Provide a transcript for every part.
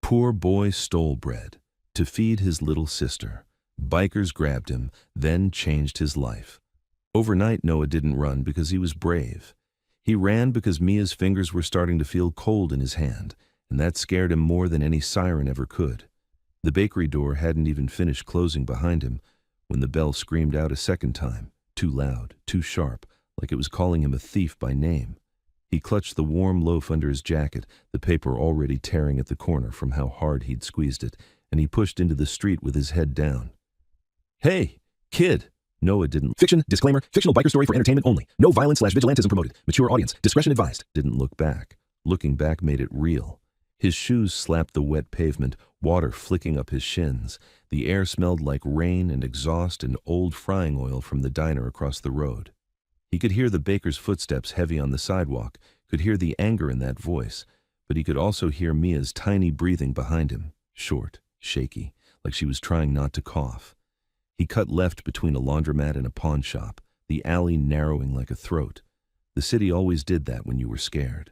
Poor boy stole bread to feed his little sister. Bikers grabbed him, then changed his life. Overnight, Noah didn't run because he was brave. He ran because Mia's fingers were starting to feel cold in his hand, and that scared him more than any siren ever could. The bakery door hadn't even finished closing behind him when the bell screamed out a second time, too loud, too sharp, like it was calling him a thief by name. He clutched the warm loaf under his jacket, the paper already tearing at the corner from how hard he'd squeezed it, and he pushed into the street with his head down. "Hey, kid!" Noah didn't. Fiction, disclaimer, fictional biker story for entertainment only. No violence/vigilantism promoted. Mature audience, discretion advised. Didn't look back. Looking back made it real. His shoes slapped the wet pavement, water flicking up his shins. The air smelled like rain and exhaust and old frying oil from the diner across the road. He could hear the baker's footsteps heavy on the sidewalk, could hear the anger in that voice, but he could also hear Mia's tiny breathing behind him, short, shaky, like she was trying not to cough. He cut left between a laundromat and a pawn shop, the alley narrowing like a throat. The city always did that when you were scared.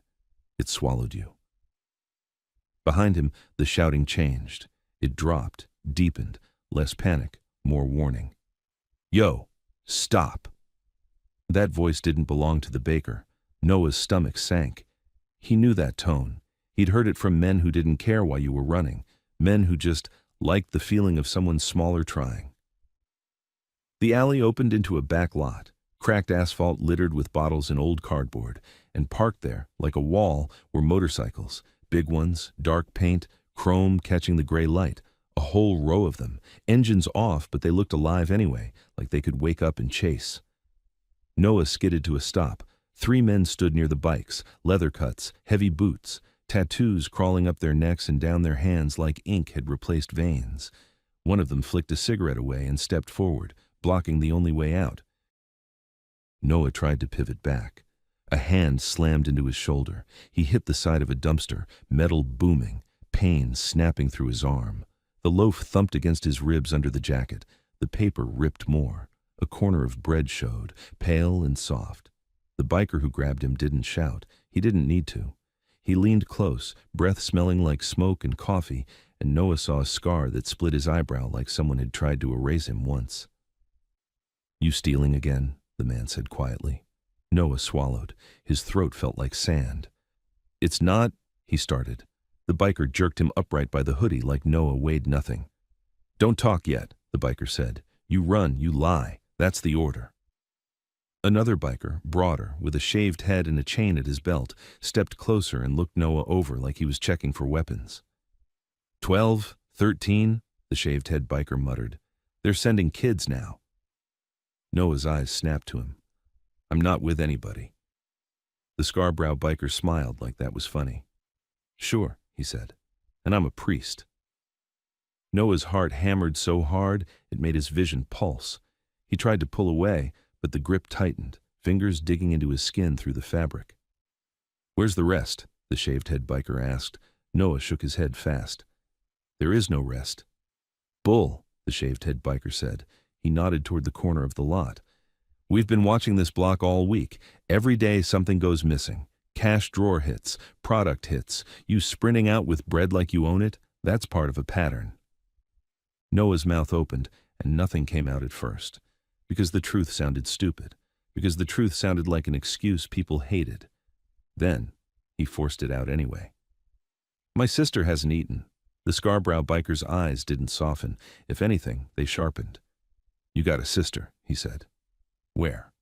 It swallowed you. Behind him, the shouting changed. It dropped, deepened, less panic, more warning. "Yo, stop!" That voice didn't belong to the baker. Noah's stomach sank. He knew that tone. He'd heard it from men who didn't care why you were running, men who just liked the feeling of someone smaller trying. The alley opened into a back lot, cracked asphalt littered with bottles and old cardboard, and parked there, like a wall, were motorcycles, big ones, dark paint, chrome catching the gray light, a whole row of them, engines off, but they looked alive anyway, like they could wake up and chase. Noah skidded to a stop. 3 men stood near the bikes, leather cuts, heavy boots, tattoos crawling up their necks and down their hands like ink had replaced veins. One of them flicked a cigarette away and stepped forward, blocking the only way out. Noah tried to pivot back. A hand slammed into his shoulder. He hit the side of a dumpster, metal booming, pain snapping through his arm. The loaf thumped against his ribs under the jacket. The paper ripped more. A corner of bread showed, pale and soft. The biker who grabbed him didn't shout. He didn't need to. He leaned close, breath smelling like smoke and coffee, and Noah saw a scar that split his eyebrow like someone had tried to erase him once. "You stealing again?" the man said quietly. Noah swallowed. His throat felt like sand. "It's not," he started. The biker jerked him upright by the hoodie like Noah weighed nothing. "Don't talk yet," the biker said. "You run, you lie. That's the order." Another biker, broader, with a shaved head and a chain at his belt, stepped closer and looked Noah over like he was checking for weapons. 12, 13, the shaved-head biker muttered. "They're sending kids now." Noah's eyes snapped to him. "I'm not with anybody." The scar-brow biker smiled like that was funny. "Sure," he said, "and I'm a priest." Noah's heart hammered so hard it made his vision pulse. He tried to pull away, but the grip tightened, fingers digging into his skin through the fabric. "Where's the rest?" the shaved-head biker asked. Noah shook his head fast. "There is no rest." "Bull," the shaved-head biker said. He nodded toward the corner of the lot. "We've been watching this block all week. Every day something goes missing. Cash drawer hits, product hits, you sprinting out with bread like you own it. That's part of a pattern." Noah's mouth opened, and nothing came out at first. Because the truth sounded stupid. Because the truth sounded like an excuse people hated. Then, he forced it out anyway. "My sister hasn't eaten." The scar-brow biker's eyes didn't soften. If anything, they sharpened. "You got a sister," he said. "Where?"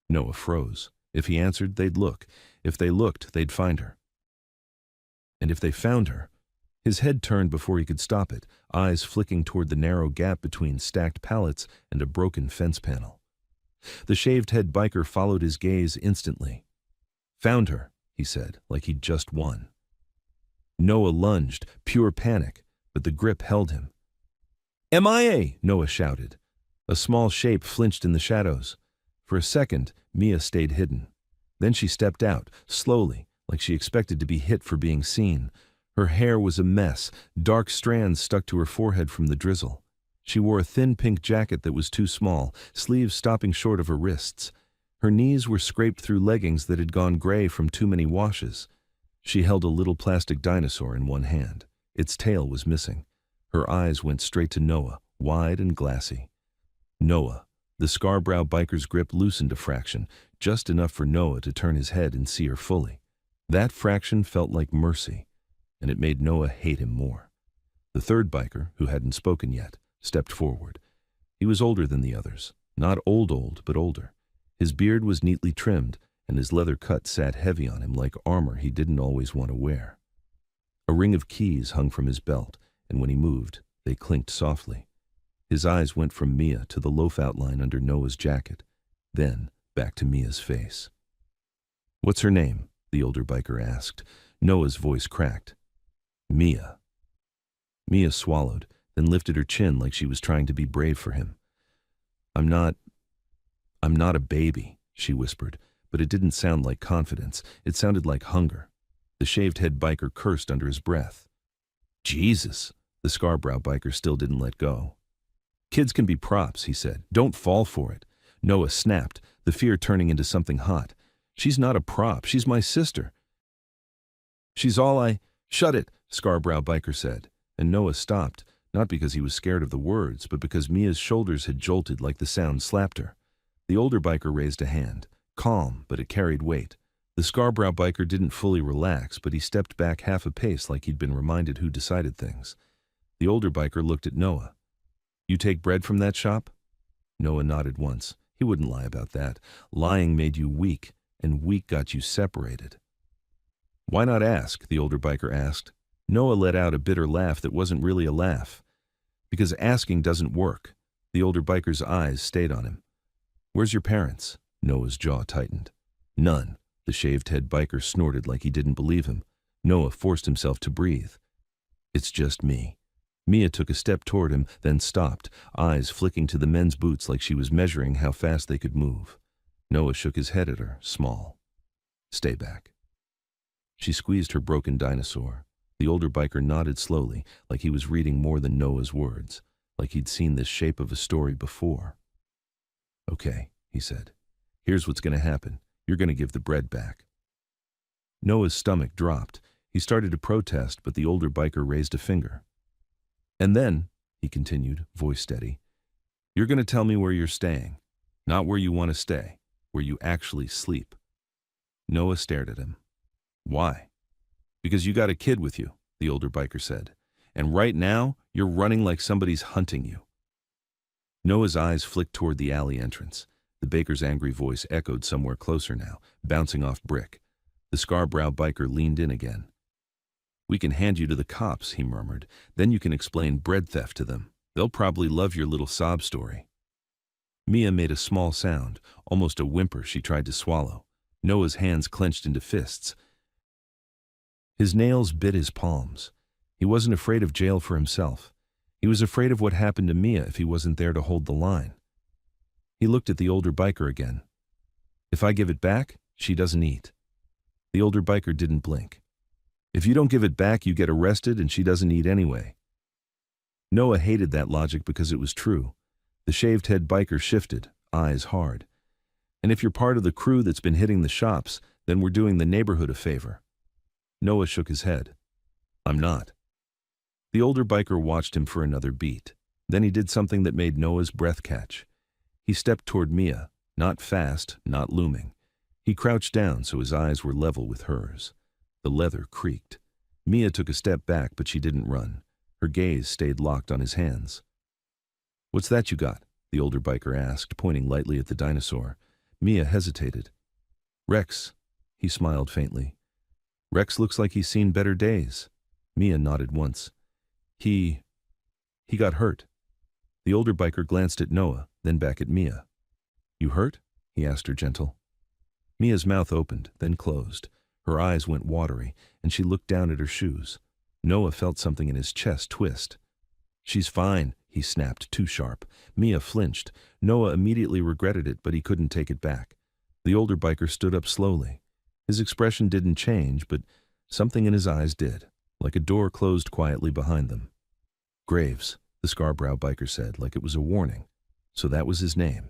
Noah froze. If he answered, they'd look. If they looked, they'd find her. And if they found her... His head turned before he could stop it, eyes flicking toward the narrow gap between stacked pallets and a broken fence panel. The shaved-head biker followed his gaze instantly. "Found her," he said, like he'd just won. Noah lunged, pure panic, but the grip held him. "MIA!" Noah shouted. A small shape flinched in the shadows. For a second, Mia stayed hidden. Then she stepped out, slowly, like she expected to be hit for being seen. Her hair was a mess, dark strands stuck to her forehead from the drizzle. She wore a thin pink jacket that was too small, sleeves stopping short of her wrists. Her knees were scraped through leggings that had gone gray from too many washes. She held a little plastic dinosaur in one hand. Its tail was missing. Her eyes went straight to Noah, wide and glassy. Noah. The Scarborough biker's grip loosened a fraction, just enough for Noah to turn his head and see her fully. That fraction felt like mercy, and it made Noah hate him more. The third biker, who hadn't spoken yet, stepped forward. He was older than the others. Not old, but older. His beard was neatly trimmed, and his leather cut sat heavy on him like armor he didn't always want to wear. A ring of keys hung from his belt, and when he moved, they clinked softly. His eyes went from Mia to the loaf outline under Noah's jacket, then back to Mia's face. "What's her name?" the older biker asked. Noah's voice cracked. "Mia." Mia swallowed, then lifted her chin like she was trying to be brave for him. I'm not a baby," she whispered, but it didn't sound like confidence. It sounded like hunger. The shaved-head biker cursed under his breath. "Jesus!" The Scarborough biker still didn't let go. "Kids can be props," he said. "Don't fall for it." Noah snapped, the fear turning into something hot. "She's not a prop. She's my sister. She's all I—" "Shut it," Scarborough biker said, and Noah stopped, not because he was scared of the words, but because Mia's shoulders had jolted like the sound slapped her. The older biker raised a hand, calm, but it carried weight. The Scarborough biker didn't fully relax, but he stepped back half a pace like he'd been reminded who decided things. The older biker looked at Noah. "You take bread from that shop?" Noah nodded once. He wouldn't lie about that. Lying made you weak, and weak got you separated. "Why not ask?" the older biker asked. Noah let out a bitter laugh that wasn't really a laugh. "Because asking doesn't work." The older biker's eyes stayed on him. "Where's your parents?" Noah's jaw tightened. "None." The shaved-head biker snorted like he didn't believe him. Noah forced himself to breathe. "It's just me." Mia took a step toward him, then stopped, eyes flicking to the men's boots like she was measuring how fast they could move. Noah shook his head at her, small. "Stay back." She squeezed her broken dinosaur. The older biker nodded slowly, like he was reading more than Noah's words, like he'd seen this shape of a story before. "Okay," he said. "Here's what's going to happen. You're going to give the bread back." Noah's stomach dropped. He started to protest, but the older biker raised a finger. "And then," he continued, voice steady, "you're going to tell me where you're staying. Not where you want to stay, where you actually sleep." Noah stared at him. "Why?" "Because you got a kid with you," the older biker said. "And right now, you're running like somebody's hunting you." Noah's eyes flicked toward the alley entrance. The baker's angry voice echoed somewhere closer now, bouncing off brick. The Scarborough biker leaned in again. "We can hand you to the cops," he murmured. "Then you can explain bread theft to them. They'll probably love your little sob story." Mia made a small sound, almost a whimper she tried to swallow. Noah's hands clenched into fists. His nails bit his palms. He wasn't afraid of jail for himself. He was afraid of what happened to Mia if he wasn't there to hold the line. He looked at the older biker again. "If I give it back, she doesn't eat." The older biker didn't blink. "If you don't give it back, you get arrested and she doesn't eat anyway." Noah hated that logic because it was true. The shaved-head biker shifted, eyes hard. "And if you're part of the crew that's been hitting the shops, then we're doing the neighborhood a favor." Noah shook his head. "I'm not." The older biker watched him for another beat. Then he did something that made Noah's breath catch. He stepped toward Mia, not fast, not looming. He crouched down so his eyes were level with hers. The leather creaked. Mia took a step back, but she didn't run. Her gaze stayed locked on his hands. "What's that you got?" the older biker asked, pointing lightly at the dinosaur. Mia hesitated. "Rex," he smiled faintly. "Rex looks like he's seen better days." Mia nodded once. He got hurt." The older biker glanced at Noah, then back at Mia. "You hurt?" he asked her gentle. Mia's mouth opened, then closed. Her eyes went watery, and she looked down at her shoes. Noah felt something in his chest twist. "She's fine," he snapped, too sharp. Mia flinched. Noah immediately regretted it, but he couldn't take it back. The older biker stood up slowly. His expression didn't change, but something in his eyes did, like a door closed quietly behind them. "Graves," the Scarborough biker said, like it was a warning. So that was his name.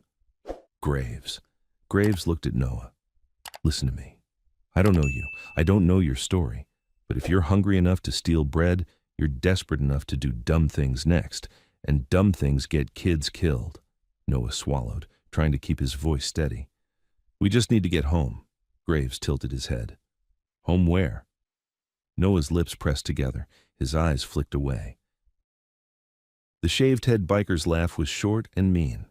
Graves. Graves looked at Noah. "Listen to me. I don't know you. I don't know your story. But if you're hungry enough to steal bread, You're desperate enough to do dumb things next, and dumb things get kids killed. Noah swallowed, trying to keep his voice steady. We just need to get home. Graves tilted his head. Home where? Noah's lips pressed together. His eyes flicked away. The shaved-head biker's laugh was short and mean.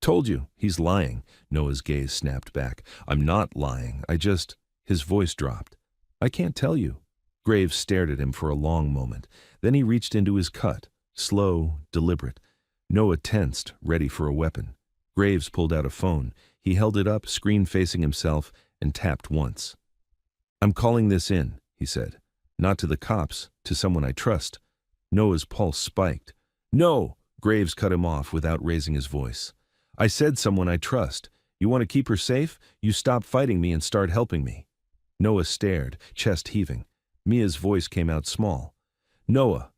Told you, he's lying. Noah's gaze snapped back. I'm not lying. His voice dropped. I can't tell you. Graves stared at him for a long moment. Then he reached into his cut, slow, deliberate. Noah tensed, ready for a weapon. Graves pulled out a phone. He held it up, screen facing himself, and tapped once. I'm calling this in, he said. Not to the cops, to someone I trust. Noah's pulse spiked. No! Graves cut him off without raising his voice. I said someone I trust. You want to keep her safe? You stop fighting me and start helping me. Noah stared, chest heaving. Mia's voice came out small. Noah,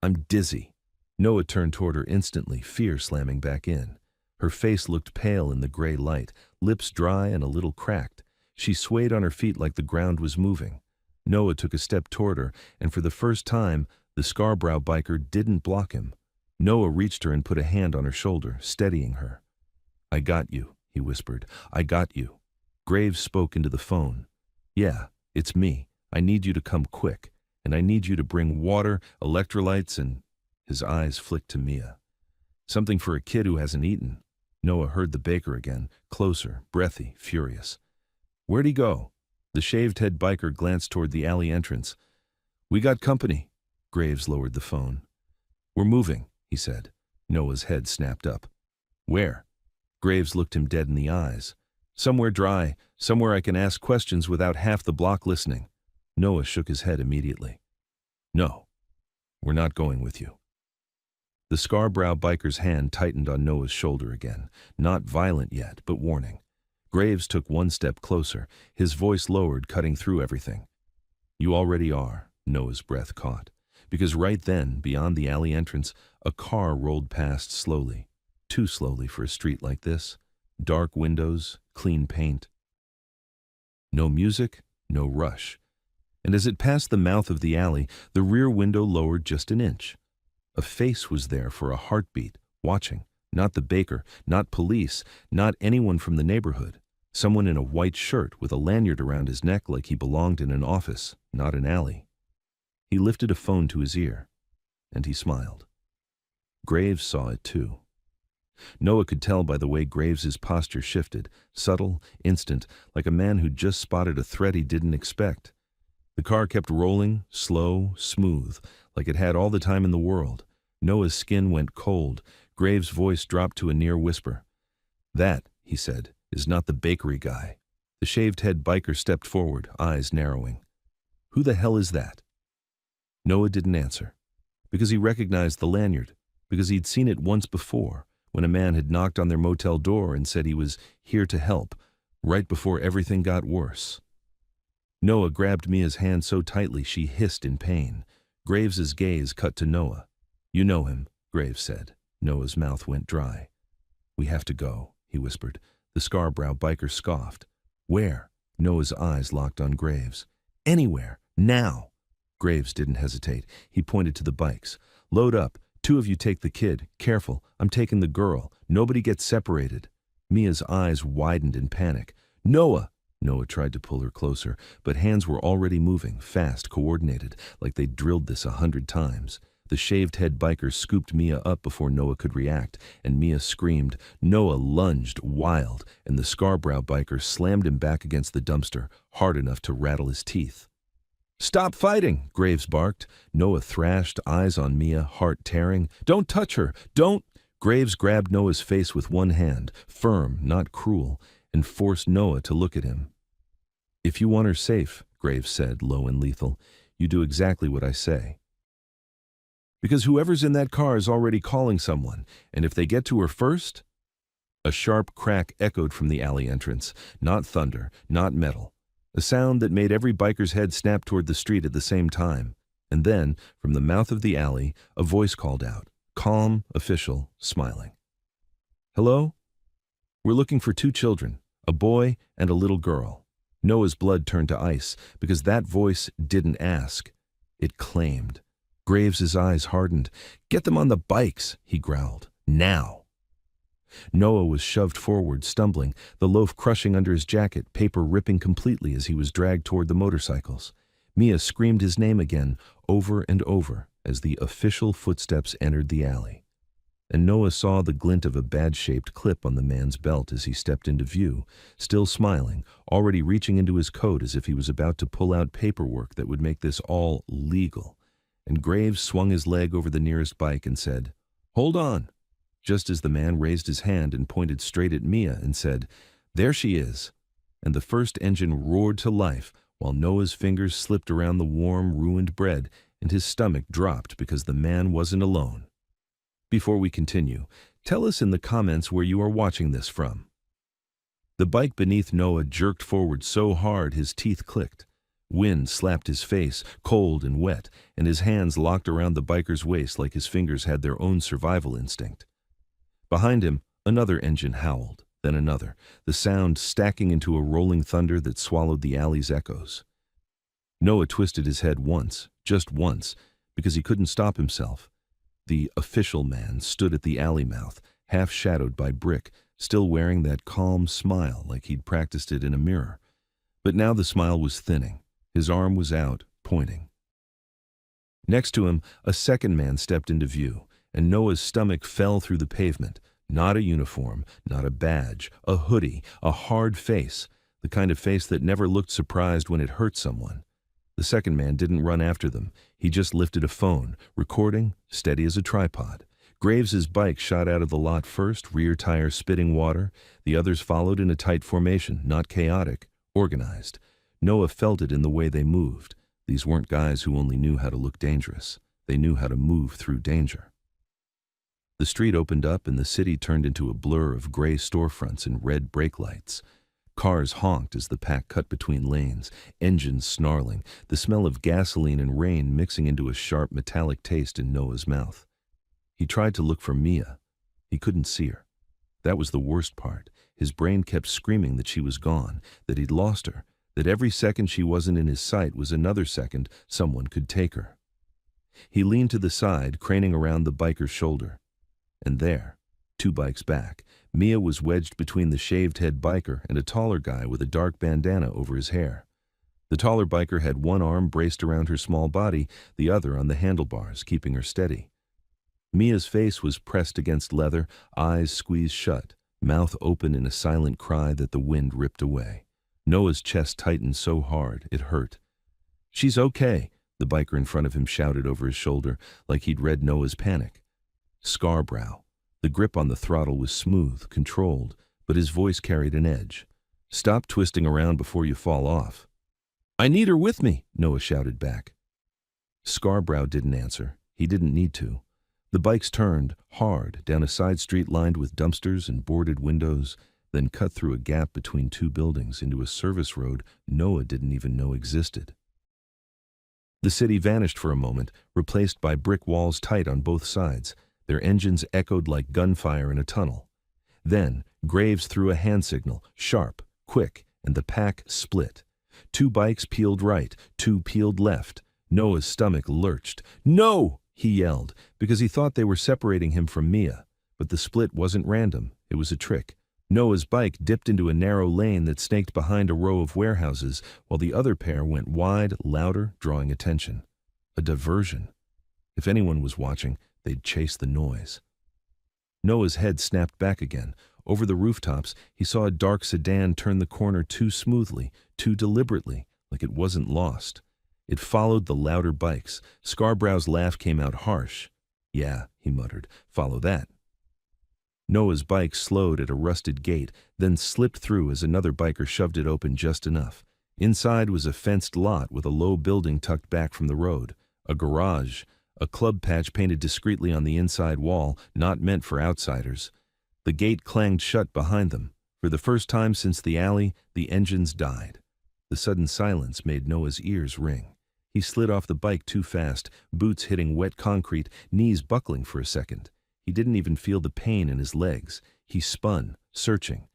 I'm dizzy. Noah turned toward her instantly, fear slamming back in. Her face looked pale in the gray light, lips dry and a little cracked. She swayed on her feet like the ground was moving. Noah took a step toward her, and for the first time, the Scarborough biker didn't block him. Noah reached her and put a hand on her shoulder, steadying her. I got you, he whispered. I got you. Graves spoke into the phone. Yeah, it's me. I need you to come quick, and I need you to bring water, electrolytes, and... His eyes flicked to Mia. Something for a kid who hasn't eaten. Noah heard the baker again, closer, breathy, furious. Where'd he go? The shaved-head biker glanced toward the alley entrance. We got company. Graves lowered the phone. We're moving, he said. Noah's head snapped up. Where? Graves looked him dead in the eyes. Somewhere dry, somewhere I can ask questions without half the block listening. Noah shook his head immediately. No, we're not going with you. The Scarborough biker's hand tightened on Noah's shoulder again, not violent yet, but warning. Graves took one step closer, his voice lowered, cutting through everything. You already are, Noah's breath caught, because right then, beyond the alley entrance, a car rolled past slowly, too slowly for a street like this. Dark windows, clean paint. No music, no rush. And as it passed the mouth of the alley, the rear window lowered just an inch. A face was there for a heartbeat, watching. Not the baker, not police, not anyone from the neighborhood. Someone in a white shirt with a lanyard around his neck like he belonged in an office, not an alley. He lifted a phone to his ear, and he smiled. Graves saw it too. Noah could tell by the way Graves's posture shifted, subtle, instant, like a man who'd just spotted a threat he didn't expect. The car kept rolling, slow, smooth, like it had all the time in the world. Noah's skin went cold. Graves' voice dropped to a near whisper. That, he said, is not the bakery guy. The shaved-head biker stepped forward, eyes narrowing. Who the hell is that? Noah didn't answer, because he recognized the lanyard, because he'd seen it once before, when a man had knocked on their motel door and said he was here to help, right before everything got worse. Noah grabbed Mia's hand so tightly she hissed in pain. Graves's gaze cut to Noah. You know him, Graves said. Noah's mouth went dry. We have to go, he whispered. The Scarborough biker scoffed. Where? Noah's eyes locked on Graves. Anywhere. Now. Graves didn't hesitate. He pointed to the bikes. Load up. 2 of you take the kid. Careful. I'm taking the girl. Nobody gets separated. Mia's eyes widened in panic. Noah! Noah tried to pull her closer, but hands were already moving, fast, coordinated, like they'd drilled this 100 times. The shaved-head biker scooped Mia up before Noah could react, and Mia screamed. Noah lunged, wild, and the Scarborough biker slammed him back against the dumpster, hard enough to rattle his teeth. Stop fighting, Graves barked. Noah thrashed, eyes on Mia, heart tearing. Don't touch her! Don't! Graves grabbed Noah's face with one hand, firm, not cruel, and forced Noah to look at him. If you want her safe, Graves said, low and lethal, you do exactly what I say. Because whoever's in that car is already calling someone, and if they get to her first... A sharp crack echoed from the alley entrance, not thunder, not metal. A sound that made every biker's head snap toward the street at the same time. And then, from the mouth of the alley, a voice called out, calm, official, smiling. Hello? We're looking for 2 children, a boy and a little girl. Noah's blood turned to ice, because that voice didn't ask. It claimed. Graves' eyes hardened. "Get them on the bikes," he growled. "Now." Noah was shoved forward, stumbling, the loaf crushing under his jacket, paper ripping completely as he was dragged toward the motorcycles. Mia screamed his name again, over and over, as the official footsteps entered the alley. And Noah saw the glint of a bad-shaped clip on the man's belt as he stepped into view, still smiling, already reaching into his coat as if he was about to pull out paperwork that would make this all legal. And Graves swung his leg over the nearest bike and said, "Hold on," just as the man raised his hand and pointed straight at Mia and said, "There she is." And the first engine roared to life while Noah's fingers slipped around the warm, ruined bread and his stomach dropped because the man wasn't alone. Before we continue, tell us in the comments where you are watching this from. The bike beneath Noah jerked forward so hard his teeth clicked. Wind slapped his face, cold and wet, and his hands locked around the biker's waist like his fingers had their own survival instinct. Behind him, another engine howled, then another, the sound stacking into a rolling thunder that swallowed the alley's echoes. Noah twisted his head once, just once, because he couldn't stop himself. The official man stood at the alley mouth, half shadowed by brick, still wearing that calm smile like he'd practiced it in a mirror. But now the smile was thinning. His arm was out, pointing. Next to him, a second man stepped into view, and Noah's stomach fell through the pavement. Not a uniform, not a badge, a hoodie, a hard face, the kind of face that never looked surprised when it hurt someone. The second man didn't run after them. He just lifted a phone, recording, steady as a tripod. Graves's bike shot out of the lot first, rear tire spitting water. The others followed in a tight formation, not chaotic, organized. Noah felt it in the way they moved. These weren't guys who only knew how to look dangerous. They knew how to move through danger. The street opened up and the city turned into a blur of gray storefronts and red brake lights. Cars honked as the pack cut between lanes, engines snarling, the smell of gasoline and rain mixing into a sharp metallic taste in Noah's mouth. He tried to look for Mia. He couldn't see her. That was the worst part. His brain kept screaming that she was gone, that he'd lost her, that every second she wasn't in his sight was another second someone could take her. He leaned to the side, craning around the biker's shoulder. And there, 2 bikes back, Mia was wedged between the shaved-head biker and a taller guy with a dark bandana over his hair. The taller biker had one arm braced around her small body, the other on the handlebars, keeping her steady. Mia's face was pressed against leather, eyes squeezed shut, mouth open in a silent cry that the wind ripped away. Noah's chest tightened so hard, it hurt. "She's okay," the biker in front of him shouted over his shoulder, like he'd read Noah's panic. Scarbrow. The grip on the throttle was smooth, controlled, but his voice carried an edge. "Stop twisting around before you fall off." "I need her with me," Noah shouted back. Scarbrow didn't answer. He didn't need to. The bikes turned, hard, down a side street lined with dumpsters and boarded windows, then cut through a gap between 2 buildings into a service road Noah didn't even know existed. The city vanished for a moment, replaced by brick walls tight on both sides. Their engines echoed like gunfire in a tunnel. Then, Graves threw a hand signal, sharp, quick, and the pack split. 2 bikes peeled right, 2 peeled left. Noah's stomach lurched. "No!" he yelled, because he thought they were separating him from Mia. But the split wasn't random. It was a trick. Noah's bike dipped into a narrow lane that snaked behind a row of warehouses, while the other pair went wide, louder, drawing attention. A diversion. If anyone was watching, they'd chase the noise. Noah's head snapped back again. Over the rooftops, he saw a dark sedan turn the corner too smoothly, too deliberately, like it wasn't lost. It followed the louder bikes. Scarbrow's laugh came out harsh. "Yeah," he muttered, "follow that." Noah's bike slowed at a rusted gate, then slipped through as another biker shoved it open just enough. Inside was a fenced lot with a low building tucked back from the road, a garage, a club patch painted discreetly on the inside wall, not meant for outsiders. The gate clanged shut behind them. For the first time since the alley, the engines died. The sudden silence made Noah's ears ring. He slid off the bike too fast, boots hitting wet concrete, knees buckling for a second. He didn't even feel the pain in his legs. He spun, searching.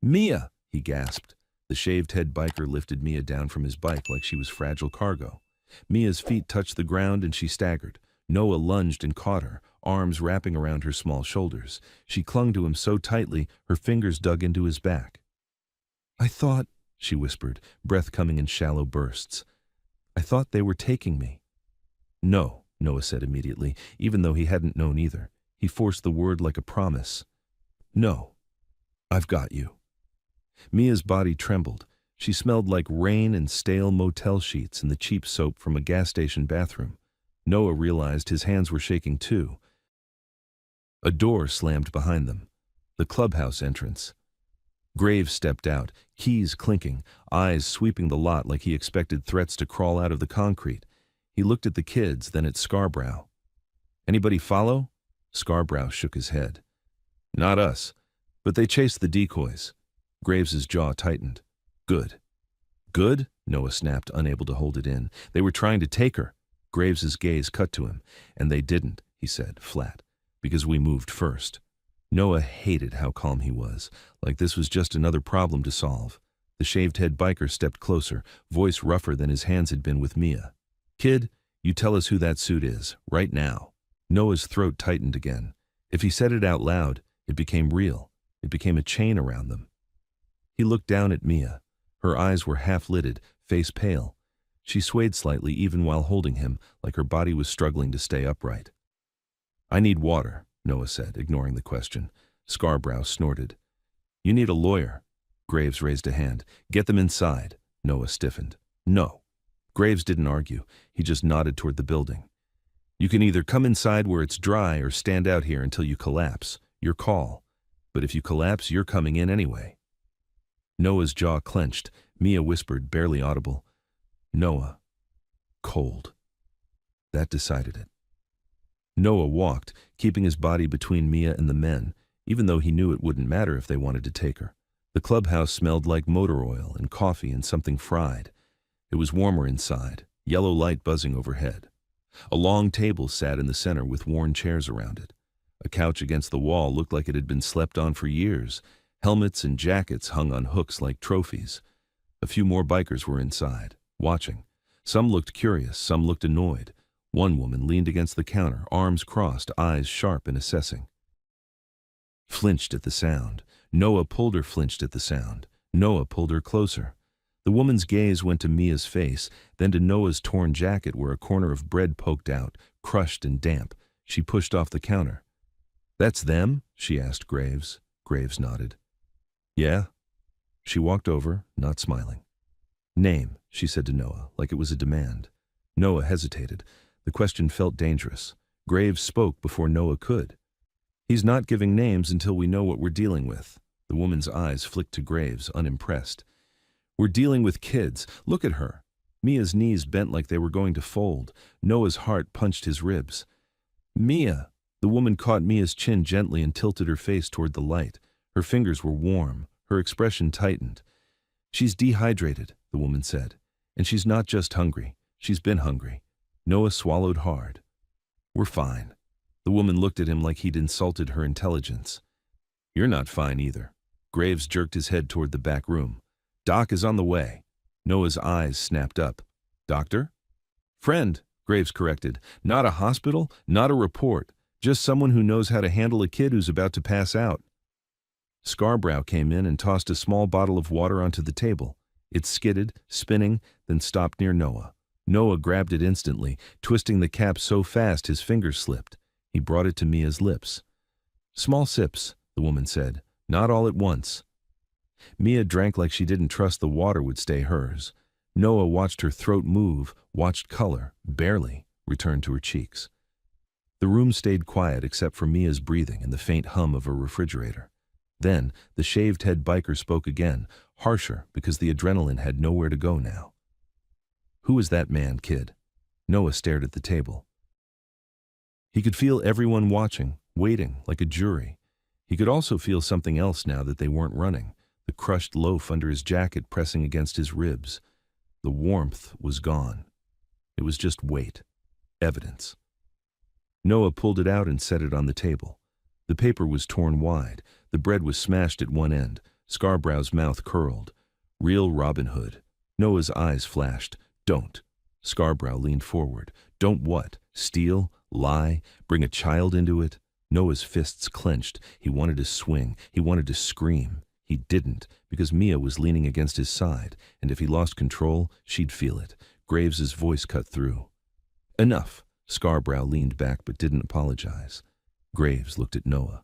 "Mia!" he gasped. The shaved-head biker lifted Mia down from his bike like she was fragile cargo. Mia's feet touched the ground and she staggered. Noah lunged and caught her, arms wrapping around her small shoulders. She clung to him so tightly, her fingers dug into his back. "I thought," she whispered, breath coming in shallow bursts. "I thought they were taking me." "No," Noah said immediately, even though he hadn't known either. He forced the word like a promise. "No. I've got you." Mia's body trembled. She smelled like rain and stale motel sheets and the cheap soap from a gas station bathroom. Noah realized his hands were shaking too. A door slammed behind them. The clubhouse entrance. Graves stepped out, keys clinking, eyes sweeping the lot like he expected threats to crawl out of the concrete. He looked at the kids, then at Scarborough. "Anybody follow?" Scarborough shook his head. "Not us, but they chased the decoys." Graves's jaw tightened. "Good." "Good?" Noah snapped, unable to hold it in. "They were trying to take her." Graves's gaze cut to him. "And they didn't," he said, flat, "because we moved first." Noah hated how calm he was, like this was just another problem to solve. The shaved-head biker stepped closer, voice rougher than his hands had been with Mia. "Kid, you tell us who that suit is, right now." Noah's throat tightened again. If he said it out loud, it became real. It became a chain around them. He looked down at Mia. Her eyes were half-lidded, face pale. She swayed slightly even while holding him, like her body was struggling to stay upright. "I need water," Noah said, ignoring the question. Scarborough snorted. "You need a lawyer." Graves raised a hand. "Get them inside." Noah stiffened. "No." Graves didn't argue. He just nodded toward the building. "You can either come inside where it's dry or stand out here until you collapse. Your call. But if you collapse, you're coming in anyway." Noah's jaw clenched. Mia whispered, barely audible, "Noah." Cold. That decided it. Noah walked, keeping his body between Mia and the men, even though he knew it wouldn't matter if they wanted to take her. The clubhouse smelled like motor oil and coffee and something fried. It was warmer inside, yellow light buzzing overhead. A long table sat in the center with worn chairs around it. A couch against the wall looked like it had been slept on for years. Helmets and jackets hung on hooks like trophies. A few more bikers were inside, watching. Some looked curious, some looked annoyed. One woman leaned against the counter, arms crossed, eyes sharp and assessing. Flinched at the sound. Noah pulled her, flinched at the sound. Noah pulled her closer. The woman's gaze went to Mia's face, then to Noah's torn jacket where a corner of bread poked out, crushed and damp. She pushed off the counter. "That's them?" she asked Graves. Graves nodded. "Yeah." She walked over, not smiling. "Name," she said to Noah, like it was a demand. Noah hesitated. The question felt dangerous. Graves spoke before Noah could. "He's not giving names until we know what we're dealing with." The woman's eyes flicked to Graves, unimpressed. "We're dealing with kids. Look at her." Mia's knees bent like they were going to fold. Noah's heart punched his ribs. "Mia." The woman caught Mia's chin gently and tilted her face toward the light. Her fingers were warm. Her expression tightened. "She's dehydrated," the woman said. "And she's not just hungry. She's been hungry." Noah swallowed hard. "We're fine." The woman looked at him like he'd insulted her intelligence. "You're not fine either." Graves jerked his head toward the back room. "Doc is on the way." Noah's eyes snapped up. "Doctor?" "Friend," Graves corrected. "Not a hospital, not a report. Just someone who knows how to handle a kid who's about to pass out." Scarborough came in and tossed a small bottle of water onto the table. It skidded, spinning, then stopped near Noah. Noah grabbed it instantly, twisting the cap so fast his fingers slipped. He brought it to Mia's lips. "Small sips," the woman said. "Not all at once." Mia drank like she didn't trust the water would stay hers. Noah watched her throat move, watched color, barely, return to her cheeks. The room stayed quiet except for Mia's breathing and the faint hum of a refrigerator. Then, the shaved-head biker spoke again, harsher because the adrenaline had nowhere to go now. "Who is that man, kid?" Noah stared at the table. He could feel everyone watching, waiting, like a jury. He could also feel something else now that they weren't running, the crushed loaf under his jacket pressing against his ribs. The warmth was gone. It was just weight, evidence. Noah pulled it out and set it on the table. The paper was torn wide. The bread was smashed at one end. Scarborough's mouth curled. Real Robin Hood. Noah's eyes flashed. "Don't." Scarborough leaned forward. "Don't what? Steal? Lie? Bring a child into it? Noah's fists clenched. He wanted to swing. He wanted to scream. He didn't, because Mia was leaning against his side, and if he lost control, she'd feel it. Graves's voice cut through. Enough. Scarborough leaned back but didn't apologize. Graves looked at Noah.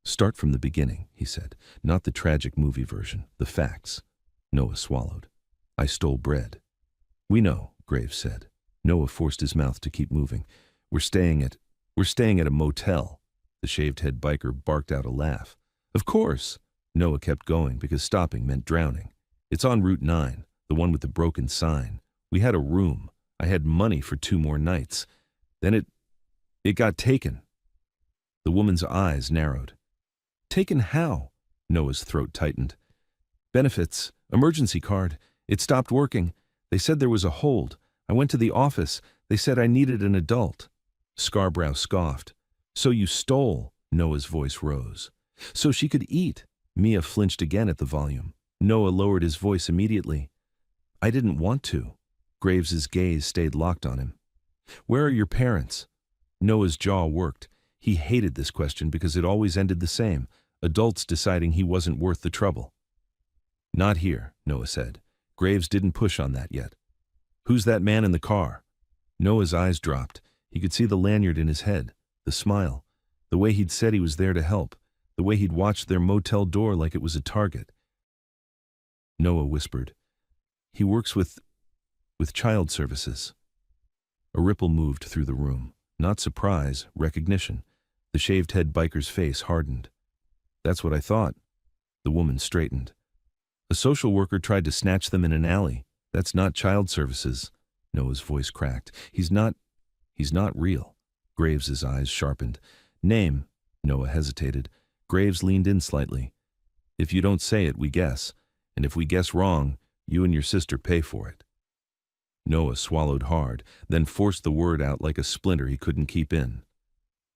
Start from the beginning, he said. Not the tragic movie version. The facts. Noah swallowed. I stole bread. We know, Graves said. Noah forced his mouth to keep moving. We're staying at a motel. The shaved-head biker barked out a laugh. Of course. Noah kept going because stopping meant drowning. It's on Route 9, the one with the broken sign. We had a room. I had money for 2 more nights. Then it got taken. The woman's eyes narrowed. Taken how? Noah's throat tightened. Benefits, emergency card. It stopped working. They said there was a hold. I went to the office. They said I needed an adult. Scarborough scoffed. So you stole? Noah's voice rose. So she could eat. Mia flinched again at the volume. Noah lowered his voice immediately. I didn't want to. Graves's gaze stayed locked on him. Where are your parents? Noah's jaw worked. He hated this question because it always ended the same. Adults deciding he wasn't worth the trouble. Not here, Noah said. Graves didn't push on that yet. Who's that man in the car? Noah's eyes dropped. He could see the lanyard in his head, the smile, the way he'd said he was there to help, the way he'd watched their motel door like it was a target. Noah whispered, He works with child services. A ripple moved through the room. Not surprise, recognition. The shaved-head biker's face hardened. That's what I thought. The woman straightened. A social worker tried to snatch them in an alley. That's not child services. Noah's voice cracked. He's not real. Graves's eyes sharpened. Name. Noah hesitated. Graves leaned in slightly. If you don't say it, we guess. And if we guess wrong, you and your sister pay for it. Noah swallowed hard, then forced the word out like a splinter he couldn't keep in.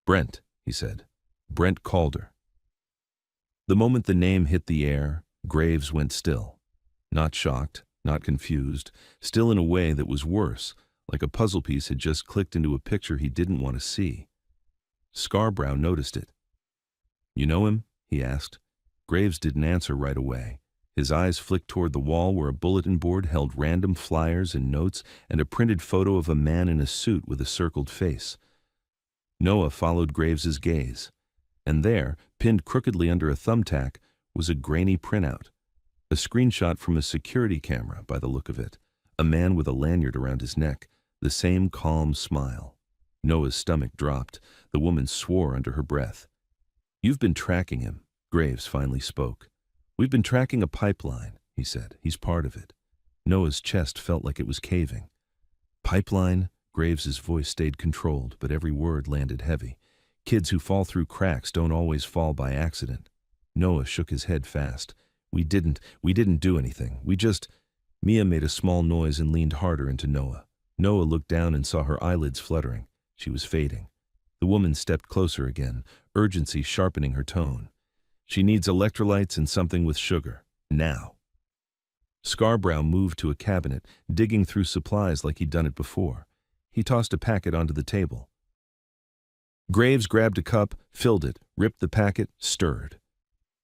Brent, he said. Brent Calder. The moment the name hit the air, Graves went still. Not shocked, not confused, still in a way that was worse, like a puzzle piece had just clicked into a picture he didn't want to see. Scarborough noticed it. You know him? He asked. Graves didn't answer right away. His eyes flicked toward the wall where a bulletin board held random flyers and notes and a printed photo of a man in a suit with a circled face. Noah followed Graves's gaze, and there, pinned crookedly under a thumbtack, was a grainy printout. A screenshot from a security camera, by the look of it. A man with a lanyard around his neck, the same calm smile. Noah's stomach dropped. The woman swore under her breath. You've been tracking him, Graves finally spoke. We've been tracking a pipeline, he said. He's part of it. Noah's chest felt like it was caving. Pipeline? Graves's voice stayed controlled, but every word landed heavy. Kids who fall through cracks don't always fall by accident. Noah shook his head fast. We didn't do anything. Mia made a small noise and leaned harder into Noah. Noah looked down and saw her eyelids fluttering. She was fading. The woman stepped closer again, urgency sharpening her tone. She needs electrolytes and something with sugar. Now. Scarborough moved to a cabinet, digging through supplies like he'd done it before. He tossed a packet onto the table. Graves grabbed a cup, filled it, ripped the packet, stirred.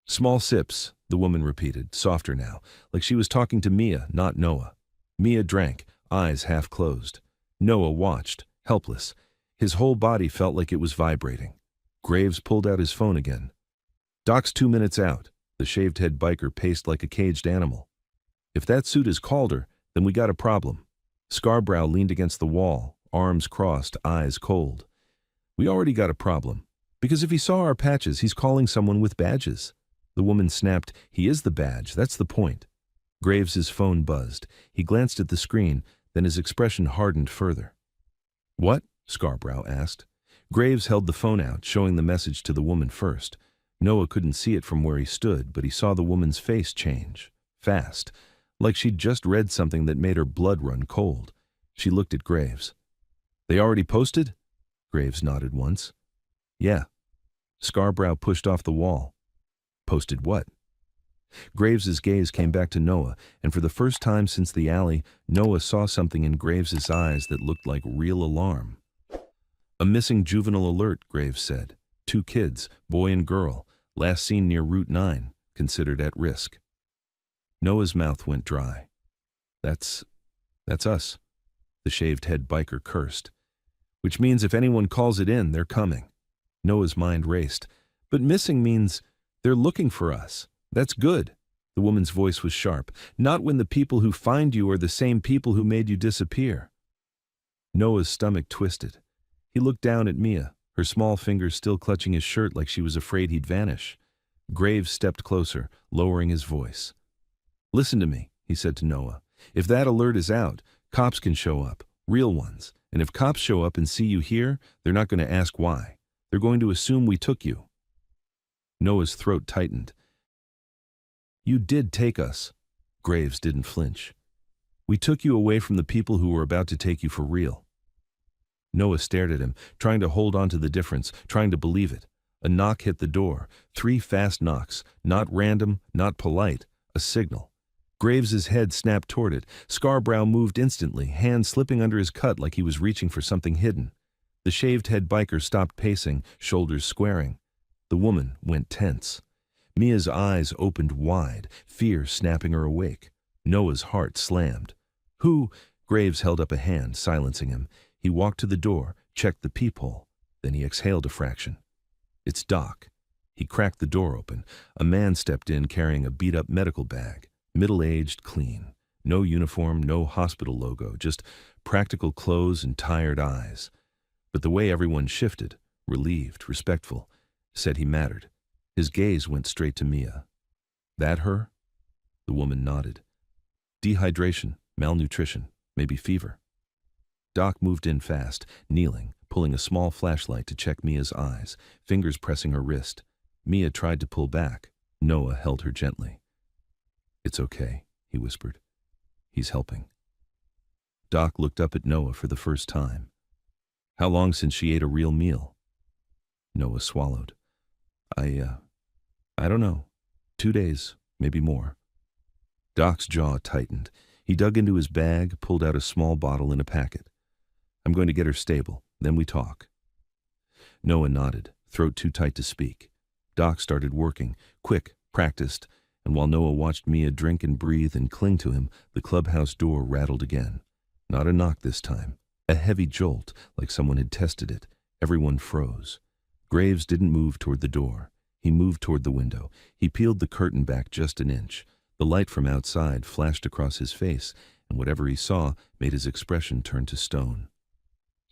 Small sips, the woman repeated, softer now, like she was talking to Mia, not Noah. Mia drank, eyes half closed. Noah watched, helpless. His whole body felt like it was vibrating. Graves pulled out his phone again. Doc's 2 minutes out. The shaved-head biker paced like a caged animal. If that suit is Calder, then we got a problem. Scarborough leaned against the wall, arms crossed, eyes cold. We already got a problem. Because if he saw our patches, he's calling someone with badges. The woman snapped, he is the badge, that's the point. Graves's phone buzzed. He glanced at the screen, then his expression hardened further. What? Scarborough asked. Graves held the phone out, showing the message to the woman first. Noah couldn't see it from where he stood, but he saw the woman's face change. Fast. Like she'd just read something that made her blood run cold. She looked at Graves. They already posted? Graves nodded once. Yeah. Scarborough pushed off the wall. Posted what? Graves's gaze came back to Noah, and for the first time since the alley, Noah saw something in Graves's eyes that looked like real alarm. A missing juvenile alert, Graves said. 2 kids, boy and girl, last seen near Route 9, considered at risk. Noah's mouth went dry. That's us, the shaved-head biker cursed. Which means if anyone calls it in, they're coming. Noah's mind raced. But missing means they're looking for us. That's good. The woman's voice was sharp. Not when the people who find you are the same people who made you disappear. Noah's stomach twisted. He looked down at Mia, her small fingers still clutching his shirt like she was afraid he'd vanish. Graves stepped closer, lowering his voice. Listen to me, he said to Noah. If that alert is out, cops can show up, real ones. And if cops show up and see you here, they're not going to ask why. They're going to assume we took you. Noah's throat tightened. You did take us. Graves didn't flinch. We took you away from the people who were about to take you for real. Noah stared at him, trying to hold on to the difference, trying to believe it. A knock hit the door. 3 fast knocks, not random, not polite, a signal. Graves's head snapped toward it. Scarborough moved instantly, hand slipping under his cut like he was reaching for something hidden. The shaved-head biker stopped pacing, shoulders squaring. The woman went tense. Mia's eyes opened wide, fear snapping her awake. Noah's heart slammed. Who? Graves held up a hand, silencing him. He walked to the door, checked the peephole. Then he exhaled a fraction. It's Doc. He cracked the door open. A man stepped in carrying a beat-up medical bag. Middle-aged, clean. No uniform, no hospital logo, just practical clothes and tired eyes. But the way everyone shifted, relieved, respectful, said he mattered. His gaze went straight to Mia. That her? The woman nodded. Dehydration, malnutrition, maybe fever. Doc moved in fast, kneeling, pulling a small flashlight to check Mia's eyes, fingers pressing her wrist. Mia tried to pull back. Noah held her gently. It's okay, he whispered. He's helping. Doc looked up at Noah for the first time. How long since she ate a real meal? Noah swallowed. I don't know. 2 days, maybe more. Doc's jaw tightened. He dug into his bag, pulled out a small bottle in a packet. I'm going to get her stable, then we talk. Noah nodded, throat too tight to speak. Doc started working, quick, practiced, and while Noah watched Mia drink and breathe and cling to him, the clubhouse door rattled again. Not a knock this time. A heavy jolt, like someone had tested it. Everyone froze. Graves didn't move toward the door. He moved toward the window. He peeled the curtain back just an inch. The light from outside flashed across his face, and whatever he saw made his expression turn to stone.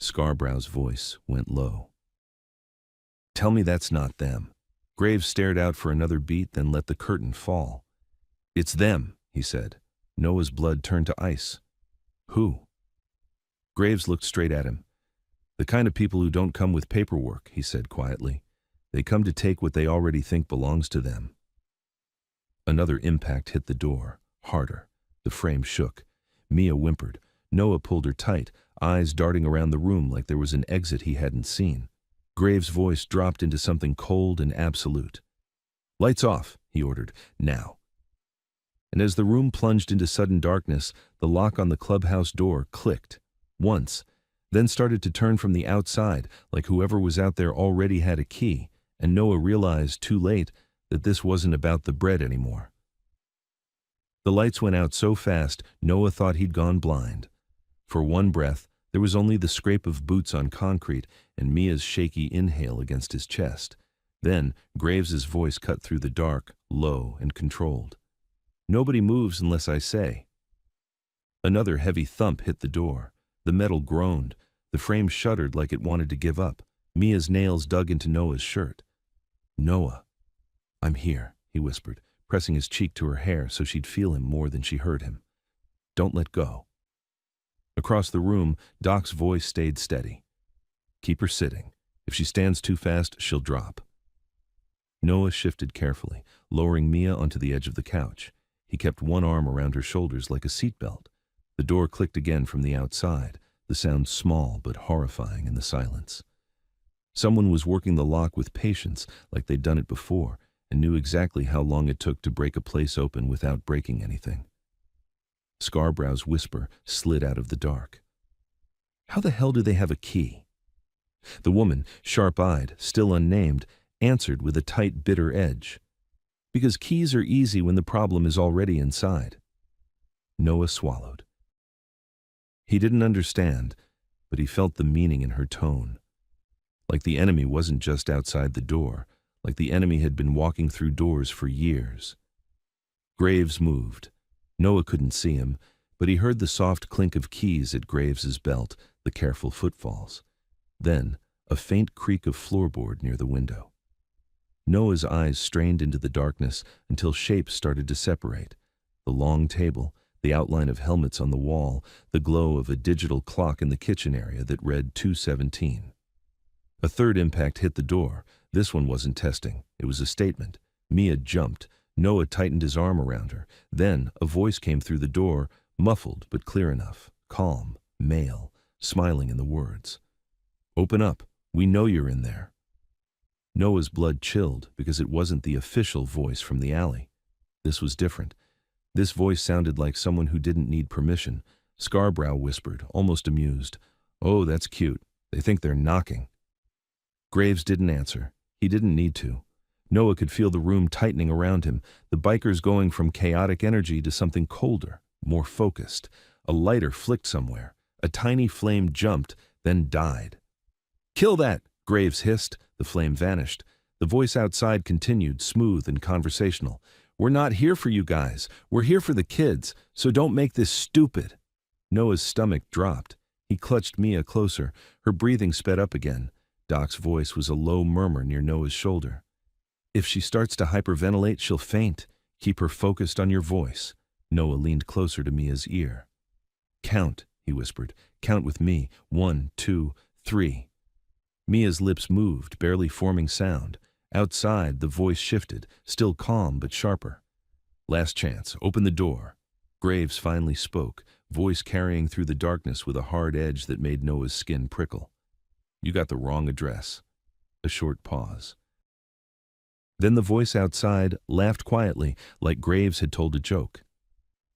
Scarborough's voice went low. Tell me that's not them. Graves stared out for another beat, then let the curtain fall. It's them, he said. Noah's blood turned to ice. Who? Graves looked straight at him. The kind of people who don't come with paperwork, he said quietly. They come to take what they already think belongs to them. Another impact hit the door, harder. The frame shook. Mia whimpered. Noah pulled her tight, eyes darting around the room like there was an exit he hadn't seen. Graves' voice dropped into something cold and absolute. Lights off, he ordered, now. And as the room plunged into sudden darkness, the lock on the clubhouse door clicked. Once, then started to turn from the outside, like whoever was out there already had a key, and Noah realized, too late, that this wasn't about the bread anymore. The lights went out so fast, Noah thought he'd gone blind. For one breath, there was only the scrape of boots on concrete and Mia's shaky inhale against his chest. Then, Graves's voice cut through the dark, low and controlled. Nobody moves unless I say. Another heavy thump hit the door. The metal groaned. The frame shuddered like it wanted to give up. Mia's nails dug into Noah's shirt. Noah. I'm here, he whispered, pressing his cheek to her hair so she'd feel him more than she heard him. Don't let go. Across the room, Doc's voice stayed steady. Keep her sitting. If she stands too fast, she'll drop. Noah shifted carefully, lowering Mia onto the edge of the couch. He kept one arm around her shoulders like a seatbelt. The door clicked again from the outside, the sound small but horrifying in the silence. Someone was working the lock with patience like they'd done it before and knew exactly how long it took to break a place open without breaking anything. Scarborough's whisper slid out of the dark. How the hell do they have a key? The woman, sharp-eyed, still unnamed, answered with a tight, bitter edge. Because keys are easy when the problem is already inside. Noah swallowed. He didn't understand, but he felt the meaning in her tone. Like the enemy wasn't just outside the door, like the enemy had been walking through doors for years. Graves moved. Noah couldn't see him, but he heard the soft clink of keys at Graves's belt, the careful footfalls. Then, a faint creak of floorboard near the window. Noah's eyes strained into the darkness until shapes started to separate. The long table, the outline of helmets on the wall, the glow of a digital clock in the kitchen area that read 2:17. A third impact hit the door. This one wasn't testing. It was a statement. Mia jumped. Noah tightened his arm around her. Then, a voice came through the door, muffled but clear enough, calm, male, smiling in the words. "Open up. We know you're in there." Noah's blood chilled because it wasn't the official voice from the alley. This was different. This voice sounded like someone who didn't need permission. Scarborough whispered, almost amused, "Oh, that's cute. They think they're knocking." Graves didn't answer. He didn't need to. Noah could feel the room tightening around him, the bikers going from chaotic energy to something colder, more focused. A lighter flicked somewhere. A tiny flame jumped, then died. "Kill that!" Graves hissed. The flame vanished. The voice outside continued, smooth and conversational. "We're not here for you guys. We're here for the kids, so don't make this stupid." Noah's stomach dropped. He clutched Mia closer. Her breathing sped up again. Doc's voice was a low murmur near Noah's shoulder. "If she starts to hyperventilate, she'll faint. Keep her focused on your voice." Noah leaned closer to Mia's ear. "Count," he whispered. "Count with me. 1, 2, 3. Mia's lips moved, barely forming sound. Outside, the voice shifted, still calm but sharper. "Last chance. Open the door." Graves finally spoke, voice carrying through the darkness with a hard edge that made Noah's skin prickle. "You got the wrong address." A short pause. Then the voice outside laughed quietly, like Graves had told a joke.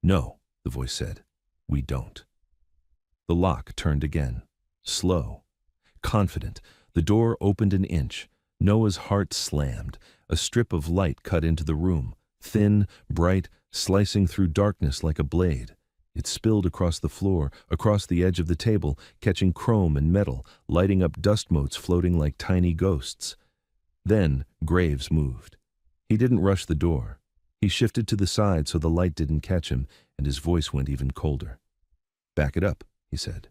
"No," the voice said. "We don't." The lock turned again. Slow. Confident. The door opened an inch. Noah's heart slammed. A strip of light cut into the room, thin, bright, slicing through darkness like a blade. It spilled across the floor, across the edge of the table, catching chrome and metal, lighting up dust motes floating like tiny ghosts. Then Graves moved. He didn't rush the door. He shifted to the side so the light didn't catch him, and his voice went even colder. "Back it up," he said.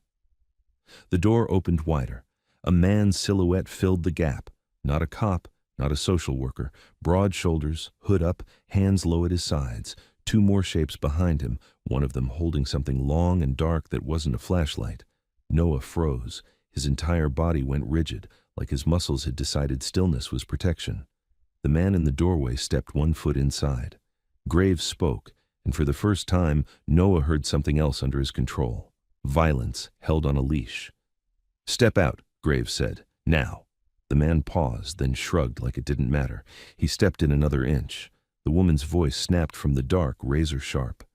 The door opened wider. A man's silhouette filled the gap. Not a cop, not a social worker. Broad shoulders, hood up, hands low at his sides. Two more shapes behind him, one of them holding something long and dark that wasn't a flashlight. Noah froze. His entire body went rigid, like his muscles had decided stillness was protection. The man in the doorway stepped 1 foot inside. Graves spoke, and for the first time, Noah heard something else under his control. Violence held on a leash. "Step out," Graves said. "Now." The man paused, then shrugged like it didn't matter. He stepped in another inch. The woman's voice snapped from the dark, razor sharp.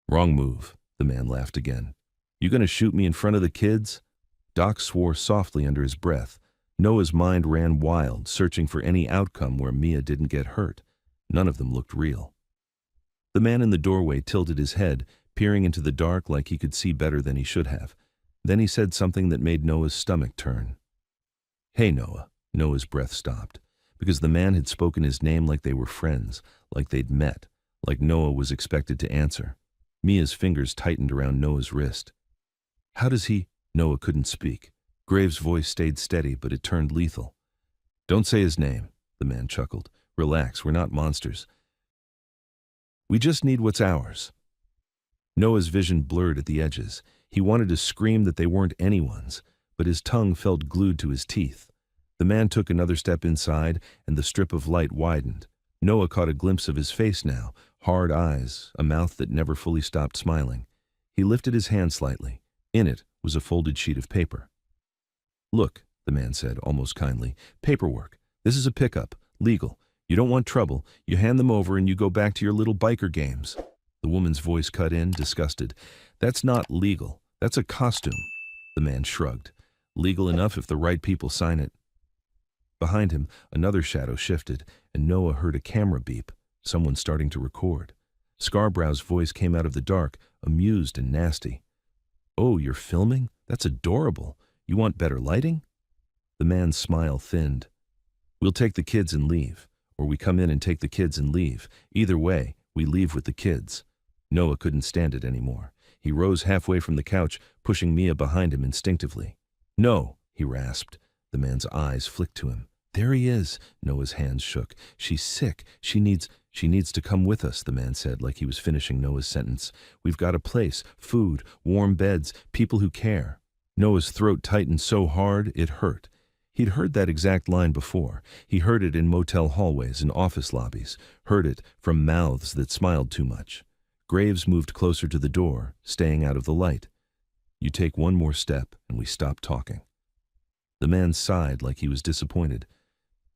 "Wrong move," the man laughed again. "You gonna shoot me in front of the kids?" Doc swore softly under his breath. Noah's mind ran wild, searching for any outcome where Mia didn't get hurt. None of them looked real. The man in the doorway tilted his head, peering into the dark like he could see better than he should have. Then he said something that made Noah's stomach turn. "Hey, Noah." Noah's breath stopped, because the man had spoken his name like they were friends, like they'd met, like Noah was expected to answer. Mia's fingers tightened around Noah's wrist. "How does he—" Noah couldn't speak. Graves' voice stayed steady, but it turned lethal. "Don't say his name," the man chuckled. "Relax, we're not monsters. We just need what's ours." Noah's vision blurred at the edges. He wanted to scream that they weren't anyone's, but his tongue felt glued to his teeth. The man took another step inside, and the strip of light widened. Noah caught a glimpse of his face now, hard eyes, a mouth that never fully stopped smiling. He lifted his hand slightly. In it was a folded sheet of paper. "Look," the man said, almost kindly. "Paperwork. This is a pickup. Legal. You don't want trouble. You hand them over and you go back to your little biker games." The woman's voice cut in, disgusted. "That's not legal. That's a costume." The man shrugged. Legal enough if the right people sign it. Behind him, another shadow shifted, and Noah heard a camera beep, someone starting to record. Scarbrow's voice came out of the dark, amused and nasty. "Oh, you're filming? That's adorable. You want better lighting?" The man's smile thinned. "We'll take the kids and leave, or we come in and take the kids and leave. Either way, we leave with the kids." Noah couldn't stand it anymore. He rose halfway from the couch, pushing Mia behind him instinctively. "No," he rasped. The man's eyes flicked to him. "There he is." Noah's hands shook. "She's sick. She needs to come with us," the man said like he was finishing Noah's sentence. "We've got a place, food, warm beds, people who care." Noah's throat tightened so hard it hurt. He'd heard that exact line before. He heard it in motel hallways and office lobbies, heard it from mouths that smiled too much. Graves moved closer to the door, staying out of the light. "You take one more step and we stop talking." The man sighed like he was disappointed.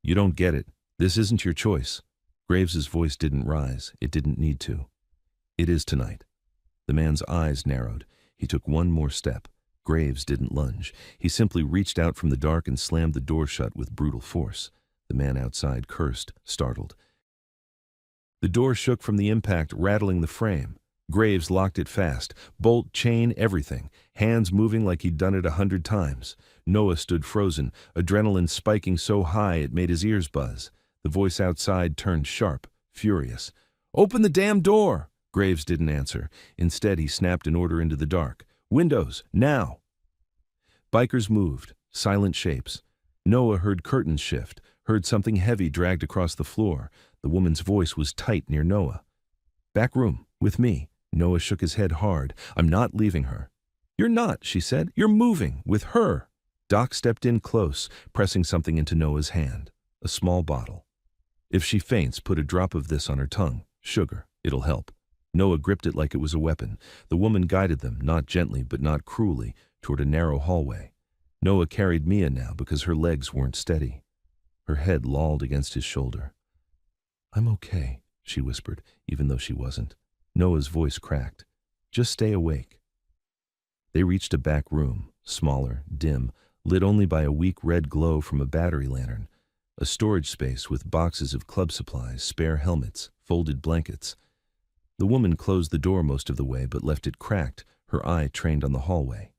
"You don't get it. This isn't your choice." Graves's voice didn't rise. It didn't need to. "It is tonight." The man's eyes narrowed. He took one more step. Graves didn't lunge. He simply reached out from the dark and slammed the door shut with brutal force. The man outside cursed, startled. The door shook from the impact, rattling the frame. Graves locked it fast, bolt, chain, everything, hands moving like he'd done it 100 times. Noah stood frozen, adrenaline spiking so high it made his ears buzz. The voice outside turned sharp, furious. "Open the damn door!" Graves didn't answer. Instead, he snapped an order into the dark. "Windows, now!" Bikers moved, silent shapes. Noah heard curtains shift, heard something heavy dragged across the floor. The woman's voice was tight near Noah. "Back room, with me." Noah shook his head hard. "I'm not leaving her." "You're not," she said. "You're moving, with her." Doc stepped in close, pressing something into Noah's hand. A small bottle. "If she faints, put a drop of this on her tongue. Sugar. It'll help." Noah gripped it like it was a weapon. The woman guided them, not gently but not cruelly, toward a narrow hallway. Noah carried Mia now because her legs weren't steady. Her head lolled against his shoulder. "I'm okay," she whispered, even though she wasn't. Noah's voice cracked. "Just stay awake." They reached a back room, smaller, dim, lit only by a weak red glow from a battery lantern. A storage space with boxes of club supplies, spare helmets, folded blankets. The woman closed the door most of the way but left it cracked, her eye trained on the hallway.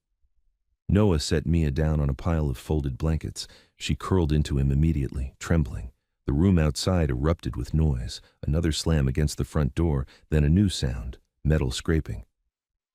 Noah set Mia down on a pile of folded blankets. She curled into him immediately, trembling. The room outside erupted with noise, another slam against the front door, then a new sound, metal scraping.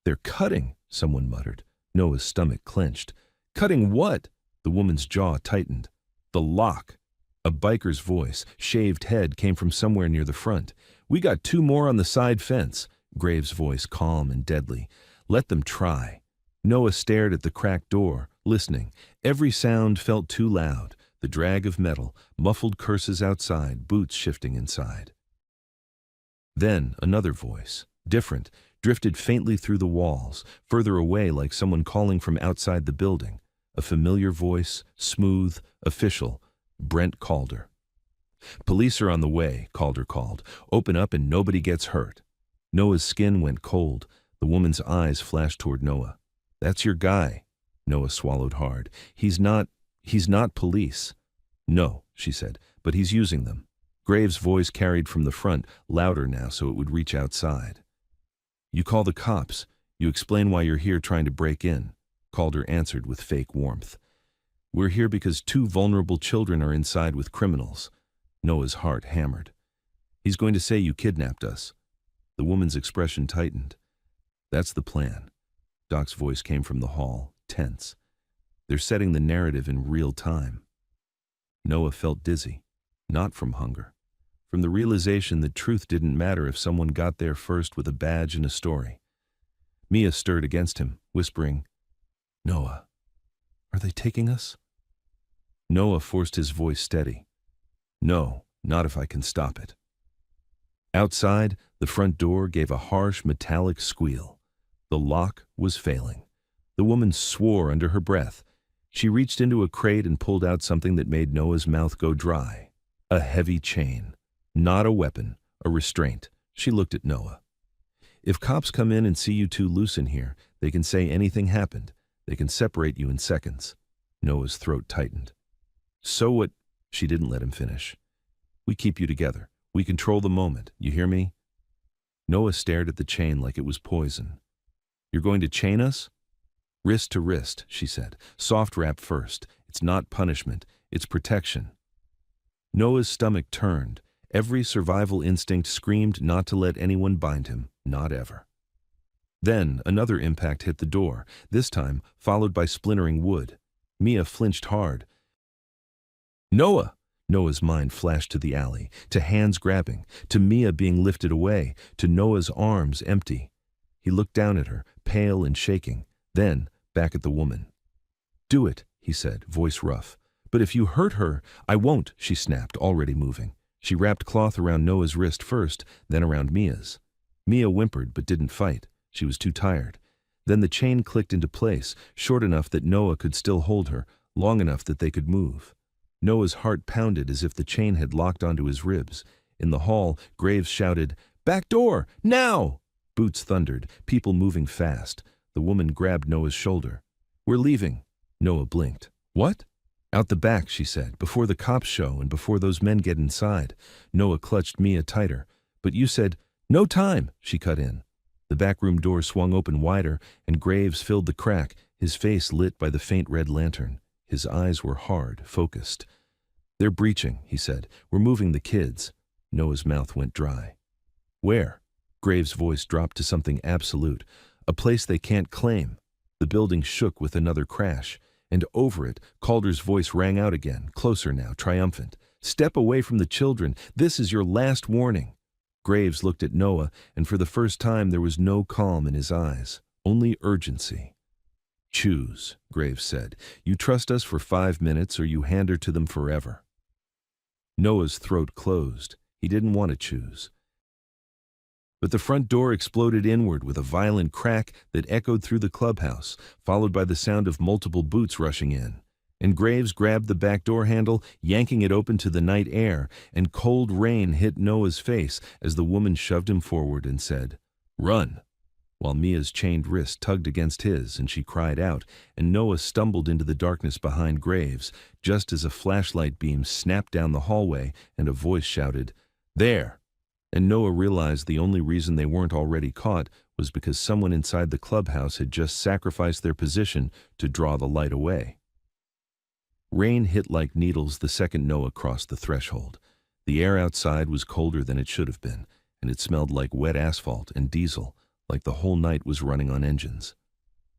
"They're cutting," someone muttered. Noah's stomach clenched. "Cutting what?" The woman's jaw tightened. "The lock." A biker's voice, shaved head, came from somewhere near the front. "We got 2 more on the side fence." Graves' voice calm and deadly. "Let them try." Noah stared at the cracked door, listening. Every sound felt too loud. The drag of metal, muffled curses outside, boots shifting inside. Then another voice, different, drifted faintly through the walls, further away like someone calling from outside the building. A familiar voice, smooth, official. Brent Calder. "Police are on the way," Calder called. "Open up and nobody gets hurt." Noah's skin went cold. The woman's eyes flashed toward Noah. "That's your guy." Noah swallowed hard. He's not police." "No," she said, "but he's using them." Graves' voice carried from the front, louder now so it would reach outside. "You call the cops. You explain why you're here trying to break in." Calder answered with fake warmth. "We're here because 2 vulnerable children are inside with criminals." Noah's heart hammered. "He's going to say you kidnapped us." The woman's expression tightened. "That's the plan." Doc's voice came from the hall, tense. "They're setting the narrative in real time." Noah felt dizzy, not from hunger, from the realization that truth didn't matter if someone got there first with a badge and a story. Mia stirred against him, whispering, "Noah, are they taking us?" Noah forced his voice steady. "No, not if I can stop it." Outside, the front door gave a harsh metallic squeal. The lock was failing. The woman swore under her breath. She reached into a crate and pulled out something that made Noah's mouth go dry. A heavy chain. Not a weapon, a restraint. She looked at Noah. "If cops come in and see you 2 loose in here, they can say anything happened. They can separate you in seconds." Noah's throat tightened. So what? She didn't let him finish. We keep you together. We control the moment. You hear me? Noah stared at the chain like it was poison. You're going to chain us? Wrist to wrist, she said. Soft wrap first. It's not punishment. It's protection. Noah's stomach turned. Every survival instinct screamed not to let anyone bind him. Not ever. Then another impact hit the door, this time followed by splintering wood. Mia flinched hard. Noah! Noah's mind flashed to the alley, to hands grabbing, to Mia being lifted away, to Noah's arms empty. He looked down at her, pale and shaking, then back at the woman. Do it, he said, voice rough. But if you hurt her, I won't, she snapped, already moving. She wrapped cloth around Noah's wrist first, then around Mia's. Mia whimpered but didn't fight. She was too tired. Then the chain clicked into place, short enough that Noah could still hold her, long enough that they could move. Noah's heart pounded as if the chain had locked onto his ribs. In the hall, Graves shouted, "Back door! Now!" Boots thundered, people moving fast. The woman grabbed Noah's shoulder. We're leaving. Noah blinked. What? Out the back, she said, before the cops show and before those men get inside. Noah clutched Mia tighter. But you said, no time, she cut in. The backroom door swung open wider, and Graves filled the crack, his face lit by the faint red lantern. His eyes were hard, focused. They're breaching, he said. We're moving the kids. Noah's mouth went dry. Where? Graves' voice dropped to something absolute. A place they can't claim. The building shook with another crash. And over it, Calder's voice rang out again, closer now, triumphant. Step away from the children. This is your last warning. Graves looked at Noah, and for the first time there was no calm in his eyes, only urgency. Choose, Graves said. You trust us for 5 minutes or you hand her to them forever. Noah's throat closed. He didn't want to choose. But the front door exploded inward with a violent crack that echoed through the clubhouse, followed by the sound of multiple boots rushing in. And Graves grabbed the back door handle, yanking it open to the night air, and cold rain hit Noah's face as the woman shoved him forward and said, Run! While Mia's chained wrist tugged against his and she cried out, and Noah stumbled into the darkness behind Graves, just as a flashlight beam snapped down the hallway and a voice shouted, There! And Noah realized the only reason they weren't already caught was because someone inside the clubhouse had just sacrificed their position to draw the light away. Rain hit like needles the second Noah crossed the threshold. The air outside was colder than it should have been, and it smelled like wet asphalt and diesel, like the whole night was running on engines.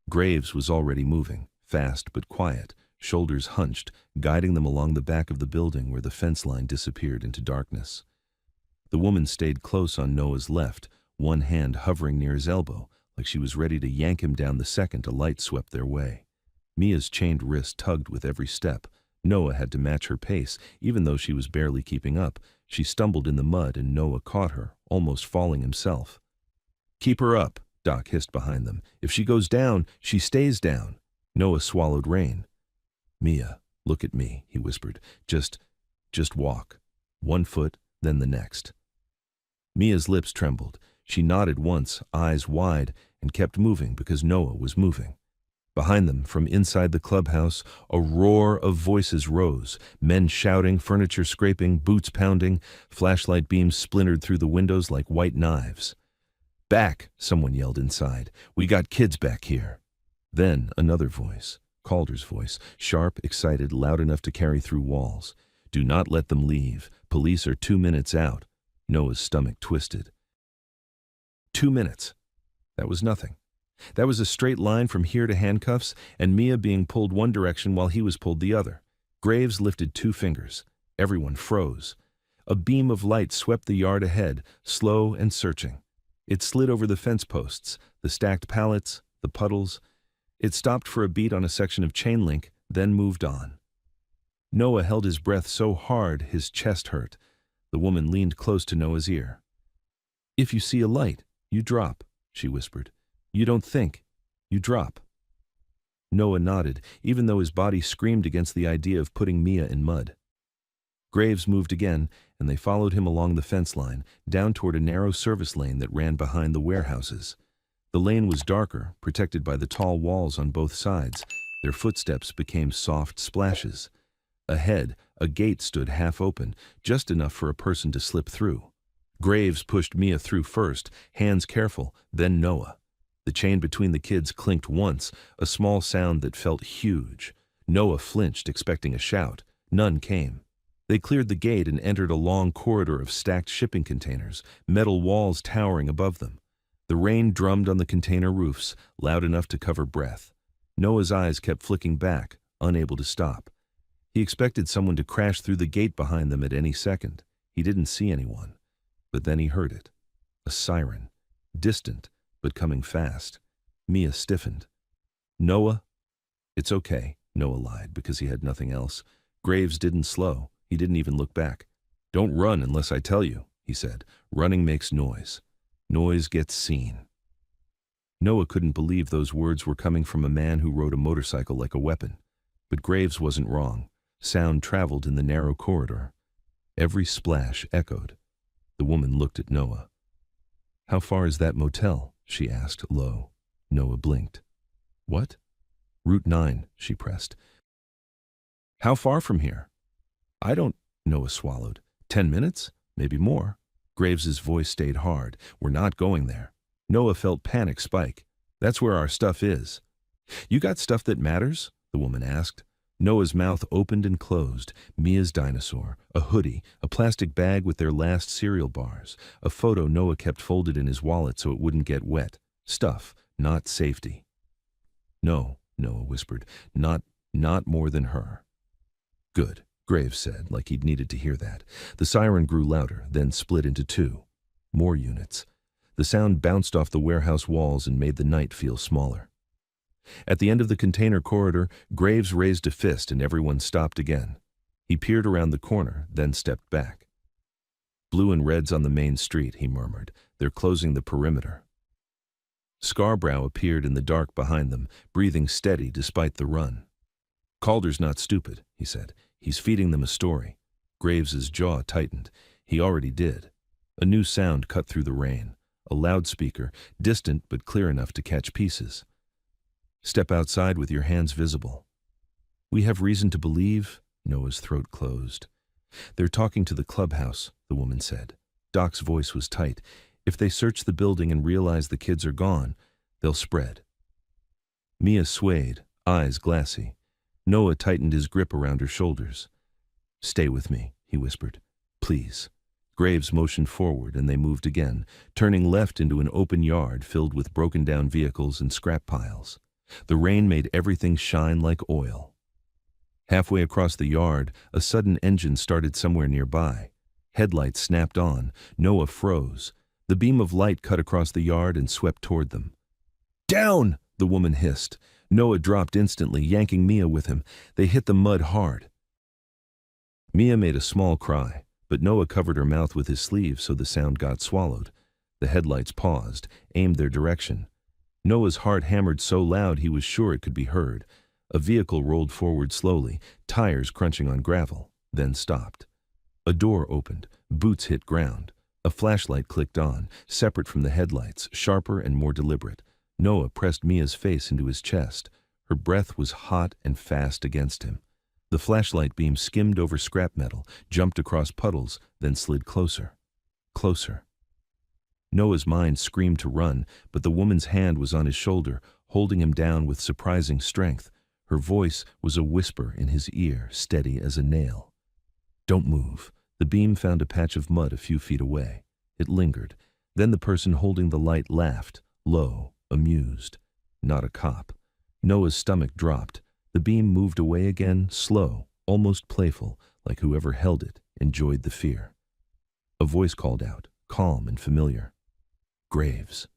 Graves was already moving, fast but quiet, shoulders hunched, guiding them along the back of the building where the fence line disappeared into darkness. The woman stayed close on Noah's left, one hand hovering near his elbow, like she was ready to yank him down the second a light swept their way. Mia's chained wrist tugged with every step. Noah had to match her pace, even though she was barely keeping up. She stumbled in the mud and Noah caught her, almost falling himself. Keep her up, Doc hissed behind them. If she goes down, she stays down. Noah swallowed rain. Mia, look at me, he whispered. Just walk. 1 foot, then the next. Mia's lips trembled. She nodded once, eyes wide, and kept moving because Noah was moving. Behind them, from inside the clubhouse, a roar of voices rose, men shouting, furniture scraping, boots pounding, flashlight beams splintered through the windows like white knives. Back, someone yelled inside. We got kids back here. Then another voice, Calder's voice, sharp, excited, loud enough to carry through walls. Do not let them leave. Police are 2 minutes out. Noah's stomach twisted. 2 minutes. That was nothing. That was a straight line from here to handcuffs, and Mia being pulled one direction while he was pulled the other. Graves lifted 2 fingers. Everyone froze. A beam of light swept the yard ahead, slow and searching. It slid over the fence posts, the stacked pallets, the puddles. It stopped for a beat on a section of chain link, then moved on. Noah held his breath so hard his chest hurt. The woman leaned close to Noah's ear. If you see a light, you drop, she whispered. You don't think, you drop. Noah nodded, even though his body screamed against the idea of putting Mia in mud. Graves moved again, and they followed him along the fence line, down toward a narrow service lane that ran behind the warehouses. The lane was darker, protected by the tall walls on both sides, Their footsteps became soft splashes. Ahead, a gate stood half open, just enough for a person to slip through. Graves pushed Mia through first, hands careful, then Noah. The chain between the kids clinked once, a small sound that felt huge. Noah flinched, expecting a shout. None came. They cleared the gate and entered a long corridor of stacked shipping containers, metal walls towering above them. The rain drummed on the container roofs, loud enough to cover breath. Noah's eyes kept flicking back, unable to stop. He expected someone to crash through the gate behind them at any second. He didn't see anyone. But then he heard it. A siren. Distant, but coming fast. Mia stiffened. "Noah?" "It's okay," Noah lied, because he had nothing else. Graves didn't slow. He didn't even look back. "Don't run unless I tell you," he said. "Running makes noise. Noise gets seen." Noah couldn't believe those words were coming from a man who rode a motorcycle like a weapon. But Graves wasn't wrong. Sound traveled in the narrow corridor. Every splash echoed. The woman looked at Noah. "How far is that motel?" she asked, low. Noah blinked. "What?" "Route 9, she pressed. "How far from here?" "I don't," Noah swallowed. 10 minutes? Maybe more." Graves's voice stayed hard. "We're not going there." Noah felt panic spike. "That's where our stuff is." "You got stuff that matters?" the woman asked. Noah's mouth opened and closed. Mia's dinosaur, a hoodie, a plastic bag with their last cereal bars, a photo Noah kept folded in his wallet so it wouldn't get wet. Stuff, not safety. "No," Noah whispered. Not more than her." "Good," Graves said, like he'd needed to hear that. The siren grew louder, then split into two. More units. The sound bounced off the warehouse walls and made the night feel smaller. At the end of the container corridor, Graves raised a fist and everyone stopped again. He peered around the corner, then stepped back. "Blue and reds on the main street," he murmured. "They're closing the perimeter." Scarborough appeared in the dark behind them, breathing steady despite the run. "Calder's not stupid," he said. "He's feeding them a story." Graves's jaw tightened. He already did. A new sound cut through the rain. A loudspeaker, distant but clear enough to catch pieces. "Step outside with your hands visible." "We have reason to believe," Noah's throat closed. "They're talking to the clubhouse," the woman said. Doc's voice was tight. "If they search the building and realize the kids are gone, they'll spread." Mia swayed, eyes glassy. Noah tightened his grip around her shoulders. "Stay with me," he whispered. "Please." Graves motioned forward and they moved again, turning left into an open yard filled with broken-down vehicles and scrap piles. The rain made everything shine like oil. Halfway across the yard, a sudden engine started somewhere nearby. Headlights snapped on. Noah froze. The beam of light cut across the yard and swept toward them. "Down!" the woman hissed. Noah dropped instantly, yanking Mia with him. They hit the mud hard. Mia made a small cry, but Noah covered her mouth with his sleeve so the sound got swallowed. The headlights paused, aimed their direction. Noah's heart hammered so loud he was sure it could be heard. A vehicle rolled forward slowly, tires crunching on gravel, then stopped. A door opened, boots hit ground. A flashlight clicked on, separate from the headlights, sharper and more deliberate. Noah pressed Mia's face into his chest. Her breath was hot and fast against him. The flashlight beam skimmed over scrap metal, jumped across puddles, then slid closer. Closer. Noah's mind screamed to run, but the woman's hand was on his shoulder, holding him down with surprising strength. Her voice was a whisper in his ear, steady as a nail. "Don't move." The beam found a patch of mud a few feet away. It lingered. Then the person holding the light laughed, low, amused. Not a cop. Noah's stomach dropped. The beam moved away again, slow, almost playful, like whoever held it enjoyed the fear. A voice called out, calm and familiar. "Graves."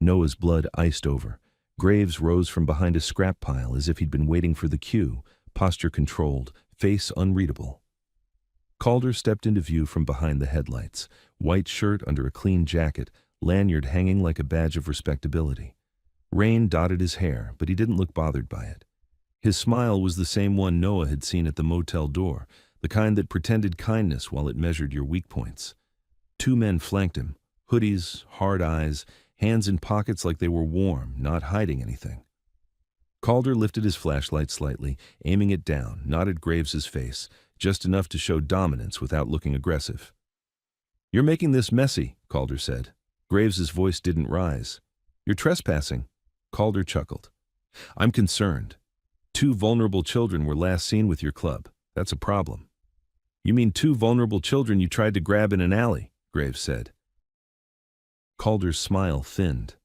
Noah's blood iced over. Graves rose from behind a scrap pile as if he'd been waiting for the cue, posture controlled, face unreadable. Calder stepped into view from behind the headlights, white shirt under a clean jacket, lanyard hanging like a badge of respectability. Rain dotted his hair, but he didn't look bothered by it. His smile was the same one Noah had seen at the motel door, the kind that pretended kindness while it measured your weak points. Two men flanked him, hoodies, hard eyes, hands in pockets like they were warm, not hiding anything. Calder lifted his flashlight slightly, aiming it down, nodded Graves's face, just enough to show dominance without looking aggressive. "You're making this messy," Calder said. Graves's voice didn't rise. "You're trespassing." Calder chuckled. "I'm concerned. 2 vulnerable children were last seen with your club. That's a problem." "You mean 2 vulnerable children you tried to grab in an alley," Graves said. Calder's smile thinned.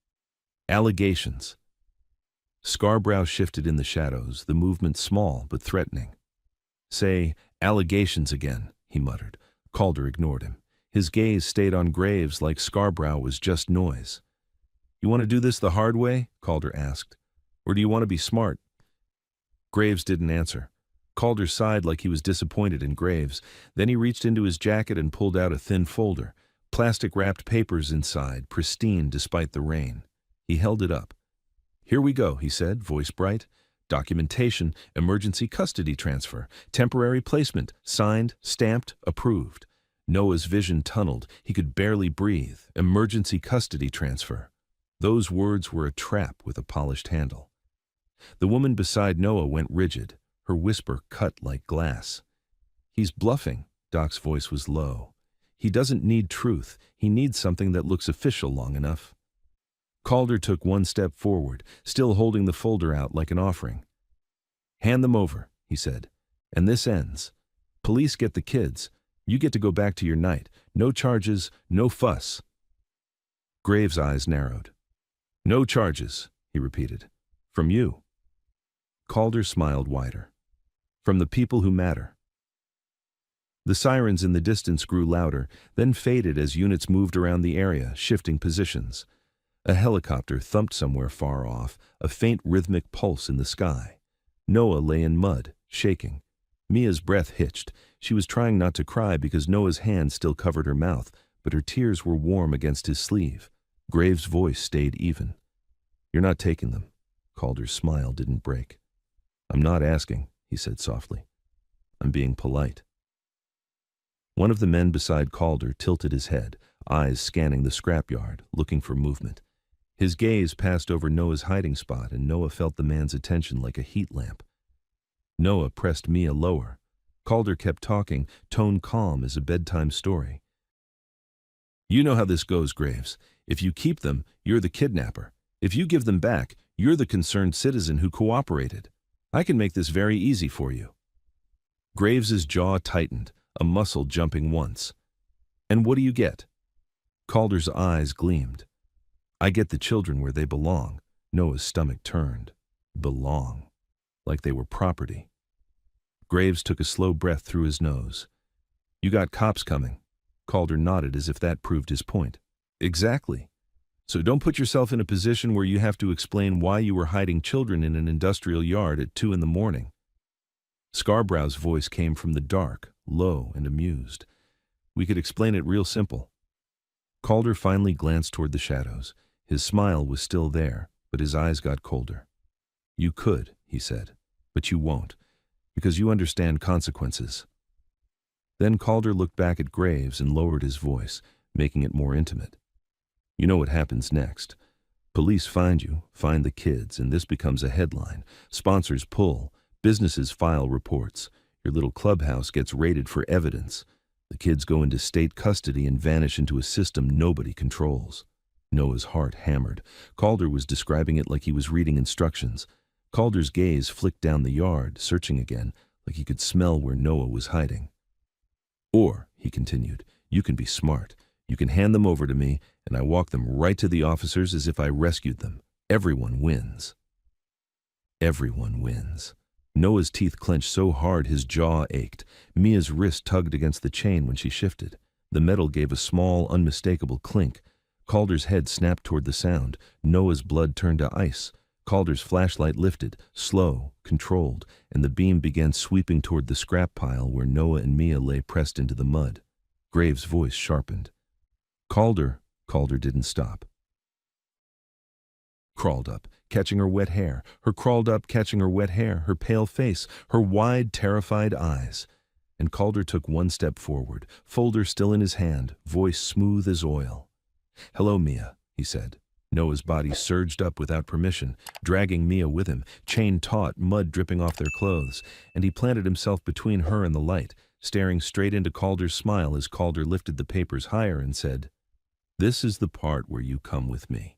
"Allegations." Scarbrow shifted in the shadows, the movement small but threatening. "Say, allegations again," he muttered. Calder ignored him. His gaze stayed on Graves like Scarbrow was just noise. "You want to do this the hard way?" Calder asked. "Or do you want to be smart?" Graves didn't answer. Calder sighed like he was disappointed in Graves. Then he reached into his jacket and pulled out a thin folder. Plastic-wrapped papers inside, pristine despite the rain. He held it up. "Here we go," he said, voice bright. "Documentation, emergency custody transfer, temporary placement, signed, stamped, approved." Noah's vision tunneled. He could barely breathe. Emergency custody transfer. Those words were a trap with a polished handle. The woman beside Noah went rigid, her whisper cut like glass. "He's bluffing," Doc's voice was low. "He doesn't need truth. He needs something that looks official long enough." Calder took one step forward, still holding the folder out like an offering. "Hand them over," he said. "And this ends. Police get the kids. You get to go back to your night. No charges, no fuss." Graves' eyes narrowed. "No charges," he repeated. "From you." Calder smiled wider. "From the people who matter." The sirens in the distance grew louder, then faded as units moved around the area, shifting positions. A helicopter thumped somewhere far off, a faint rhythmic pulse in the sky. Noah lay in mud, shaking. Mia's breath hitched. She was trying not to cry because Noah's hand still covered her mouth, but her tears were warm against his sleeve. Graves' voice stayed even. "You're not taking them." Calder's smile didn't break. "I'm not asking," he said softly. "I'm being polite." One of the men beside Calder tilted his head, eyes scanning the scrapyard, looking for movement. His gaze passed over Noah's hiding spot, and Noah felt the man's attention like a heat lamp. Noah pressed Mia lower. Calder kept talking, tone calm as a bedtime story. "You know how this goes, Graves. If you keep them, you're the kidnapper. If you give them back, you're the concerned citizen who cooperated. I can make this very easy for you." Graves's jaw tightened, a muscle jumping once. "And what do you get?" Calder's eyes gleamed. "I get the children where they belong." Noah's stomach turned. Belong. Like they were property. Graves took a slow breath through his nose. "You got cops coming." Calder nodded as if that proved his point. "Exactly. So don't put yourself in a position where you have to explain why you were hiding children in an industrial yard at 2 a.m. Scarbrow's voice came from the dark, low and amused. "We could explain it real simple." Calder finally glanced toward the shadows. His smile was still there, but his eyes got colder. "You could," he said, "but you won't, because you understand consequences." Then Calder looked back at Graves and lowered his voice, making it more intimate. "You know what happens next. Police find you, find the kids, and this becomes a headline. Sponsors pull, businesses file reports. Your little clubhouse gets raided for evidence. The kids go into state custody and vanish into a system nobody controls." Noah's heart hammered. Calder was describing it like he was reading instructions. Calder's gaze flicked down the yard, searching again, like he could smell where Noah was hiding. "Or," he continued, "you can be smart. You can hand them over to me, and I walk them right to the officers as if I rescued them. Everyone wins." Everyone wins. Noah's teeth clenched so hard his jaw ached. Mia's wrist tugged against the chain when she shifted. The metal gave a small, unmistakable clink. Calder's head snapped toward the sound. Noah's blood turned to ice. Calder's flashlight lifted, slow, controlled, and the beam began sweeping toward the scrap pile where Noah and Mia lay pressed into the mud. Graves' voice sharpened. Calder didn't stop. Crawled up, catching her wet hair. Her crawled up, catching her wet hair, her pale face, her wide, terrified eyes. And Calder took one step forward, folder still in his hand, voice smooth as oil. "Hello, Mia," he said. Noah's body surged up without permission, dragging Mia with him, chain taut, mud dripping off their clothes, and he planted himself between her and the light, staring straight into Calder's smile as Calder lifted the papers higher and said, "This is the part where you come with me."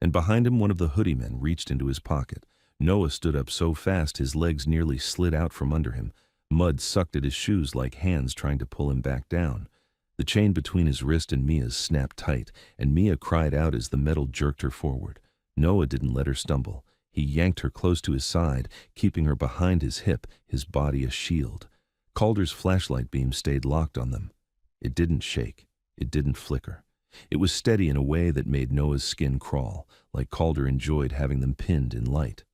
And behind him one of the hoodie men reached into his pocket. Noah stood up so fast his legs nearly slid out from under him. Mud sucked at his shoes like hands trying to pull him back down. The chain between his wrist and Mia's snapped tight, and Mia cried out as the metal jerked her forward. Noah didn't let her stumble. He yanked her close to his side, keeping her behind his hip, his body a shield. Calder's flashlight beam stayed locked on them. It didn't shake. It didn't flicker. It was steady in a way that made Noah's skin crawl, like Calder enjoyed having them pinned in light.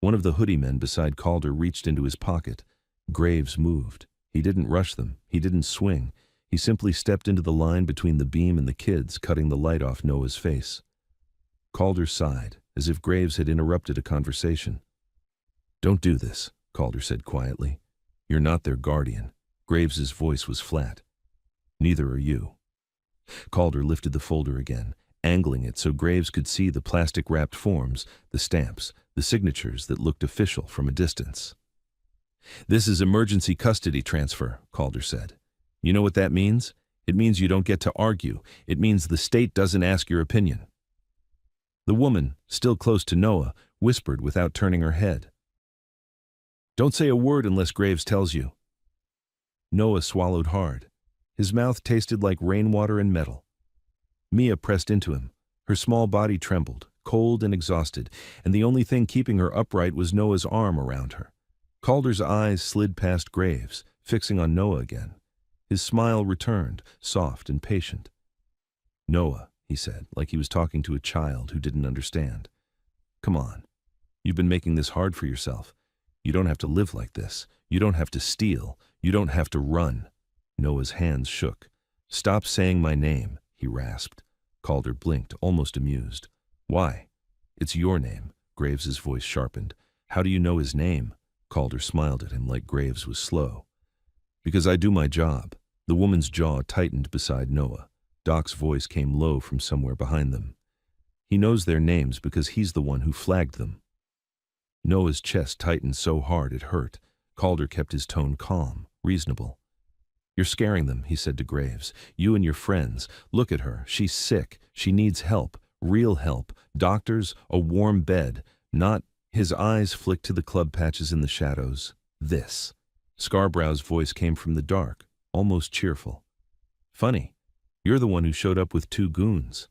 One of the hoodie men beside Calder reached into his pocket. Graves moved. He didn't rush them. He didn't swing. He simply stepped into the line between the beam and the kids, cutting the light off Noah's face. Calder sighed, as if Graves had interrupted a conversation. "Don't do this," Calder said quietly. "You're not their guardian." Graves's voice was flat. "Neither are you." Calder lifted the folder again, angling it so Graves could see the plastic-wrapped forms, the stamps, the signatures that looked official from a distance. "This is emergency custody transfer," Calder said. "You know what that means? It means you don't get to argue. It means the state doesn't ask your opinion." The woman, still close to Noah, whispered without turning her head. "Don't say a word unless Graves tells you." Noah swallowed hard. His mouth tasted like rainwater and metal. Mia pressed into him. Her small body trembled, cold and exhausted, and the only thing keeping her upright was Noah's arm around her. Calder's eyes slid past Graves, fixing on Noah again. His smile returned, soft and patient. "Noah," he said, like he was talking to a child who didn't understand. "Come on. You've been making this hard for yourself. You don't have to live like this. You don't have to steal. You don't have to run." Noah's hands shook. "Stop saying my name," he rasped. Calder blinked, almost amused. "Why?" "It's your name." Graves's voice sharpened. "How do you know his name?" Calder smiled at him like Graves was slow. "Because I do my job." The woman's jaw tightened beside Noah. Doc's voice came low from somewhere behind them. "He knows their names because he's the one who flagged them." Noah's chest tightened so hard it hurt. Calder kept his tone calm, reasonable. "You're scaring them," he said to Graves. "You and your friends. Look at her. She's sick. She needs help. Real help. Doctors, a warm bed. Not—" His eyes flicked to the club patches in the shadows. "This." Scarborough's voice came from the dark, almost cheerful. "Funny. You're the one who showed up with 2 goons."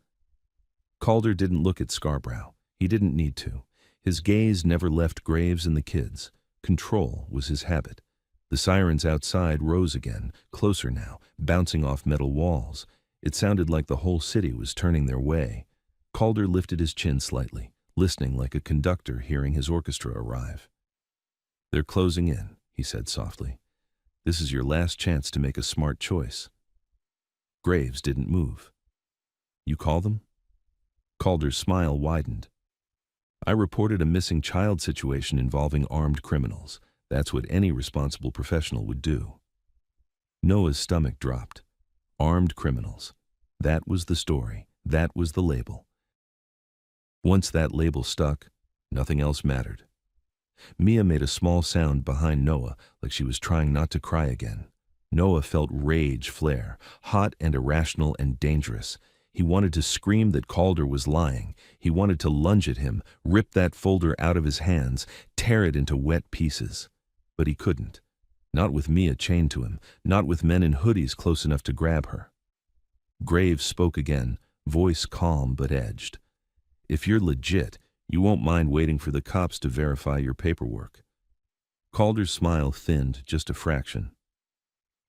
Calder didn't look at Scarborough. He didn't need to. His gaze never left Graves and the kids. Control was his habit. The sirens outside rose again, closer now, bouncing off metal walls. It sounded like the whole city was turning their way. Calder lifted his chin slightly, listening like a conductor hearing his orchestra arrive. "They're closing in," he said softly. "This is your last chance to make a smart choice." Graves didn't move. "You call them?" Calder's smile widened. "I reported a missing child situation involving armed criminals. That's what any responsible professional would do." Noah's stomach dropped. Armed criminals. That was the story. That was the label. Once that label stuck, nothing else mattered. Mia made a small sound behind Noah, like she was trying not to cry again. Noah felt rage flare, hot and irrational and dangerous. He wanted to scream that Calder was lying. He wanted to lunge at him, rip that folder out of his hands, tear it into wet pieces. But he couldn't. Not with Mia chained to him, not with men in hoodies close enough to grab her. Graves spoke again, voice calm but edged. "If you're legit, you won't mind waiting for the cops to verify your paperwork." Calder's smile thinned just a fraction.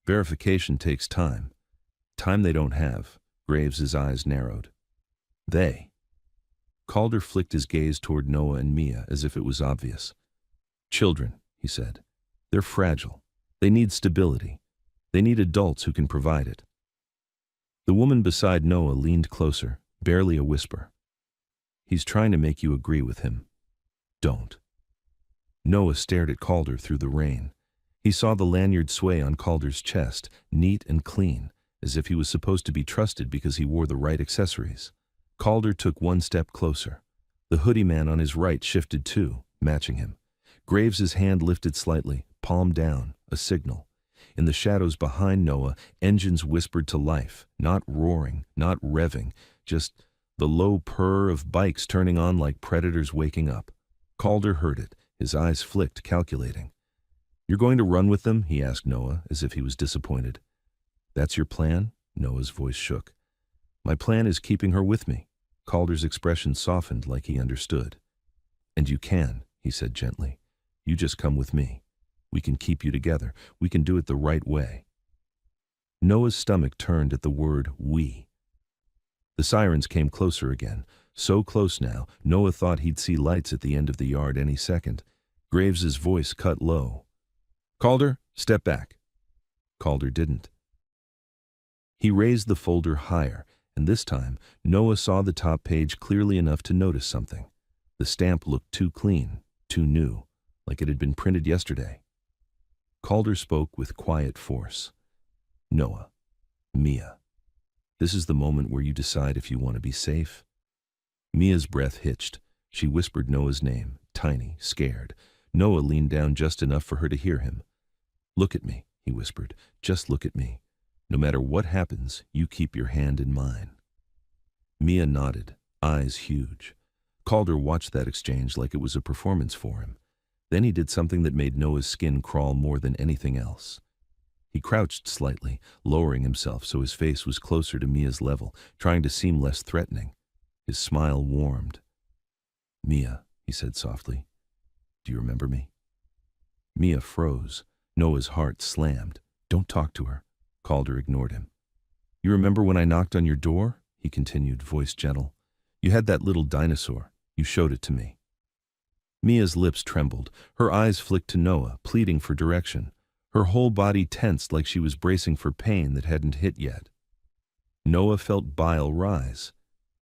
"Verification takes time. Time they don't have." Graves's eyes narrowed. "They." Calder flicked his gaze toward Noah and Mia as if it was obvious. "Children," he said. "They're fragile. They need stability. They need adults who can provide it." The woman beside Noah leaned closer, barely a whisper. "He's trying to make you agree with him. Don't." Noah stared at Calder through the rain. He saw the lanyard sway on Calder's chest, neat and clean, as if he was supposed to be trusted because he wore the right accessories. Calder took one step closer. The hoodie man on his right shifted too, matching him. Graves's hand lifted slightly, palm down, a signal. In the shadows behind Noah, engines whispered to life, not roaring, not revving, just the low purr of bikes turning on like predators waking up. Calder heard it, his eyes flicked, calculating. "You're going to run with them?" he asked Noah, as if he was disappointed. "That's your plan?" Noah's voice shook. "My plan is keeping her with me." Calder's expression softened like he understood. "And you can," he said gently. "You just come with me. We can keep you together. We can do it the right way." Noah's stomach turned at the word "we." The sirens came closer again, so close now, Noah thought he'd see lights at the end of the yard any second. Graves's voice cut low. "Calder, step back." Calder didn't. He raised the folder higher, and this time Noah saw the top page clearly enough to notice something. The stamp looked too clean, too new, like it had been printed yesterday. Calder spoke with quiet force. "Noah, Mia, this is the moment where you decide if you want to be safe." Mia's breath hitched. She whispered Noah's name, tiny, scared. Noah leaned down just enough for her to hear him. "Look at me," he whispered. "Just look at me. No matter what happens, you keep your hand in mine." Mia nodded, eyes huge. Calder watched that exchange like it was a performance for him. Then he did something that made Noah's skin crawl more than anything else. He crouched slightly, lowering himself so his face was closer to Mia's level, trying to seem less threatening. His smile warmed. "Mia," he said softly, "do you remember me?" Mia froze. Noah's heart slammed. "Don't talk to her." Calder ignored him. "You remember when I knocked on your door?" he continued, voice gentle. "You had that little dinosaur. You showed it to me." Mia's lips trembled. Her eyes flicked to Noah, pleading for direction. Her whole body tensed like she was bracing for pain that hadn't hit yet. Noah felt bile rise.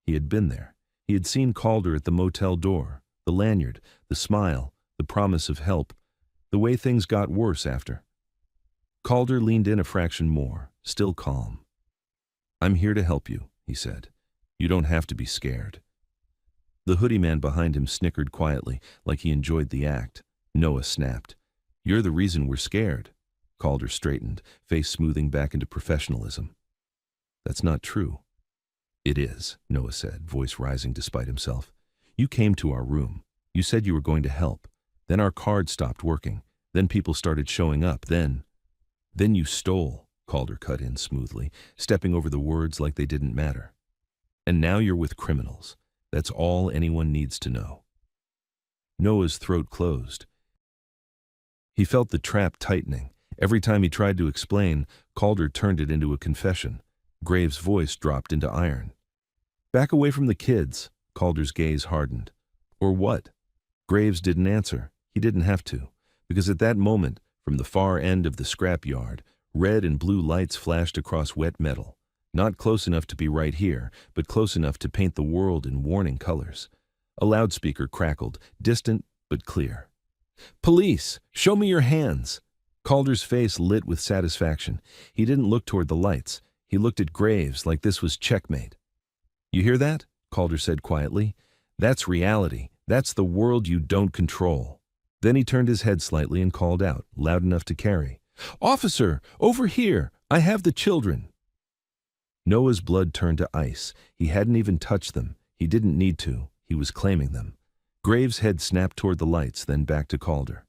He had been there. He had seen Calder at the motel door, the lanyard, the smile, the promise of help, the way things got worse after. Calder leaned in a fraction more, still calm. "I'm here to help you," he said. "You don't have to be scared." The hoodie man behind him snickered quietly, like he enjoyed the act. Noah snapped. "You're the reason we're scared." Calder straightened, face smoothing back into professionalism. "That's not true." "It is," Noah said, voice rising despite himself. "You came to our room. You said you were going to help. Then our card stopped working. Then people started showing up. Then you stole," Calder cut in smoothly, stepping over the words like they didn't matter. "And now you're with criminals. That's all anyone needs to know." Noah's throat closed. He felt the trap tightening. Every time he tried to explain, Calder turned it into a confession. Graves' voice dropped into iron. "Back away from the kids." Calder's gaze hardened. "Or what?" Graves didn't answer. He didn't have to, because at that moment, from the far end of the scrap yard, red and blue lights flashed across wet metal. Not close enough to be right here, but close enough to paint the world in warning colors. A loudspeaker crackled, distant but clear. "Police! Show me your hands!" Calder's face lit with satisfaction. He didn't look toward the lights. He looked at Graves like this was checkmate. "You hear that?" Calder said quietly. "That's reality. That's the world you don't control." Then he turned his head slightly and called out, loud enough to carry. "Officer, over here! I have the children!" Noah's blood turned to ice. He hadn't even touched them. He didn't need to. He was claiming them. Graves' head snapped toward the lights, then back to Calder.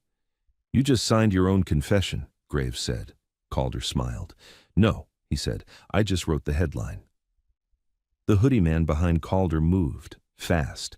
"You just signed your own confession," Graves said. Calder smiled. "No," he said, "I just wrote the headline." The hoodie man behind Calder moved, fast.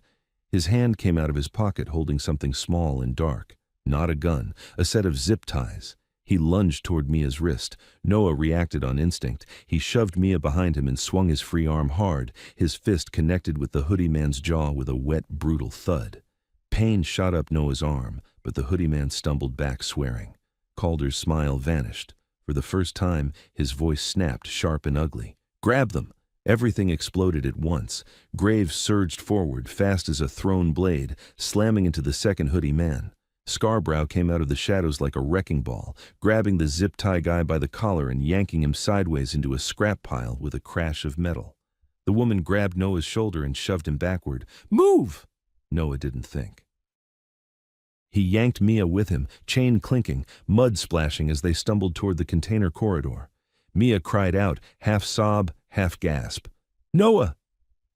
His hand came out of his pocket holding something small and dark. Not a gun, a set of zip ties. He lunged toward Mia's wrist. Noah reacted on instinct. He shoved Mia behind him and swung his free arm hard. His fist connected with the hoodie man's jaw with a wet, brutal thud. Pain shot up Noah's arm, but the hoodie man stumbled back, swearing. Calder's smile vanished. For the first time, his voice snapped, sharp and ugly. "Grab them!" Everything exploded at once. Graves surged forward, fast as a thrown blade, slamming into the second hoodie man. Scarborough came out of the shadows like a wrecking ball, grabbing the zip-tie guy by the collar and yanking him sideways into a scrap pile with a crash of metal. The woman grabbed Noah's shoulder and shoved him backward. "Move!" Noah didn't think. He yanked Mia with him, chain clinking, mud splashing as they stumbled toward the container corridor. Mia cried out, half sob, half gasp. "Noah!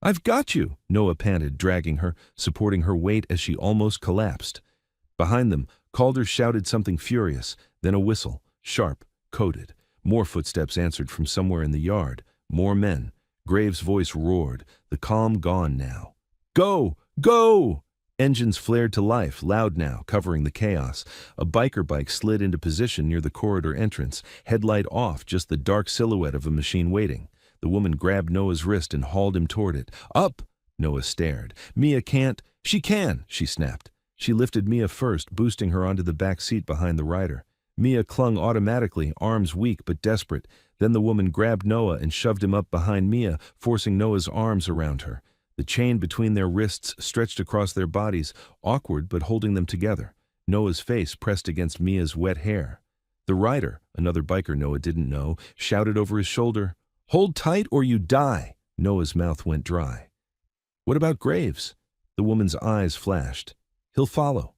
I've got you!" Noah panted, dragging her, supporting her weight as she almost collapsed. Behind them, Calder shouted something furious, then a whistle, sharp, coded. More footsteps answered from somewhere in the yard. More men. Graves' voice roared, the calm gone now. "Go! Go!" Engines flared to life, loud now, covering the chaos. A biker bike slid into position near the corridor entrance, headlight off, just the dark silhouette of a machine waiting. The woman grabbed Noah's wrist and hauled him toward it. "Up!" Noah stared. "Mia can't." "She can!" she snapped. She lifted Mia first, boosting her onto the back seat behind the rider. Mia clung automatically, arms weak but desperate. Then the woman grabbed Noah and shoved him up behind Mia, forcing Noah's arms around her. The chain between their wrists stretched across their bodies, awkward but holding them together. Noah's face pressed against Mia's wet hair. The rider, another biker Noah didn't know, shouted over his shoulder, "Hold tight or you die!" Noah's mouth went dry. "What about Graves?" The woman's eyes flashed. "He'll follow."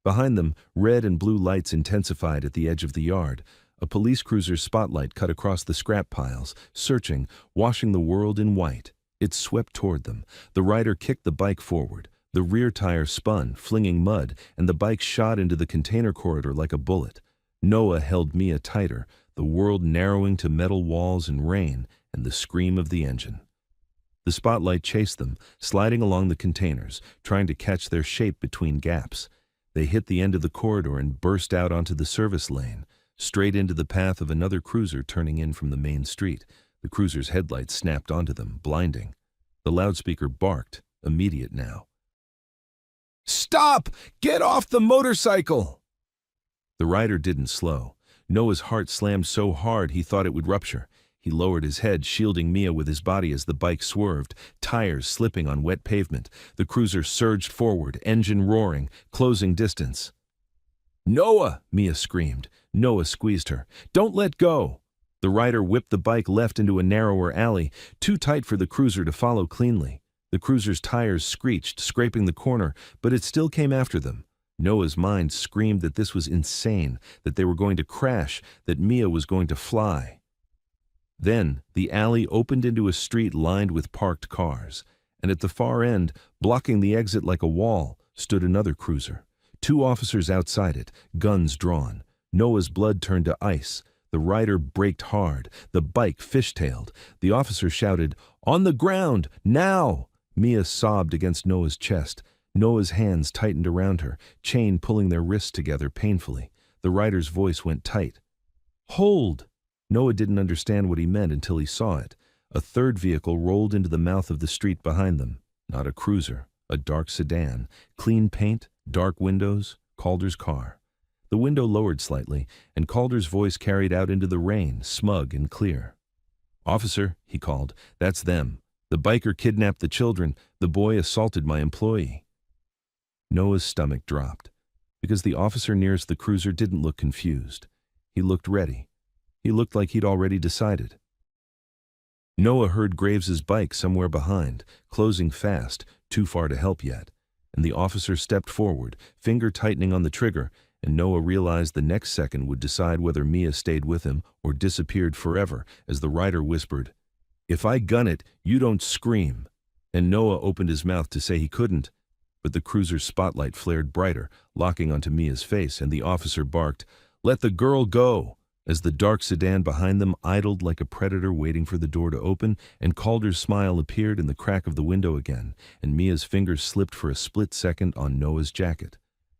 Behind them, red and blue lights intensified at the edge of the yard. A police cruiser's spotlight cut across the scrap piles, searching, washing the world in white. It swept toward them. The rider kicked the bike forward. The rear tire spun, flinging mud, and the bike shot into the container corridor like a bullet. Noah held Mia tighter, the world narrowing to metal walls and rain, and the scream of the engine. The spotlight chased them, sliding along the containers, trying to catch their shape between gaps. They hit the end of the corridor and burst out onto the service lane, straight into the path of another cruiser turning in from the main street. The cruiser's headlights snapped onto them, blinding. The loudspeaker barked, immediate now. "Stop! Get off the motorcycle!" The rider didn't slow. Noah's heart slammed so hard he thought it would rupture. He lowered his head, shielding Mia with his body as the bike swerved, tires slipping on wet pavement. The cruiser surged forward, engine roaring, closing distance. "Noah!" Mia screamed. Noah squeezed her. "Don't let go!" The rider whipped the bike left into a narrower alley, too tight for the cruiser to follow cleanly. The cruiser's tires screeched, scraping the corner, but it still came after them. Noah's mind screamed that this was insane, that they were going to crash, that Mia was going to fly. Then, the alley opened into a street lined with parked cars, and at the far end, blocking the exit like a wall, stood another cruiser. 2 officers outside it, guns drawn. Noah's blood turned to ice. The rider braked hard. The bike fishtailed. The officer shouted, "On the ground! Now!" Mia sobbed against Noah's chest. Noah's hands tightened around her, chain pulling their wrists together painfully. The rider's voice went tight. "Hold!" Noah didn't understand what he meant until he saw it. A third vehicle rolled into the mouth of the street behind them. Not a cruiser, a dark sedan. Clean paint, dark windows, Calder's car. The window lowered slightly, and Calder's voice carried out into the rain, smug and clear. "Officer," he called, "that's them. The biker kidnapped the children. The boy assaulted my employee." Noah's stomach dropped, because the officer nearest the cruiser didn't look confused. He looked ready. He looked like he'd already decided. Noah heard Graves's bike somewhere behind, closing fast, too far to help yet, and the officer stepped forward, finger tightening on the trigger, and Noah realized the next second would decide whether Mia stayed with him or disappeared forever as the rider whispered, "If I gun it, you don't scream." And Noah opened his mouth to say he couldn't, but the cruiser's spotlight flared brighter, locking onto Mia's face, and the officer barked, "Let the girl go!" As the dark sedan behind them idled like a predator waiting for the door to open, and Calder's smile appeared in the crack of the window again, and Mia's fingers slipped for a split second on Noah's jacket.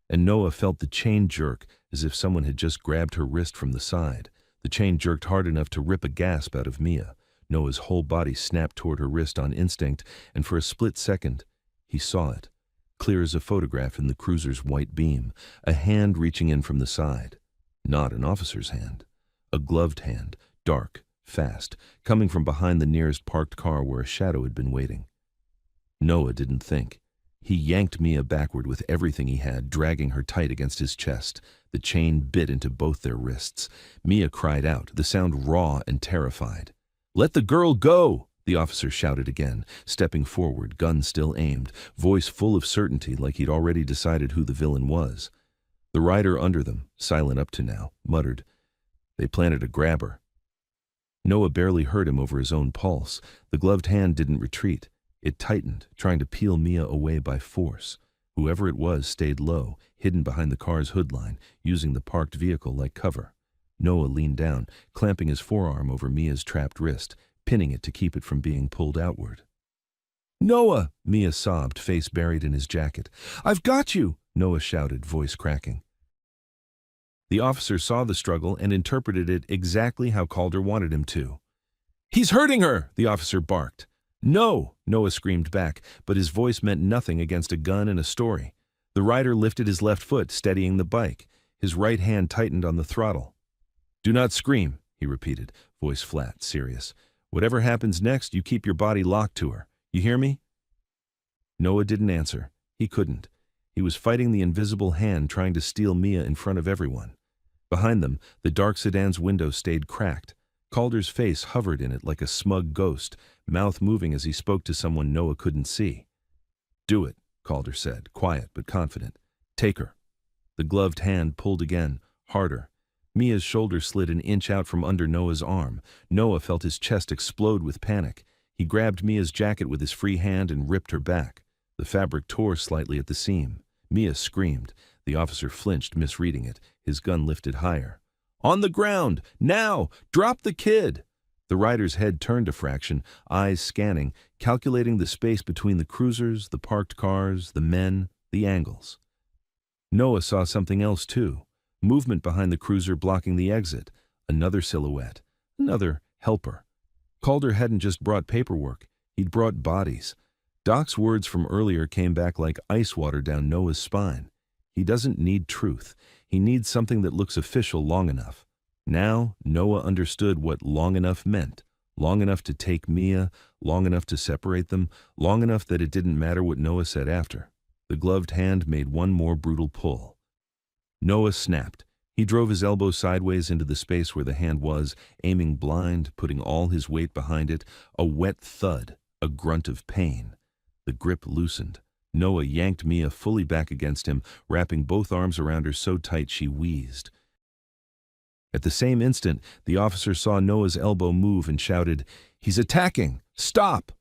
And Noah felt the chain jerk as if someone had just grabbed her wrist from the side. The chain jerked hard enough to rip a gasp out of Mia. Noah's whole body snapped toward her wrist on instinct, and for a split second, he saw it, clear as a photograph in the cruiser's white beam, a hand reaching in from the side. Not an officer's hand. A gloved hand, dark, fast, coming from behind the nearest parked car where a shadow had been waiting. Noah didn't think. He yanked Mia backward with everything he had, dragging her tight against his chest. The chain bit into both their wrists. Mia cried out, the sound raw and terrified. "Let the girl go!" The officer shouted again, stepping forward, gun still aimed, voice full of certainty like he'd already decided who the villain was. The rider under them, silent up to now, muttered, "They planted a grabber." Noah barely heard him over his own pulse. The gloved hand didn't retreat. It tightened, trying to peel Mia away by force. Whoever it was stayed low, hidden behind the car's hood line, using the parked vehicle like cover. Noah leaned down, clamping his forearm over Mia's trapped wrist, pinning it to keep it from being pulled outward. "Noah!" Mia sobbed, face buried in his jacket. "I've got you!" Noah shouted, voice cracking. The officer saw the struggle and interpreted it exactly how Calder wanted him to. "He's hurting her!" the officer barked. "No!" Noah screamed back, but his voice meant nothing against a gun and a story. The rider lifted his left foot, steadying the bike. His right hand tightened on the throttle. "Do not scream," he repeated, voice flat, serious. "Whatever happens next, you keep your body locked to her. You hear me?" Noah didn't answer. He couldn't. He was fighting the invisible hand trying to steal Mia in front of everyone. Behind them, the dark sedan's window stayed cracked. Calder's face hovered in it like a smug ghost, mouth moving as he spoke to someone Noah couldn't see. "Do it," Calder said, quiet but confident. "Take her." The gloved hand pulled again, harder. Mia's shoulder slid an inch out from under Noah's arm. Noah felt his chest explode with panic. He grabbed Mia's jacket with his free hand and ripped her back. The fabric tore slightly at the seam. Mia screamed. The officer flinched, misreading it, his gun lifted higher. "On the ground! Now! Drop the kid!" The rider's head turned a fraction, eyes scanning, calculating the space between the cruisers, the parked cars, the men, the angles. Noah saw something else too. Movement behind the cruiser blocking the exit. Another silhouette. Another helper. Calder hadn't just brought paperwork. He'd brought bodies. Doc's words from earlier came back like ice water down Noah's spine. He doesn't need truth. He needs something that looks official long enough. Now, Noah understood what long enough meant. Long enough to take Mia, long enough to separate them, long enough that it didn't matter what Noah said after. The gloved hand made one more brutal pull. Noah snapped. He drove his elbow sideways into the space where the hand was, aiming blind, putting all his weight behind it. A wet thud, a grunt of pain. The grip loosened. Noah yanked Mia fully back against him, wrapping both arms around her so tight she wheezed. At the same instant, the officer saw Noah's elbow move and shouted, "He's attacking! Stop!"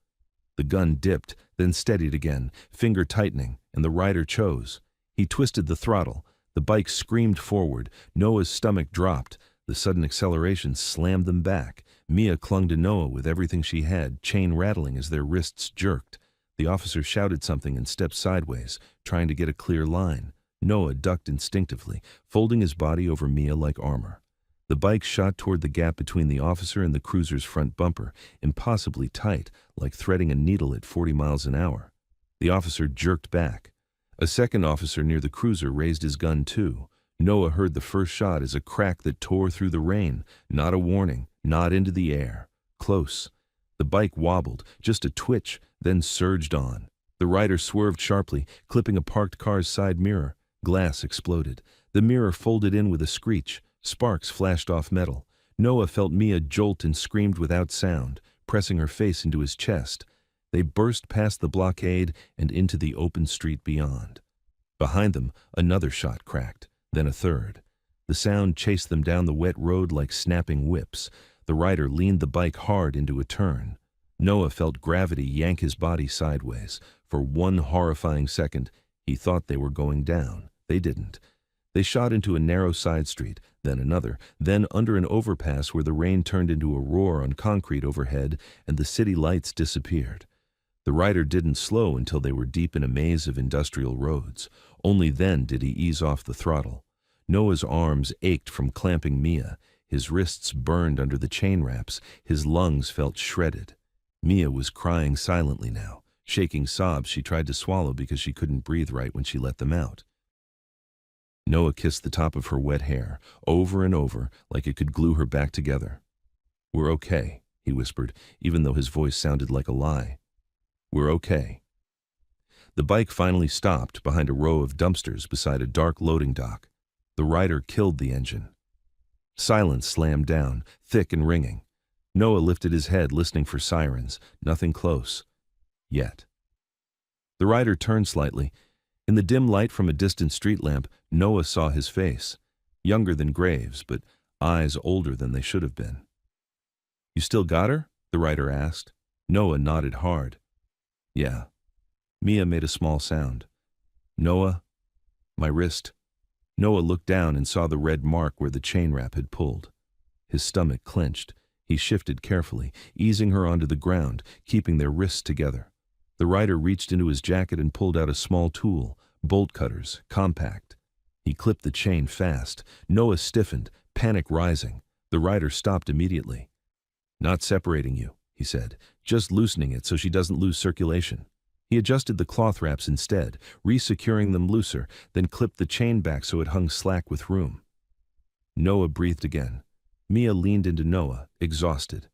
The gun dipped, then steadied again, finger tightening, and the rider chose. He twisted the throttle. The bike screamed forward. Noah's stomach dropped. The sudden acceleration slammed them back. Mia clung to Noah with everything she had, chain rattling as their wrists jerked. The officer shouted something and stepped sideways, trying to get a clear line. Noah ducked instinctively, folding his body over Mia like armor. The bike shot toward the gap between the officer and the cruiser's front bumper, impossibly tight, like threading a needle at 40 miles an hour. The officer jerked back. A second officer near the cruiser raised his gun too. Noah heard the first shot as a crack that tore through the rain, not a warning, not into the air. Close. The bike wobbled, just a twitch, then surged on. The rider swerved sharply, clipping a parked car's side mirror. Glass exploded. The mirror folded in with a screech. Sparks flashed off metal. Noah felt Mia jolt and screamed without sound, pressing her face into his chest. They burst past the blockade and into the open street beyond. Behind them, another shot cracked, then a third. The sound chased them down the wet road like snapping whips. The rider leaned the bike hard into a turn. Noah felt gravity yank his body sideways. For one horrifying second, he thought they were going down. They didn't. They shot into a narrow side street, then another, then under an overpass where the rain turned into a roar on concrete overhead and the city lights disappeared. The rider didn't slow until they were deep in a maze of industrial roads. Only then did he ease off the throttle. Noah's arms ached from clamping Mia. His wrists burned under the chain wraps. His lungs felt shredded. Mia was crying silently now, shaking sobs she tried to swallow because she couldn't breathe right when she let them out. Noah kissed the top of her wet hair, over and over, like it could glue her back together. "We're okay," he whispered, even though his voice sounded like a lie. "We're okay." The bike finally stopped behind a row of dumpsters beside a dark loading dock. The rider killed the engine. Silence slammed down, thick and ringing. Noah lifted his head, listening for sirens. Nothing close. Yet. The rider turned slightly. In the dim light from a distant street lamp, Noah saw his face. Younger than Graves, but eyes older than they should have been. "You still got her?" the rider asked. Noah nodded hard. "Yeah." Mia made a small sound. "Noah, my wrist." Noah looked down and saw the red mark where the chain wrap had pulled. His stomach clenched. He shifted carefully, easing her onto the ground, keeping their wrists together. The rider reached into his jacket and pulled out a small tool, bolt cutters, compact. He clipped the chain fast. Noah stiffened, panic rising. The rider stopped immediately. "Not separating you," he said, "just loosening it so she doesn't lose circulation." He adjusted the cloth wraps instead, re-securing them looser, then clipped the chain back so it hung slack with room. Noah breathed again. Mia leaned into Noah, exhausted.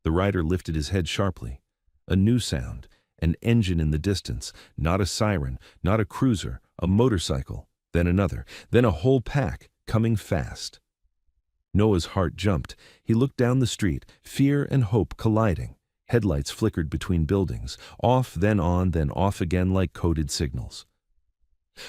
The rider lifted his head sharply. A new sound, an engine in the distance, not a siren, not a cruiser, a motorcycle, then another, then a whole pack, coming fast. Noah's heart jumped. He looked down the street, fear and hope colliding. Headlights flickered between buildings, off, then on, then off again like coded signals.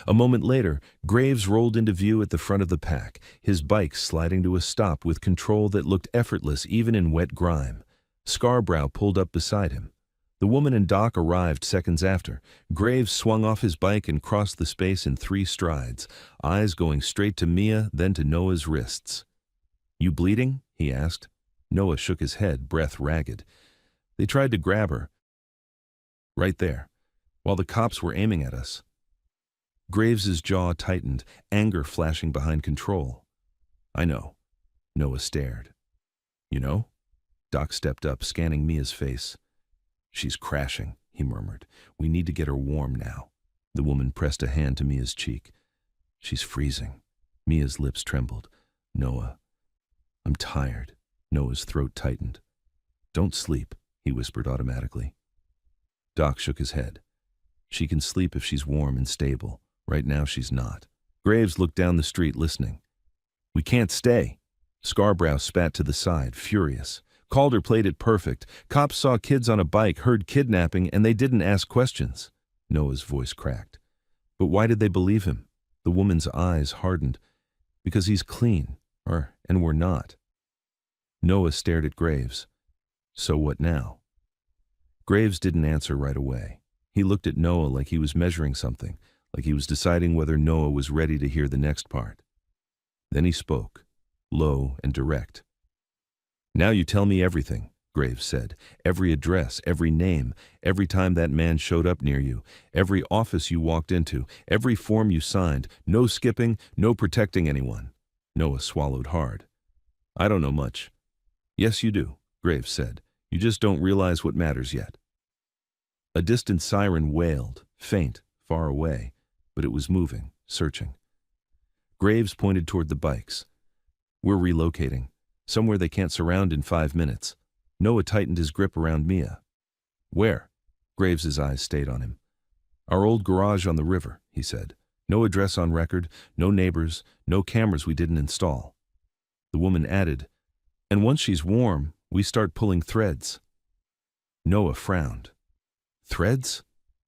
A moment later, Graves rolled into view at the front of the pack, his bike sliding to a stop with control that looked effortless even in wet grime. Scarborough pulled up beside him. The woman and Doc arrived seconds after. Graves swung off his bike and crossed the space in 3 strides, eyes going straight to Mia, then to Noah's wrists. "You bleeding?" he asked. Noah shook his head, breath ragged. "They tried to grab her. Right there, while the cops were aiming at us." Graves's jaw tightened, anger flashing behind control. "I know." Noah stared. "You know?" Doc stepped up, scanning Mia's face. "She's crashing," he murmured. "We need to get her warm now." The woman pressed a hand to Mia's cheek. "She's freezing." Mia's lips trembled. "Noah, I'm tired." Noah's throat tightened. "Don't sleep," he whispered automatically. Doc shook his head. "She can sleep if she's warm and stable. Right now she's not." Graves looked down the street, listening. "We can't stay." Scarborough spat to the side, furious. Calder played it perfect. Cops saw kids on a bike, heard kidnapping, and they didn't ask questions. Noah's voice cracked. "But why did they believe him?" The woman's eyes hardened. "Because he's clean, and we're not." Noah stared at Graves. "So what now?" Graves didn't answer right away. He looked at Noah like he was measuring something, like he was deciding whether Noah was ready to hear the next part. Then he spoke, low and direct. "Now you tell me everything," Graves said. "Every address, every name, every time that man showed up near you, every office you walked into, every form you signed, no skipping, no protecting anyone." Noah swallowed hard. "I don't know much." "Yes, you do," Graves said. "You just don't realize what matters yet." A distant siren wailed, faint, far away, but it was moving, searching. Graves pointed toward the bikes. "We're relocating. Somewhere they can't surround in 5 minutes." Noah tightened his grip around Mia. "Where?" Graves's eyes stayed on him. "Our old garage on the river," he said. "No address on record, no neighbors, no cameras we didn't install." The woman added, "And once she's warm, we start pulling threads." Noah frowned. "Threads?"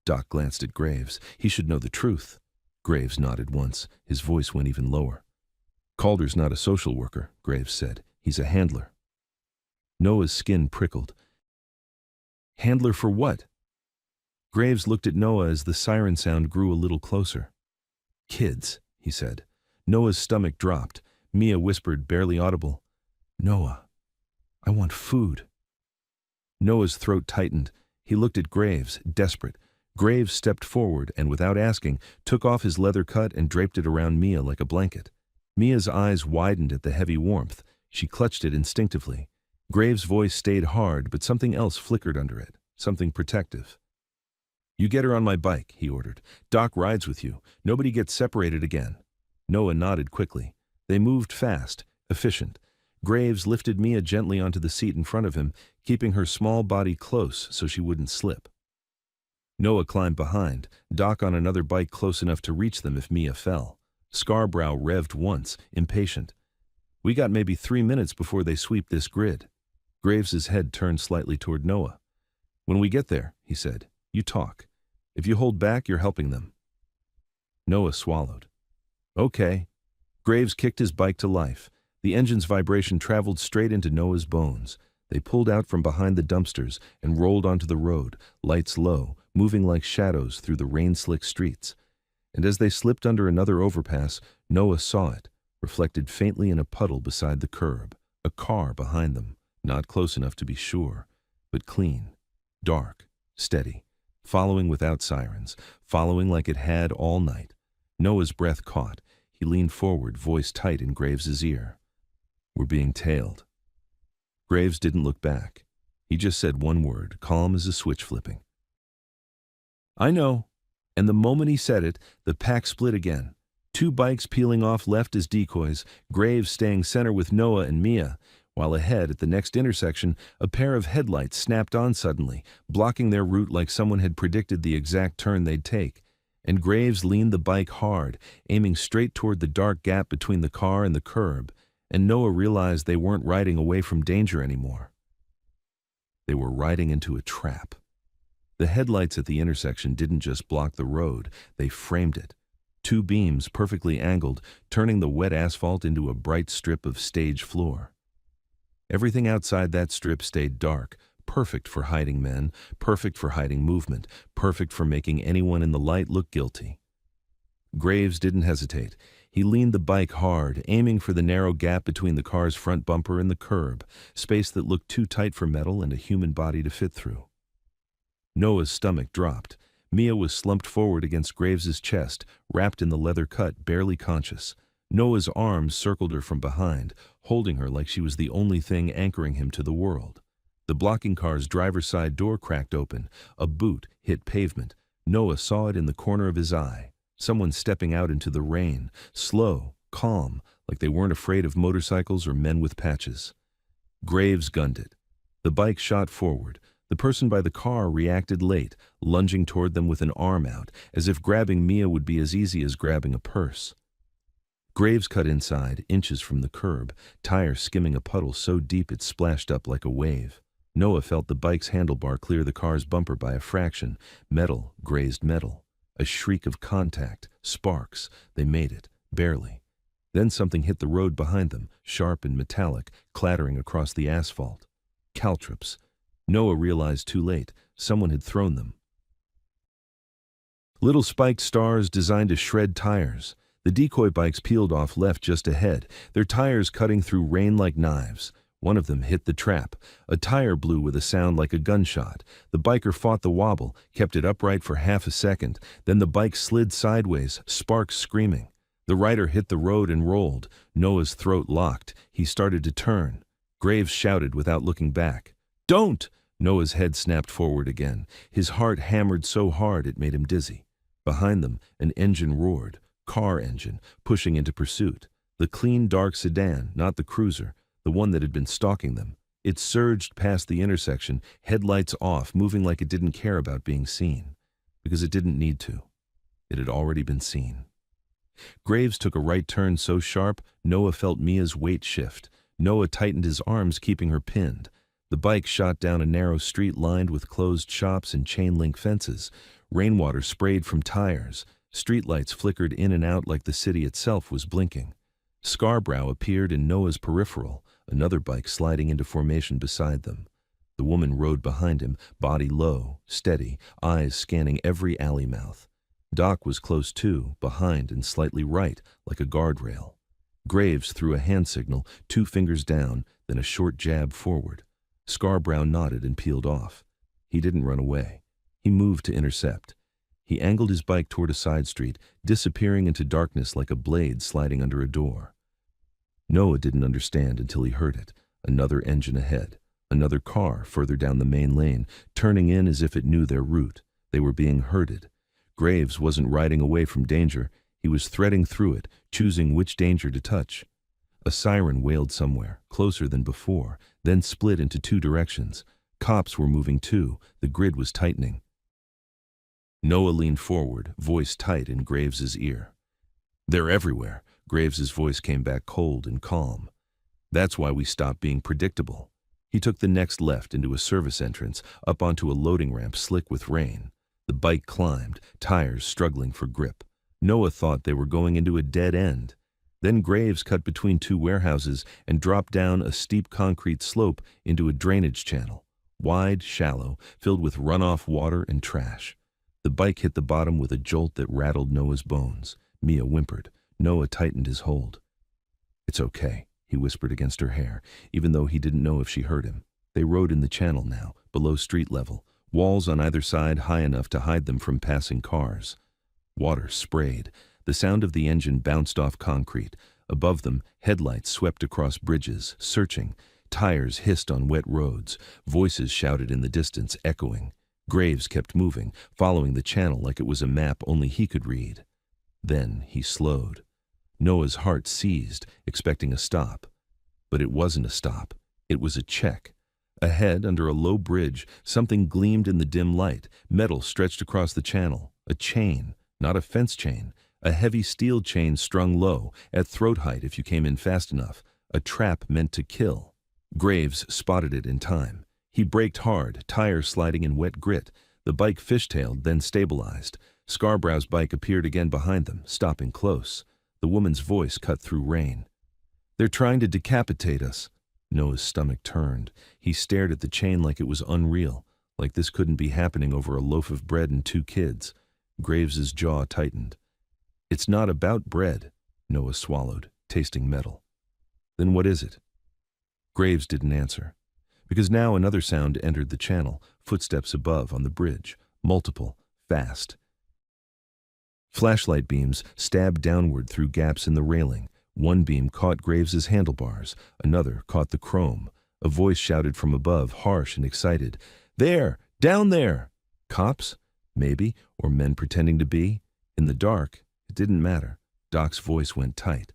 Doc glanced at Graves. He should know the truth. Graves nodded once. His voice went even lower. "Calder's not a social worker," Graves said. "He's a handler." Noah's skin prickled. "Handler for what?" Graves looked at Noah as the siren sound grew a little closer. "Kids," he said. Noah's stomach dropped. Mia whispered, barely audible, "Noah, I want food." Noah's throat tightened. He looked at Graves, desperate. Graves stepped forward and, without asking, took off his leather cut and draped it around Mia like a blanket. Mia's eyes widened at the heavy warmth. She clutched it instinctively. Graves' voice stayed hard, but something else flickered under it, something protective. "You get her on my bike," he ordered. "Doc rides with you. Nobody gets separated again." Noah nodded quickly. They moved fast, efficient. Graves lifted Mia gently onto the seat in front of him, keeping her small body close so she wouldn't slip. Noah climbed behind, Doc on another bike close enough to reach them if Mia fell. Scarborough revved once, impatient. "We got maybe 3 minutes before they sweep this grid." Graves's head turned slightly toward Noah. "When we get there," he said, "you talk. If you hold back, you're helping them." Noah swallowed. "Okay." Graves kicked his bike to life. The engine's vibration traveled straight into Noah's bones. They pulled out from behind the dumpsters and rolled onto the road, lights low, moving like shadows through the rain-slick streets. And as they slipped under another overpass, Noah saw it, reflected faintly in a puddle beside the curb. A car behind them, not close enough to be sure, but clean, dark, steady, following without sirens, following like it had all night. Noah's breath caught. He leaned forward, voice tight in Graves's ear. "We're being tailed." Graves didn't look back. He just said one word, calm as a switch flipping. "I know." And the moment he said it, the pack split again. Two bikes peeling off left as decoys, Graves staying center with Noah and Mia, while ahead at the next intersection, a pair of headlights snapped on suddenly, blocking their route like someone had predicted the exact turn they'd take. And Graves leaned the bike hard, aiming straight toward the dark gap between the car and the curb, and Noah realized they weren't riding away from danger anymore. They were riding into a trap. The headlights at the intersection didn't just block the road, they framed it. Two beams perfectly angled, turning the wet asphalt into a bright strip of stage floor. Everything outside that strip stayed dark, perfect for hiding men, perfect for hiding movement, perfect for making anyone in the light look guilty. Graves didn't hesitate. He leaned the bike hard, aiming for the narrow gap between the car's front bumper and the curb, space that looked too tight for metal and a human body to fit through. Noah's stomach dropped. Mia was slumped forward against Graves's chest, wrapped in the leather cut, barely conscious. Noah's arms circled her from behind, holding her like she was the only thing anchoring him to the world. The blocking car's driver's side door cracked open. A boot hit pavement. Noah saw it in the corner of his eye. Someone stepping out into the rain, slow, calm, like they weren't afraid of motorcycles or men with patches. Graves gunned it. The bike shot forward. The person by the car reacted late, lunging toward them with an arm out, as if grabbing Mia would be as easy as grabbing a purse. Graves cut inside, inches from the curb, tire skimming a puddle so deep it splashed up like a wave. Noah felt the bike's handlebar clear the car's bumper by a fraction. Metal grazed metal. A shriek of contact, sparks. They made it, barely. Then something hit the road behind them, sharp and metallic, clattering across the asphalt. Caltrops. Noah realized too late. Someone had thrown them. Little spiked stars designed to shred tires. The decoy bikes peeled off left just ahead, their tires cutting through rain like knives. One of them hit the trap. A tire blew with a sound like a gunshot. The biker fought the wobble, kept it upright for half a second. Then the bike slid sideways, sparks screaming. The rider hit the road and rolled. Noah's throat locked. He started to turn. Graves shouted without looking back. "Don't!" Noah's head snapped forward again. His heart hammered so hard it made him dizzy. Behind them, an engine roared. Car engine, pushing into pursuit. The clean, dark sedan, not the cruiser, the one that had been stalking them. It surged past the intersection, headlights off, moving like it didn't care about being seen. Because it didn't need to. It had already been seen. Graves took a right turn so sharp, Noah felt Mia's weight shift. Noah tightened his arms, keeping her pinned. The bike shot down a narrow street lined with closed shops and chain-link fences. Rainwater sprayed from tires. Streetlights flickered in and out like the city itself was blinking. Scarborough appeared in Noah's peripheral, another bike sliding into formation beside them. The woman rode behind him, body low, steady, eyes scanning every alley mouth. Doc was close too, behind and slightly right, like a guardrail. Graves threw a hand signal, 2 fingers down, then a short jab forward. Scarborough nodded and peeled off. He didn't run away. He moved to intercept. He angled his bike toward a side street, disappearing into darkness like a blade sliding under a door. Noah didn't understand until he heard it. Another engine ahead. Another car further down the main lane, turning in as if it knew their route. They were being herded. Graves wasn't riding away from danger. He was threading through it, choosing which danger to touch. A siren wailed somewhere, closer than before, then split into 2 directions. Cops were moving too. The grid was tightening. Noah leaned forward, voice tight in Graves's ear. "They're everywhere." Graves's voice came back cold and calm. "That's why we stopped being predictable." He took the next left into a service entrance, up onto a loading ramp slick with rain. The bike climbed, tires struggling for grip. Noah thought they were going into a dead end. Then Graves cut between two warehouses and dropped down a steep concrete slope into a drainage channel. Wide, shallow, filled with runoff water and trash. The bike hit the bottom with a jolt that rattled Noah's bones. Mia whimpered. Noah tightened his hold. "It's okay," he whispered against her hair, even though he didn't know if she heard him. They rode in the channel now, below street level, walls on either side high enough to hide them from passing cars. Water sprayed. The sound of the engine bounced off concrete. Above them, headlights swept across bridges, searching. Tires hissed on wet roads. Voices shouted in the distance, echoing. Graves kept moving, following the channel like it was a map only he could read. Then he slowed. Noah's heart seized, expecting a stop. But it wasn't a stop. It was a check. Ahead, under a low bridge, something gleamed in the dim light. Metal stretched across the channel. A chain, not a fence chain. A heavy steel chain strung low, at throat height if you came in fast enough. A trap meant to kill. Graves spotted it in time. He braked hard, tires sliding in wet grit. The bike fishtailed, then stabilized. Scarborough's bike appeared again behind them, stopping close. The woman's voice cut through rain. "They're trying to decapitate us." Noah's stomach turned. He stared at the chain like it was unreal, like this couldn't be happening over a loaf of bread and two kids. Graves's jaw tightened. "It's not about bread," Noah swallowed, tasting metal. "Then what is it?" Graves didn't answer, because now another sound entered the channel, footsteps above on the bridge, multiple, fast. Flashlight beams stabbed downward through gaps in the railing. One beam caught Graves's handlebars, another caught the chrome. A voice shouted from above, harsh and excited. "There! Down there!" Cops? Maybe, or men pretending to be. In the dark, it didn't matter. Doc's voice went tight.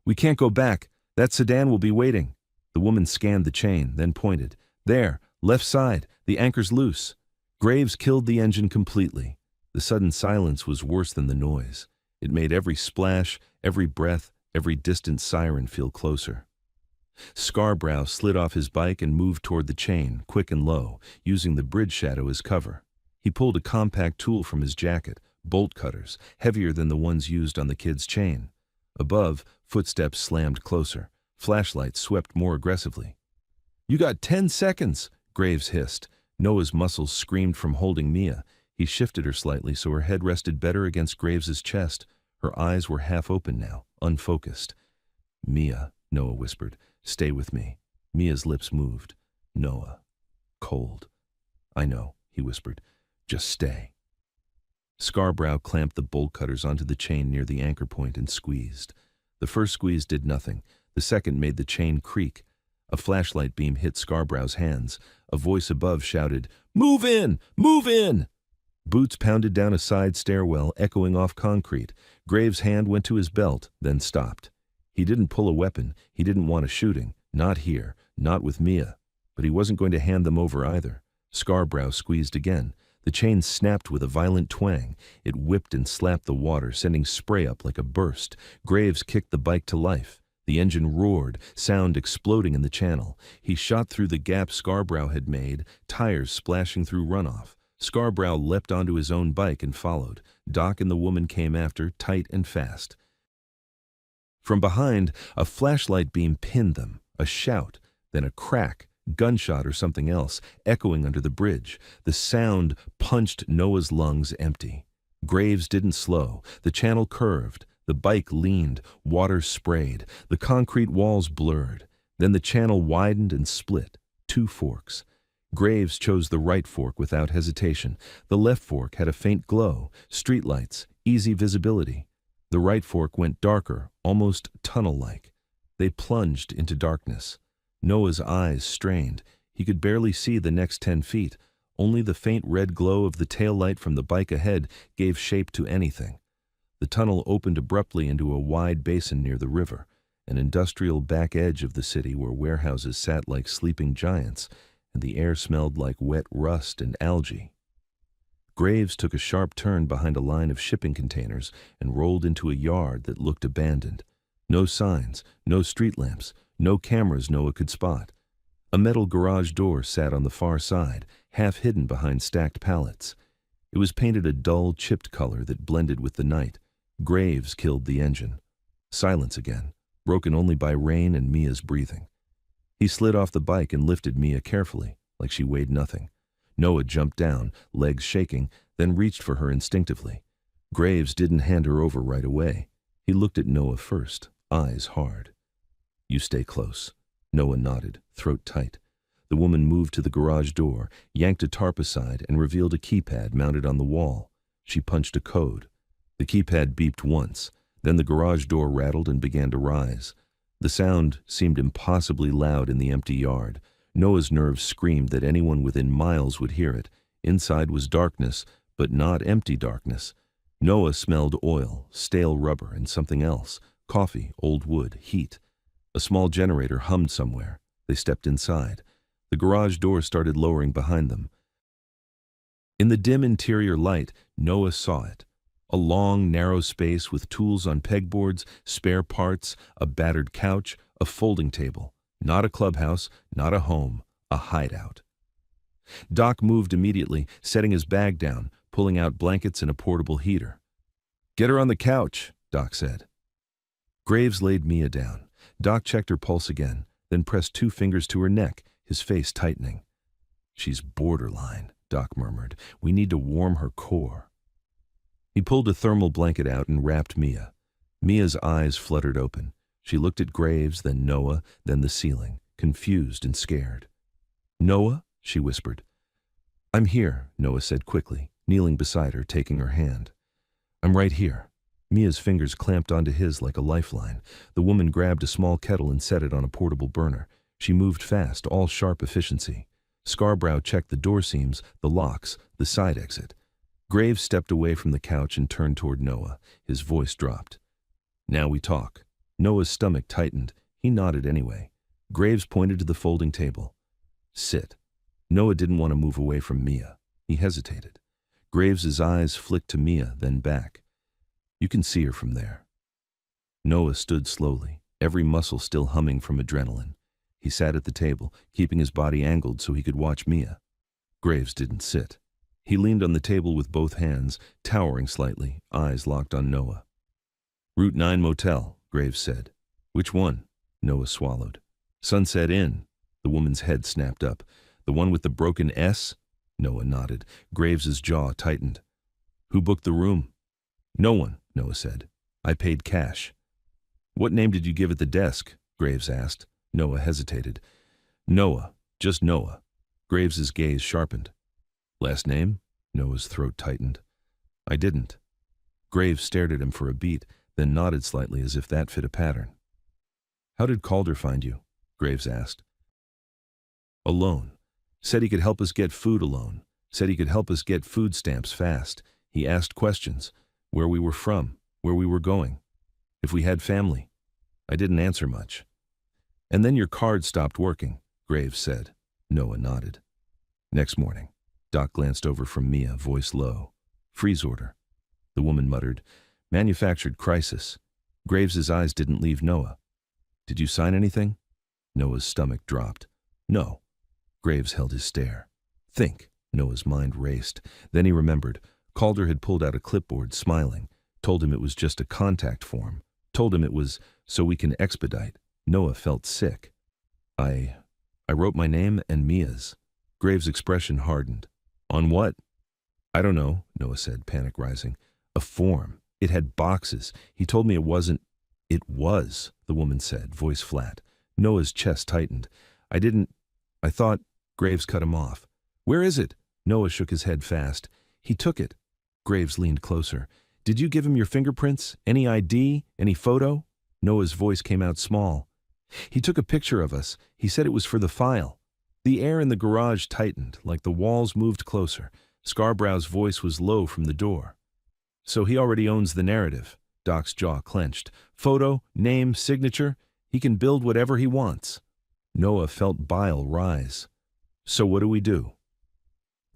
"We can't go back. That sedan will be waiting." The woman scanned the chain, then pointed. "There, left side, the anchor's loose." Graves killed the engine completely. The sudden silence was worse than the noise. It made every splash, every breath, every distant siren feel closer. Scarborough slid off his bike and moved toward the chain, quick and low, using the bridge shadow as cover. He pulled a compact tool from his jacket, bolt cutters, heavier than the ones used on the kid's chain. Above, footsteps slammed closer. Flashlights swept more aggressively. "You got 10 seconds, Graves hissed. Noah's muscles screamed from holding Mia. He shifted her slightly so her head rested better against Graves's chest. Her eyes were half open now, unfocused. "Mia," Noah whispered, "stay with me." Mia's lips moved. "Noah." Cold. "I know," he whispered. "Just stay." Scarborough clamped the bolt cutters onto the chain near the anchor point and squeezed. The first squeeze did nothing. The second made the chain creak. A flashlight beam hit Scarborough's hands. A voice above shouted, "Move in! Move in!" Boots pounded down a side stairwell, echoing off concrete. Graves' hand went to his belt, then stopped. He didn't pull a weapon. He didn't want a shooting. Not here. Not with Mia. But he wasn't going to hand them over either. Scarborough squeezed again. The chain snapped with a violent twang. It whipped and slapped the water, sending spray up like a burst. Graves kicked the bike to life. The engine roared, sound exploding in the channel. He shot through the gap Scarborough had made, tires splashing through runoff. Scarborough leapt onto his own bike and followed. Doc and the woman came after, tight and fast. From behind, a flashlight beam pinned them. A shout, then a crack, gunshot or something else, echoing under the bridge. The sound punched Noah's lungs empty. Graves didn't slow. The channel curved. The bike leaned, water sprayed, the concrete walls blurred. Then the channel widened and split, 2 forks. Graves chose the right fork without hesitation. The left fork had a faint glow, streetlights, easy visibility. The right fork went darker, almost tunnel-like. They plunged into darkness. Noah's eyes strained. He could barely see the next 10 feet. Only the faint red glow of the taillight from the bike ahead gave shape to anything. The tunnel opened abruptly into a wide basin near the river, an industrial back edge of the city where warehouses sat like sleeping giants, and the air smelled like wet rust and algae. Graves took a sharp turn behind a line of shipping containers and rolled into a yard that looked abandoned. No signs, no street lamps, no cameras Noah could spot. A metal garage door sat on the far side, half hidden behind stacked pallets. It was painted a dull, chipped color that blended with the night. Graves killed the engine. Silence again, broken only by rain and Mia's breathing. He slid off the bike and lifted Mia carefully, like she weighed nothing. Noah jumped down, legs shaking, then reached for her instinctively. Graves didn't hand her over right away. He looked at Noah first, eyes hard. "You stay close." Noah nodded, throat tight. The woman moved to the garage door, yanked a tarp aside, and revealed a keypad mounted on the wall. She punched a code. The keypad beeped once. Then the garage door rattled and began to rise. The sound seemed impossibly loud in the empty yard. Noah's nerves screamed that anyone within miles would hear it. Inside was darkness, but not empty darkness. Noah smelled oil, stale rubber, and something else. Coffee, old wood, heat. A small generator hummed somewhere. They stepped inside. The garage door started lowering behind them. In the dim interior light, Noah saw it. A long, narrow space with tools on pegboards, spare parts, a battered couch, a folding table. Not a clubhouse, not a home, a hideout. Doc moved immediately, setting his bag down, pulling out blankets and a portable heater. "Get her on the couch," Doc said. Graves laid Mia down. Doc checked her pulse again, then pressed 2 fingers to her neck, his face tightening. "She's borderline," Doc murmured. "We need to warm her core." He pulled a thermal blanket out and wrapped Mia. Mia's eyes fluttered open. She looked at Graves, then Noah, then the ceiling, confused and scared. "Noah?" she whispered. "I'm here," Noah said quickly, kneeling beside her, taking her hand. "I'm right here." Mia's fingers clamped onto his like a lifeline. The woman grabbed a small kettle and set it on a portable burner. She moved fast, all sharp efficiency. Scarborough checked the door seams, the locks, the side exit. Graves stepped away from the couch and turned toward Noah. His voice dropped. "Now we talk." Noah's stomach tightened. He nodded anyway. Graves pointed to the folding table. "Sit." Noah didn't want to move away from Mia. He hesitated. Graves's eyes flicked to Mia, then back. "You can see her from there." Noah stood slowly, every muscle still humming from adrenaline. He sat at the table, keeping his body angled so he could watch Mia. Graves didn't sit. He leaned on the table with both hands, towering slightly, eyes locked on Noah. "Route 9 Motel," Graves said. "Which one?" Noah swallowed. "Sunset Inn." The woman's head snapped up. "The one with the broken S?" Noah nodded. Graves's jaw tightened. "Who booked the room?" "No one," Noah said. "I paid cash." "What name did you give at the desk?" Graves asked. Noah hesitated. "Noah. Just Noah." Graves's gaze sharpened. "Last name?" Noah's throat tightened. "I didn't." Graves stared at him for a beat, then nodded slightly as if that fit a pattern. "How did Calder find you?" Graves asked. "Alone. Said he could help us get food alone. Said he could help us get food stamps fast. He asked questions. Where we were from, where we were going. If we had family. I didn't answer much." "And then your card stopped working," Graves said. Noah nodded. Next morning, Doc glanced over from Mia, voice low. "Freeze order." The woman muttered, "Manufactured crisis." Graves's eyes didn't leave Noah. "Did you sign anything?" Noah's stomach dropped. "No." Graves held his stare. "Think." Noah's mind raced. Then he remembered. Calder had pulled out a clipboard, smiling. Told him it was just a contact form. Told him it was so we can expedite. Noah felt sick. I wrote my name and Mia's." Graves' expression hardened. "On what?" "I don't know," Noah said, panic rising. "A form. It had boxes. He told me it wasn't." "It was," the woman said, voice flat. Noah's chest tightened. I thought." Graves cut him off. "Where is it?" Noah shook his head fast. "He took it." Graves leaned closer. "Did you give him your fingerprints? Any ID? Any photo?" Noah's voice came out small. "He took a picture of us. He said it was for the file." The air in the garage tightened, like the walls moved closer. Scarborough's voice was low from the door. "So he already owns the narrative." Doc's jaw clenched. "Photo, name, signature. He can build whatever he wants." Noah felt bile rise. "So what do we do?"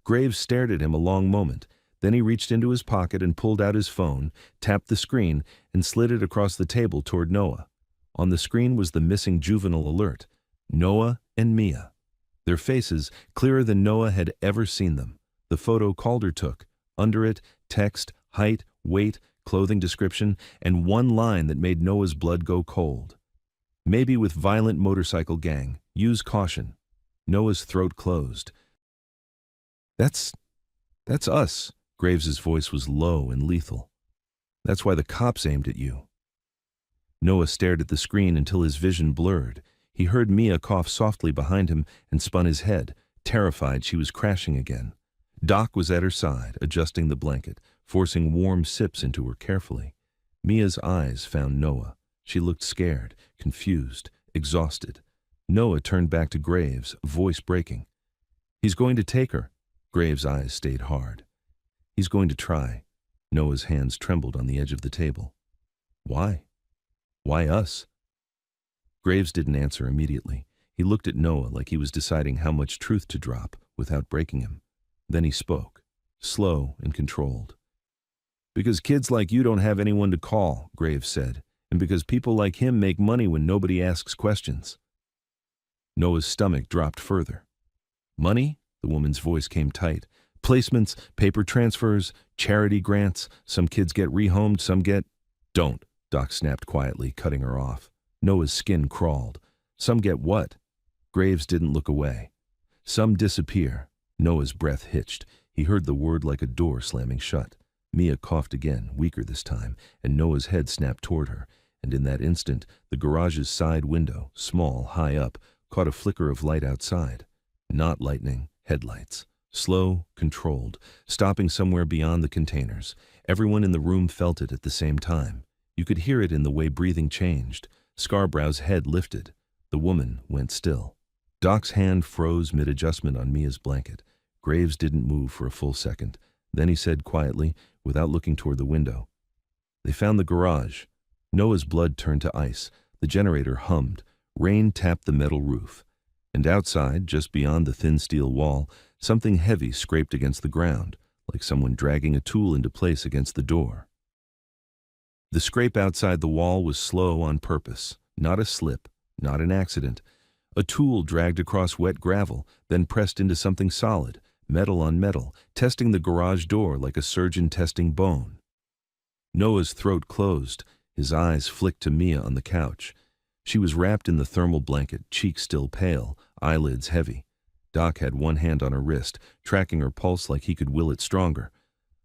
Graves stared at him a long moment. Then he reached into his pocket and pulled out his phone, tapped the screen, and slid it across the table toward Noah. On the screen was the missing juvenile alert. Noah and Mia. Their faces, clearer than Noah had ever seen them. The photo Calder took. Under it, text, height, weight, clothing description, and one line that made Noah's blood go cold. Maybe with violent motorcycle gang. Use caution. Noah's throat closed. That's us. Graves's voice was low and lethal. That's why the cops aimed at you. Noah stared at the screen until his vision blurred. He heard Mia cough softly behind him and spun his head, terrified she was crashing again. Doc was at her side, adjusting the blanket, forcing warm sips into her carefully. Mia's eyes found Noah. She looked scared, confused, exhausted. Noah turned back to Graves, voice breaking. He's going to take her. Graves' eyes stayed hard. He's going to try. Noah's hands trembled on the edge of the table. Why? Why us? Graves didn't answer immediately. He looked at Noah like he was deciding how much truth to drop without breaking him. Then he spoke, slow and controlled. Because kids like you don't have anyone to call, Graves said, and because people like him make money when nobody asks questions. Noah's stomach dropped further. Money? The woman's voice came tight. Placements, paper transfers, charity grants. Some kids get rehomed, some get... Don't, Doc snapped quietly, cutting her off. Noah's skin crawled. Some get what? Graves didn't look away. Some disappear. Noah's breath hitched. He heard the word like a door slamming shut. Mia coughed again, weaker this time, and Noah's head snapped toward her, and in that instant, the garage's side window, small, high up, caught a flicker of light outside. Not lightning, headlights. Slow, controlled, stopping somewhere beyond the containers. Everyone in the room felt it at the same time. You could hear it in the way breathing changed. Scarborough's head lifted. The woman went still. Doc's hand froze mid-adjustment on Mia's blanket. Graves didn't move for a full second. Then he said quietly, without looking toward the window, "They found the garage." Noah's blood turned to ice. The generator hummed. Rain tapped the metal roof. And outside, just beyond the thin steel wall, something heavy scraped against the ground, like someone dragging a tool into place against the door. The scrape outside the wall was slow on purpose, not a slip, not an accident. A tool dragged across wet gravel, then pressed into something solid, metal on metal, testing the garage door like a surgeon testing bone. Noah's throat closed. His eyes flicked to Mia on the couch. She was wrapped in the thermal blanket, cheeks still pale, eyelids heavy. Doc had one hand on her wrist, tracking her pulse like he could will it stronger.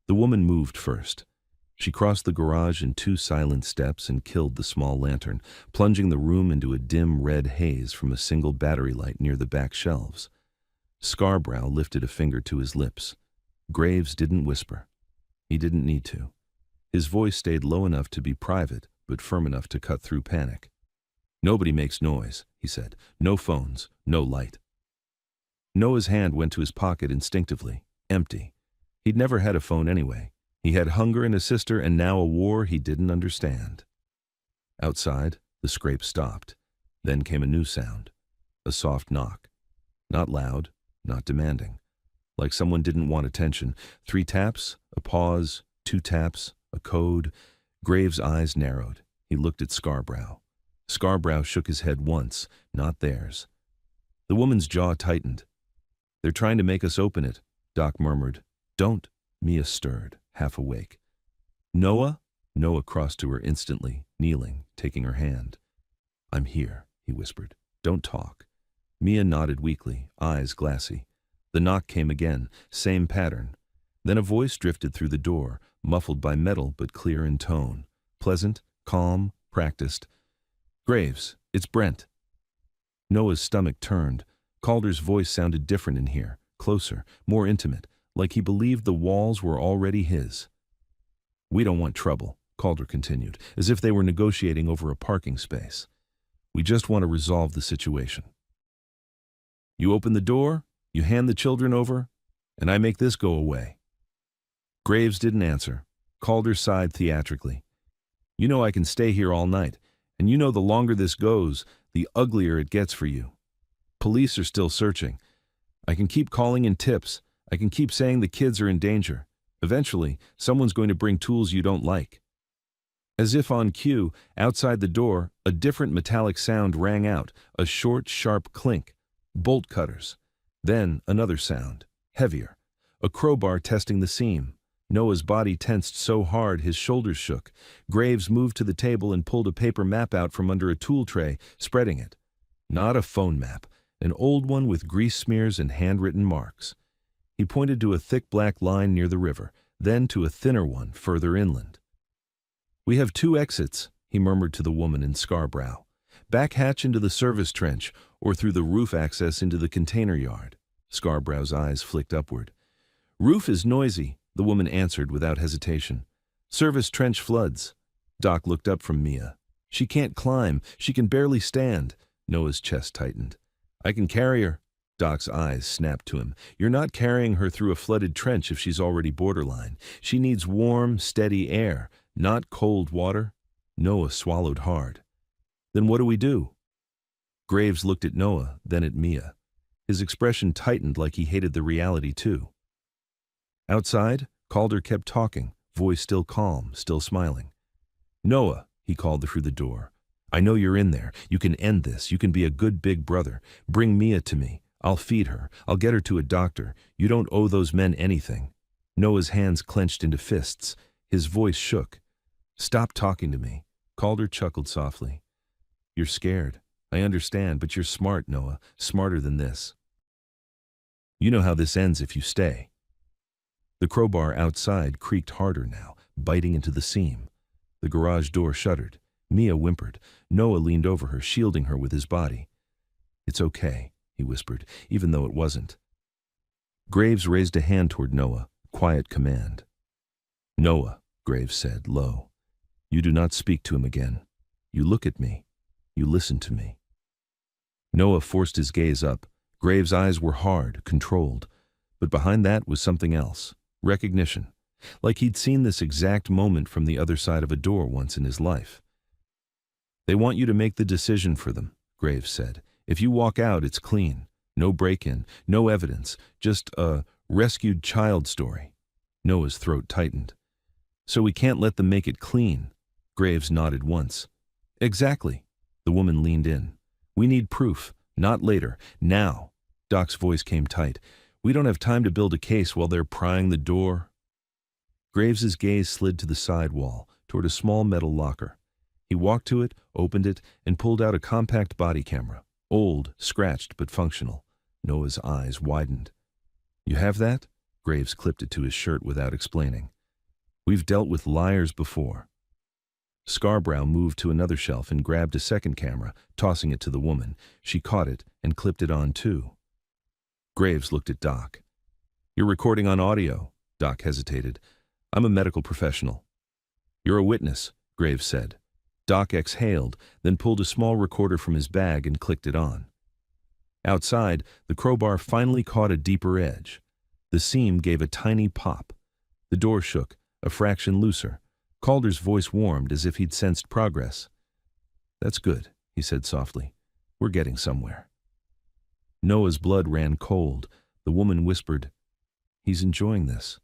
The woman moved first. She crossed the garage in 2 silent steps and killed the small lantern, plunging the room into a dim red haze from a single battery light near the back shelves. Scarborough lifted a finger to his lips. Graves didn't whisper. He didn't need to. His voice stayed low enough to be private, but firm enough to cut through panic. "Nobody makes noise," he said. "No phones, no light." Noah's hand went to his pocket instinctively, empty. He'd never had a phone anyway. He had hunger and a sister, and now a war he didn't understand. Outside, the scrape stopped. Then came a new sound. A soft knock. Not loud, not demanding. Like someone didn't want attention. 3 taps, a pause, 2 taps, a code. Graves' eyes narrowed. He looked at Scarborough. Scarborough shook his head once, not theirs. The woman's jaw tightened. "They're trying to make us open it," Doc murmured. "Don't." Mia stirred, half awake. "Noah?" Noah crossed to her instantly, kneeling, taking her hand. "I'm here," he whispered. "Don't talk." Mia nodded weakly, eyes glassy. The knock came again, same pattern. Then a voice drifted through the door, muffled by metal but clear in tone. Pleasant, calm, practiced. "Graves, it's Brent." Noah's stomach turned. Calder's voice sounded different in here, closer, more intimate, like he believed the walls were already his. "We don't want trouble," Calder continued, as if they were negotiating over a parking space. "We just want to resolve the situation. You open the door, you hand the children over, and I make this go away." Graves didn't answer. Calder sighed theatrically. "You know I can stay here all night, and you know the longer this goes, the uglier it gets for you. Police are still searching. I can keep calling in tips. I can keep saying the kids are in danger. Eventually, someone's going to bring tools you don't like." As if on cue, outside the door, a different metallic sound rang out, a short, sharp clink. Bolt cutters. Then another sound, heavier. A crowbar testing the seam. Noah's body tensed so hard his shoulders shook. Graves moved to the table and pulled a paper map out from under a tool tray, spreading it. Not a phone map, an old one with grease smears and handwritten marks. He pointed to a thick black line near the river, then to a thinner one further inland. "We have 2 exits," he murmured to the woman in Scarborough. "Back hatch into the service trench, or through the roof access into the container yard." Scarborough's eyes flicked upward. "Roof is noisy," the woman answered without hesitation. "Service trench floods." Doc looked up from Mia. "She can't climb. She can barely stand." Noah's chest tightened. "I can carry her." Doc's eyes snapped to him. "You're not carrying her through a flooded trench if she's already borderline. She needs warm, steady air, not cold water." Noah swallowed hard. "Then what do we do?" Graves looked at Noah, then at Mia. His expression tightened like he hated the reality too. Outside, Calder kept talking, voice still calm, still smiling. "Noah," he called through the door. "I know you're in there. You can end this. You can be a good big brother. Bring Mia to me. I'll feed her. I'll get her to a doctor. You don't owe those men anything." Noah's hands clenched into fists. His voice shook. "Stop talking to me." Calder chuckled softly. "You're scared. I understand, but you're smart, Noah. Smarter than this. You know how this ends if you stay." The crowbar outside creaked harder now, biting into the seam. The garage door shuddered. Mia whimpered. Noah leaned over her, shielding her with his body. "It's okay," he whispered, even though it wasn't. Graves raised a hand toward Noah, quiet command. "Noah," Graves said, low. "You do not speak to him again. You look at me. You listen to me." Noah forced his gaze up. Graves' eyes were hard, controlled. But behind that was something else. Recognition. Like he'd seen this exact moment from the other side of a door once in his life. "They want you to make the decision for them," Graves said. "If you walk out, it's clean. No break-in, no evidence, just a rescued child story." Noah's throat tightened. "So we can't let them make it clean." Graves nodded once. "Exactly." The woman leaned in. "We need proof, not later, now." Doc's voice came tight. "We don't have time to build a case while they're prying the door." Graves's gaze slid to the side wall, toward a small metal locker. He walked to it, opened it, and pulled out a compact body camera. Old, scratched, but functional. Noah's eyes widened. "You have that?" Graves clipped it to his shirt without explaining. "We've dealt with liars before." Scarborough moved to another shelf and grabbed a second camera, tossing it to the woman. She caught it and clipped it on too. Graves looked at Doc. "You're recording on audio." Doc hesitated. "I'm a medical professional." "You're a witness," Graves said. Doc exhaled, then pulled a small recorder from his bag and clicked it on. Outside, the crowbar finally caught a deeper edge. The seam gave a tiny pop. The door shook, a fraction looser. Calder's voice warmed as if he'd sensed progress. "That's good," he said softly. "We're getting somewhere." Noah's blood ran cold. The woman whispered, "He's enjoying this."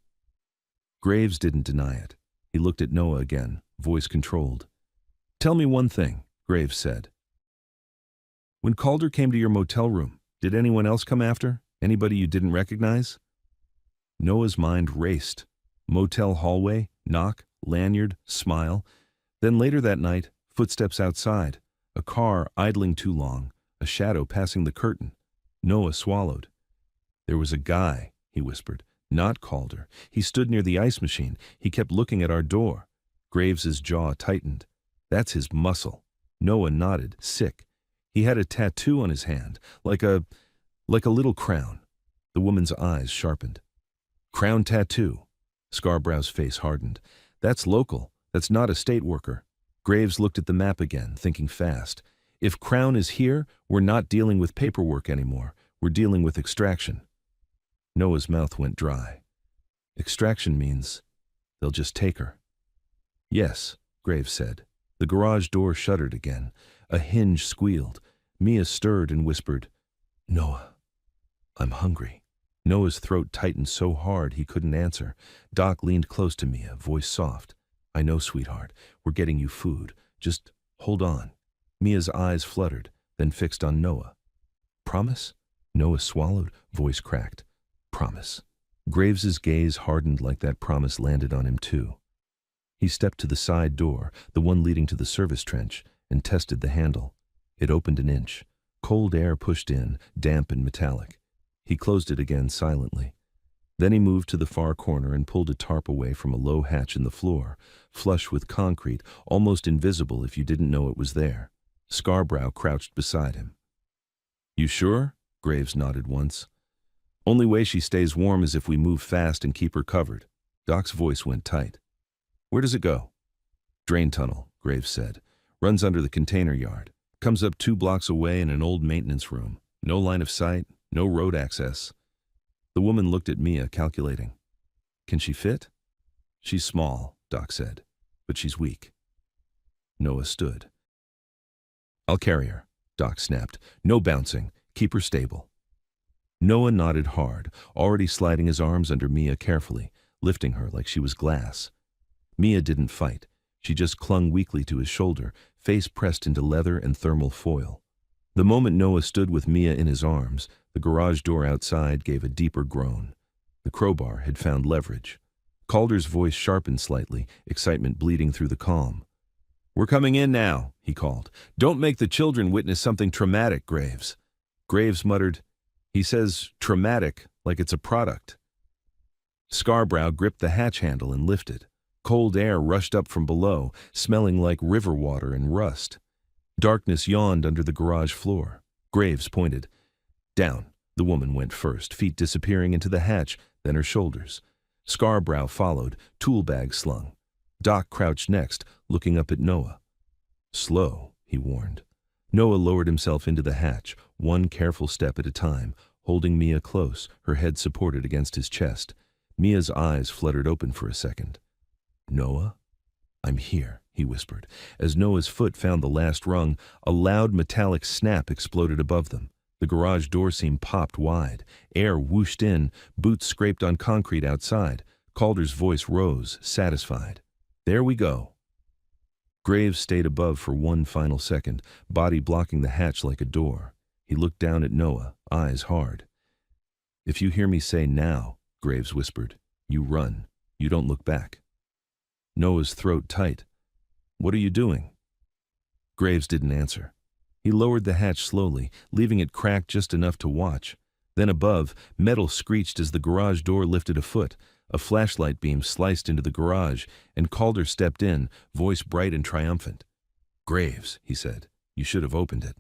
Graves didn't deny it. He looked at Noah again, voice controlled. "Tell me one thing," Graves said. "When Calder came to your motel room, did anyone else come after? Anybody you didn't recognize?" Noah's mind raced. Motel hallway, knock, lanyard, smile. Then later that night, footsteps outside, a car idling too long, a shadow passing the curtain. Noah swallowed. "There was a guy," he whispered, "not Calder. He stood near the ice machine. He kept looking at our door." Graves's jaw tightened. "That's his muscle." Noah nodded, sick. "He had a tattoo on his hand, like a little crown." The woman's eyes sharpened. "Crown tattoo." Scarborough's face hardened. "That's local. That's not a state worker." Graves looked at the map again, thinking fast. "If Crown is here, we're not dealing with paperwork anymore. We're dealing with extraction." Noah's mouth went dry. "Extraction means they'll just take her." "Yes," Graves said. The garage door shuddered again. A hinge squealed. Mia stirred and whispered, "Noah, I'm hungry." Noah's throat tightened so hard he couldn't answer. Doc leaned close to Mia, voice soft. "I know, sweetheart. We're getting you food. Just hold on." Mia's eyes fluttered, then fixed on Noah. "Promise?" Noah swallowed, voice cracked. Promise. Graves's gaze hardened like that promise landed on him too. He stepped to the side door, the one leading to the service trench, and tested the handle. It opened an inch. Cold air pushed in, damp and metallic. He closed it again silently. Then he moved to the far corner and pulled a tarp away from a low hatch in the floor, flush with concrete, almost invisible if you didn't know it was there. Scarborough crouched beside him. "You sure?" Graves nodded once. "Only way she stays warm is if we move fast and keep her covered." Doc's voice went tight. "Where does it go?" "Drain tunnel," Graves said. "Runs under the container yard. Comes up 2 blocks away in an old maintenance room. No line of sight, no road access." The woman looked at Mia, calculating. "Can she fit?" "She's small," Doc said, "but she's weak." Noah stood. "I'll carry her," Doc snapped. "No bouncing. Keep her stable." Noah nodded hard, already sliding his arms under Mia carefully, lifting her like she was glass. Mia didn't fight. She just clung weakly to his shoulder, face pressed into leather and thermal foil. The moment Noah stood with Mia in his arms, the garage door outside gave a deeper groan. The crowbar had found leverage. Calder's voice sharpened slightly, excitement bleeding through the calm. "We're coming in now," he called. "Don't make the children witness something traumatic, Graves." Graves muttered, "He says traumatic like it's a product." Scarborough gripped the hatch handle and lifted. Cold air rushed up from below, smelling like river water and rust. Darkness yawned under the garage floor. Graves pointed. "Down." The woman went first, feet disappearing into the hatch, then her shoulders. Scarborough followed, tool bag slung. Doc crouched next, looking up at Noah. "Slow," he warned. Noah lowered himself into the hatch, one careful step at a time, holding Mia close, her head supported against his chest. Mia's eyes fluttered open for a second. "Noah?" "I'm here," he whispered. As Noah's foot found the last rung, a loud metallic snap exploded above them. The garage door seam popped wide. Air whooshed in, boots scraped on concrete outside. Calder's voice rose, satisfied. "There we go." Graves stayed above for one final second, body blocking the hatch like a door. He looked down at Noah, eyes hard. "If you hear me say now," Graves whispered, "you run. You don't look back." Noah's throat tight. "What are you doing?" Graves didn't answer. He lowered the hatch slowly, leaving it cracked just enough to watch. Then above, metal screeched as the garage door lifted a foot. A flashlight beam sliced into the garage, and Calder stepped in, voice bright and triumphant. "Graves," he said, "you should have opened it."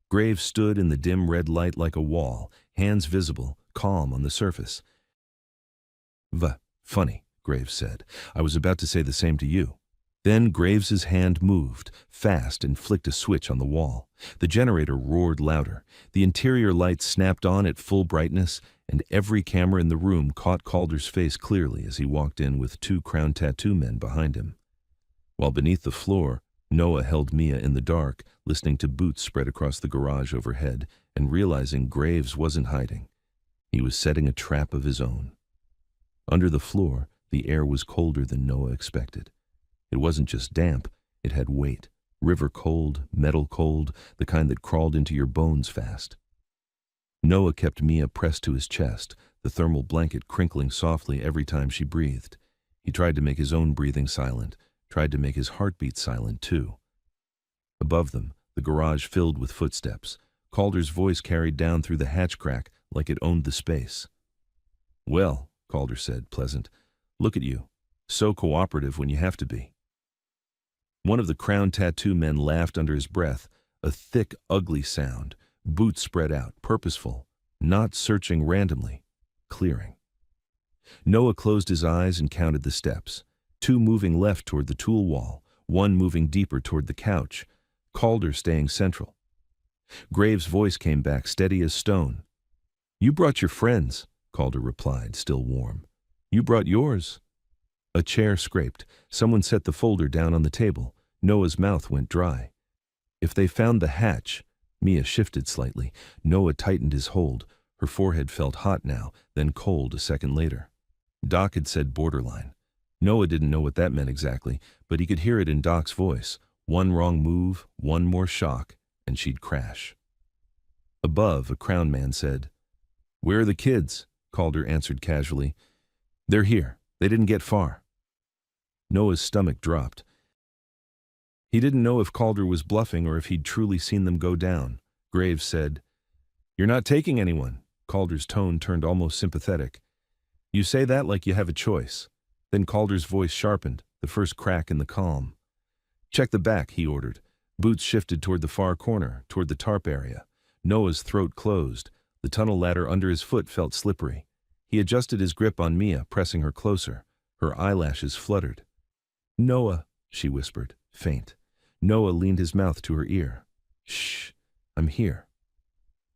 Graves stood in the dim red light like a wall, hands visible, calm on the surface. Funny," Graves said. "I was about to say the same to you." Then Graves's hand moved, fast, and flicked a switch on the wall. The generator roared louder. The interior lights snapped on at full brightness, and every camera in the room caught Calder's face clearly as he walked in with 2 crown tattoo men behind him. While beneath the floor, Noah held Mia in the dark, listening to boots spread across the garage overhead, and realizing Graves wasn't hiding. He was setting a trap of his own. Under the floor, the air was colder than Noah expected. It wasn't just damp, it had weight. River cold, metal cold, the kind that crawled into your bones fast. Noah kept Mia pressed to his chest, the thermal blanket crinkling softly every time she breathed. He tried to make his own breathing silent, tried to make his heartbeat silent too. Above them, the garage filled with footsteps. Calder's voice carried down through the hatch crack like it owned the space. "Well," Calder said, pleasant, "look at you. So cooperative when you have to be." One of the crown tattoo men laughed under his breath, a thick, ugly sound, boots spread out, purposeful, not searching randomly, clearing. Noah closed his eyes and counted the steps, 2 moving left toward the tool wall, 1 moving deeper toward the couch, Calder staying central. Graves' voice came back, steady as stone. "You brought your friends," Calder replied, still warm. "You brought yours." A chair scraped. Someone set the folder down on the table. Noah's mouth went dry. "If they found the hatch," Mia shifted slightly. Noah tightened his hold. Her forehead felt hot now, then cold a second later. Doc had said borderline. Noah didn't know what that meant exactly, but he could hear it in Doc's voice. One wrong move, one more shock, and she'd crash. Above, a crowned man said, "Where are the kids?" Calder answered casually. "They're here. They didn't get far." Noah's stomach dropped. He didn't know if Calder was bluffing or if he'd truly seen them go down. Graves said, "You're not taking anyone." Calder's tone turned almost sympathetic. "You say that like you have a choice." Then Calder's voice sharpened, the first crack in the calm. "Check the back," he ordered. Boots shifted toward the far corner, toward the tarp area. Noah's throat closed. The tunnel ladder under his foot felt slippery. He adjusted his grip on Mia, pressing her closer. Her eyelashes fluttered. "Noah," she whispered, faint. Noah leaned his mouth to her ear. "Shh, I'm here."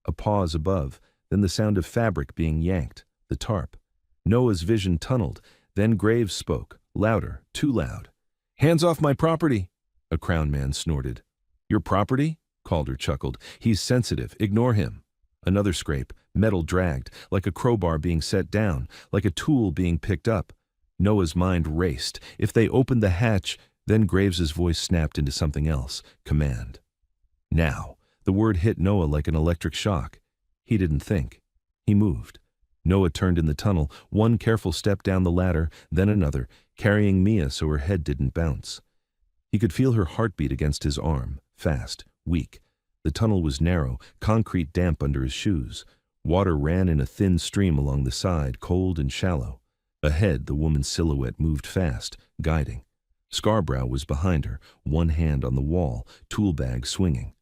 A pause above, then the sound of fabric being yanked, the tarp. Noah's vision tunneled, then Graves spoke, louder, too loud. "Hands off my property," a crowned man snorted. "Your property?" Calder chuckled. "He's sensitive, ignore him." Another scrape, metal dragged, like a crowbar being set down, like a tool being picked up. Noah's mind raced. If they opened the hatch, then Graves's voice snapped into something else, command. Now. The word hit Noah like an electric shock. He didn't think. He moved. Noah turned in the tunnel, one careful step down the ladder, then another, carrying Mia so her head didn't bounce. He could feel her heartbeat against his arm, fast, weak. The tunnel was narrow, concrete damp under his shoes. Water ran in a thin stream along the side, cold and shallow. Ahead, the woman's silhouette moved fast, guiding. Scarborough was behind her, one hand on the wall, tool bag swinging.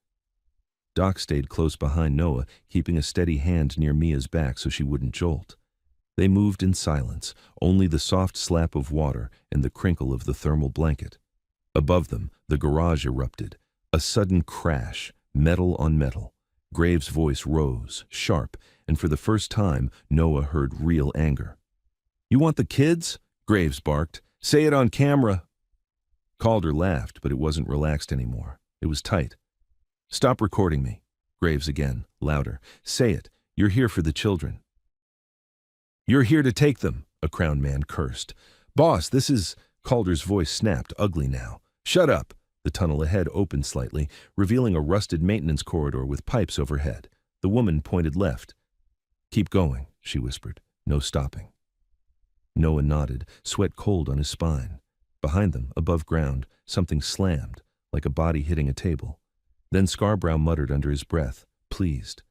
Doc stayed close behind Noah, keeping a steady hand near Mia's back so she wouldn't jolt. They moved in silence, only the soft slap of water and the crinkle of the thermal blanket. Above them, the garage erupted. A sudden crash, metal on metal. Graves' voice rose, sharp, and for the first time, Noah heard real anger. "You want the kids?" Graves barked. "Say it on camera." Calder laughed, but it wasn't relaxed anymore. It was tight. "Stop recording me." Graves again, louder. "Say it. You're here for the children." "You're here to take them," a crowned man cursed. "Boss, this is—" Calder's voice snapped, ugly now. "Shut up." The tunnel ahead opened slightly, revealing a rusted maintenance corridor with pipes overhead. The woman pointed left. "Keep going," she whispered. "No stopping." Noah nodded, sweat cold on his spine. Behind them, above ground, something slammed, like a body hitting a table. Then Scarborough muttered under his breath, pleased.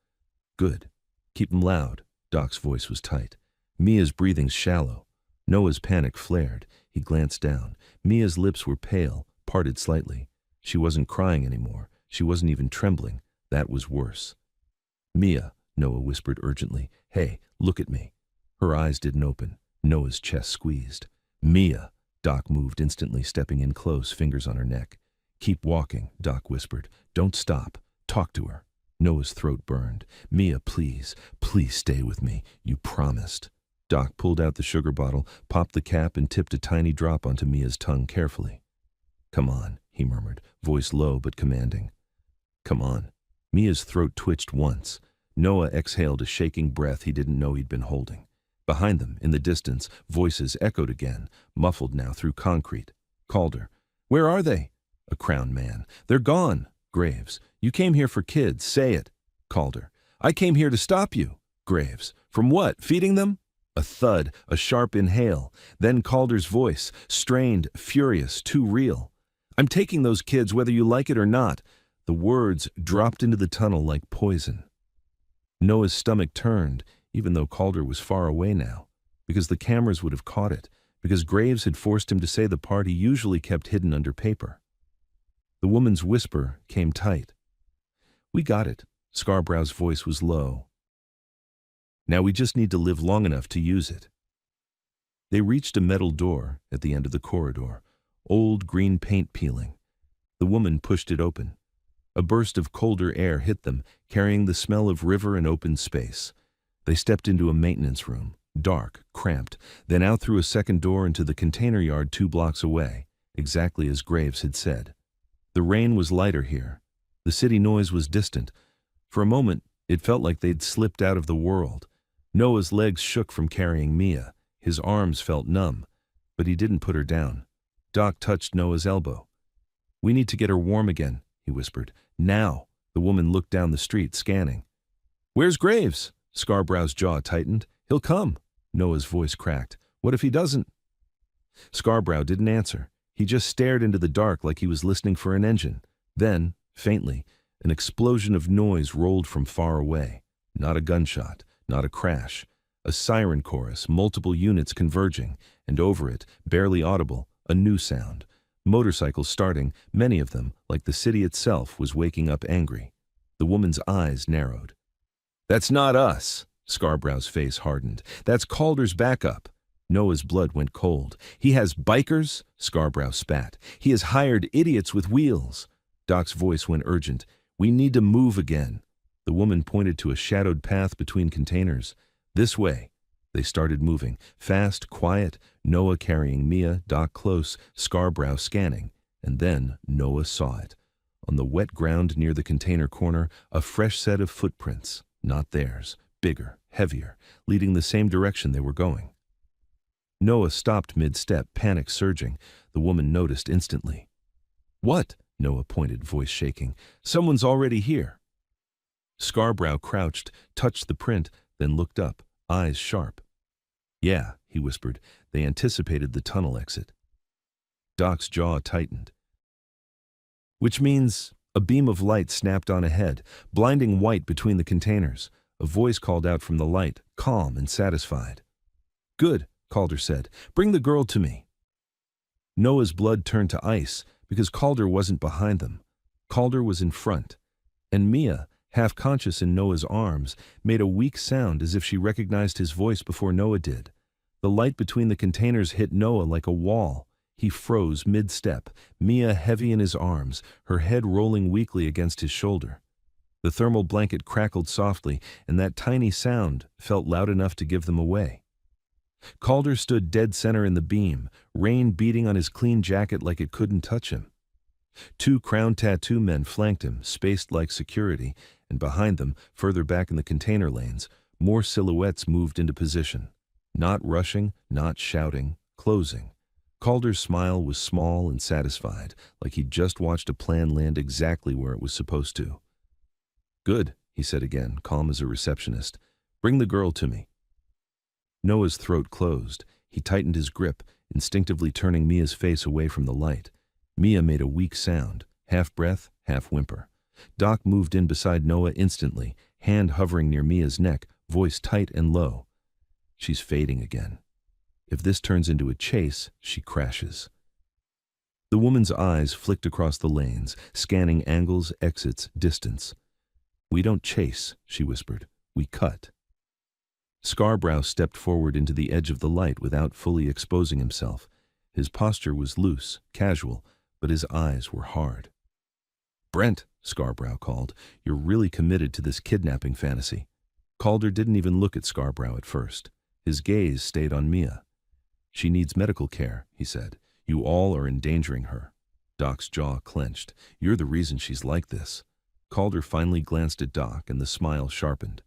"Good. Keep 'em loud." Doc's voice was tight. Mia's breathing's shallow. Noah's panic flared. He glanced down. Mia's lips were pale, parted slightly. She wasn't crying anymore. She wasn't even trembling. That was worse. "Mia," Noah whispered urgently. "Hey, look at me." Her eyes didn't open. Noah's chest squeezed. "Mia." Doc moved instantly, stepping in close, fingers on her neck. "Keep walking," Doc whispered. "Don't stop. Talk to her." Noah's throat burned. "Mia, please, please stay with me. You promised." Doc pulled out the sugar bottle, popped the cap, and tipped a tiny drop onto Mia's tongue carefully. "Come on," he murmured, voice low but commanding. "Come on." Mia's throat twitched once. Noah exhaled a shaking breath he didn't know he'd been holding. Behind them, in the distance, voices echoed again, muffled now through concrete. Calder. "Where are they?" A crowned man. "They're gone." Graves. "You came here for kids. Say it." Calder. "I came here to stop you." Graves. "From what? Feeding them?" A thud, a sharp inhale. Then Calder's voice, strained, furious, too real. "I'm taking those kids whether you like it or not." The words dropped into the tunnel like poison. Noah's stomach turned, even though Calder was far away now, because the cameras would have caught it, because Graves had forced him to say the part he usually kept hidden under paper. The woman's whisper came tight. "We got it." Scarborough's voice was low. "Now we just need to live long enough to use it." They reached a metal door at the end of the corridor, old green paint peeling. The woman pushed it open. A burst of colder air hit them, carrying the smell of river and open space. They stepped into a maintenance room, dark, cramped, then out through a second door into the container yard 2 blocks away, exactly as Graves had said. The rain was lighter here. The city noise was distant. For a moment, it felt like they'd slipped out of the world. Noah's legs shook from carrying Mia. His arms felt numb, but he didn't put her down. Doc touched Noah's elbow. "We need to get her warm again," he whispered. "Now." The woman looked down the street, scanning. Where's Graves? Scarborough's jaw tightened. He'll come. Noah's voice cracked. What if he doesn't? Scarborough didn't answer. He just stared into the dark like he was listening for an engine. Then, faintly, an explosion of noise rolled from far away. Not a gunshot, not a crash. A siren chorus, multiple units converging, and over it, barely audible, a new sound. Motorcycles starting, many of them, like the city itself, was waking up angry. The woman's eyes narrowed. That's not us. Scarborough's face hardened. That's Calder's backup. Noah's blood went cold. He has bikers? Scarborough spat. He has hired idiots with wheels. Doc's voice went urgent. We need to move again. The woman pointed to a shadowed path between containers. This way. They started moving. Fast, quiet, Noah carrying Mia, Doc close, Scarborough scanning. And then Noah saw it. On the wet ground near the container corner, a fresh set of footprints. Not theirs. Bigger, heavier, leading the same direction they were going. Noah stopped mid-step, panic surging. The woman noticed instantly. What? Noah pointed, voice shaking. Someone's already here. Scarborough crouched, touched the print, then looked up, eyes sharp. Yeah, he whispered. They anticipated the tunnel exit. Doc's jaw tightened. Which means a beam of light snapped on ahead, blinding white between the containers. A voice called out from the light, calm and satisfied. Good, Calder said. Bring the girl to me. Noah's blood turned to ice because Calder wasn't behind them. Calder was in front. And Mia, half conscious in Noah's arms, made a weak sound as if she recognized his voice before Noah did. The light between the containers hit Noah like a wall. He froze mid-step, Mia heavy in his arms, her head rolling weakly against his shoulder. The thermal blanket crackled softly, and that tiny sound felt loud enough to give them away. Calder stood dead center in the beam, rain beating on his clean jacket like it couldn't touch him. Two crown tattoo men flanked him, spaced like security, and behind them, further back in the container lanes, more silhouettes moved into position. Not rushing, not shouting, closing. Calder's smile was small and satisfied, like he'd just watched a plan land exactly where it was supposed to. Good, he said again, calm as a receptionist. Bring the girl to me. Noah's throat closed. He tightened his grip, instinctively turning Mia's face away from the light. Mia made a weak sound, half breath, half whimper. Doc moved in beside Noah instantly, hand hovering near Mia's neck, voice tight and low. She's fading again. If this turns into a chase, she crashes. The woman's eyes flicked across the lanes, scanning angles, exits, distance. We don't chase, she whispered. We cut. Scarborough stepped forward into the edge of the light without fully exposing himself. His posture was loose, casual, but his eyes were hard. Brent, Scarborough called, you're really committed to this kidnapping fantasy. Calder didn't even look at Scarborough at first. His gaze stayed on Mia. She needs medical care, he said. You all are endangering her. Doc's jaw clenched. You're the reason she's like this. Calder finally glanced at Doc, and the smile sharpened.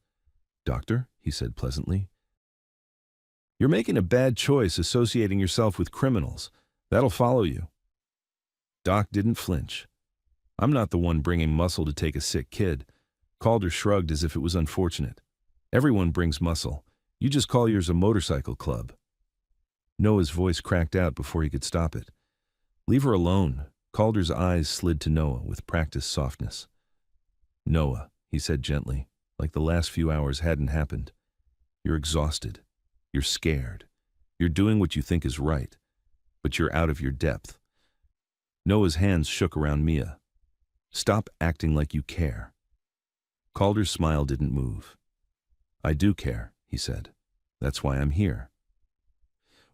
Doctor, he said pleasantly, you're making a bad choice associating yourself with criminals. That'll follow you. Doc didn't flinch. I'm not the one bringing muscle to take a sick kid. Calder shrugged as if it was unfortunate. Everyone brings muscle. You just call yours a motorcycle club. Noah's voice cracked out before he could stop it. Leave her alone. Calder's eyes slid to Noah with practiced softness. Noah, he said gently, like the last few hours hadn't happened. You're exhausted. You're scared. You're doing what you think is right, but you're out of your depth. Noah's hands shook around Mia. Stop acting like you care. Calder's smile didn't move. I do care, he said. That's why I'm here.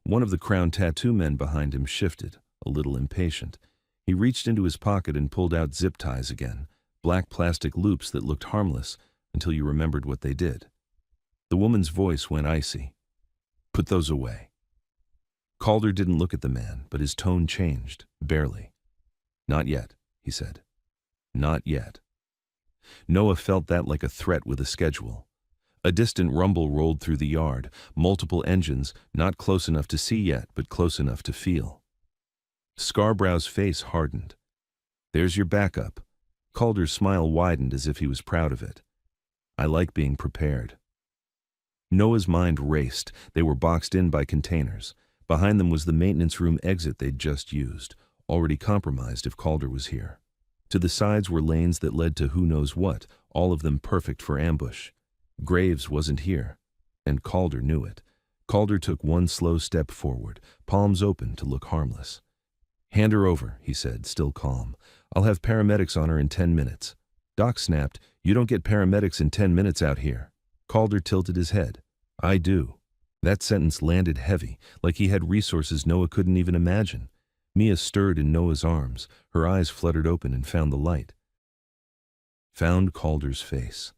One of the crown tattoo men behind him shifted, a little impatient. He reached into his pocket and pulled out zip ties again, black plastic loops that looked harmless until you remembered what they did. The woman's voice went icy. Put those away. Calder didn't look at the man, but his tone changed, barely. Not yet, he said. Not yet. Noah felt that like a threat with a schedule. A distant rumble rolled through the yard, multiple engines, not close enough to see yet, but close enough to feel. Scarborough's face hardened. There's your backup. Calder's smile widened as if he was proud of it. I like being prepared. Noah's mind raced. They were boxed in by containers. Behind them was the maintenance room exit they'd just used, already compromised if Calder was here. To the sides were lanes that led to who knows what, all of them perfect for ambush. Graves wasn't here, and Calder knew it. Calder took one slow step forward, palms open to look harmless. "Hand her over," he said, still calm. "I'll have paramedics on her in 10 minutes. Doc snapped, "You don't get paramedics in 10 minutes out here." Calder tilted his head. "I do." That sentence landed heavy, like he had resources Noah couldn't even imagine. Mia stirred in Noah's arms. Her eyes fluttered open and found the light. Found Calder's face.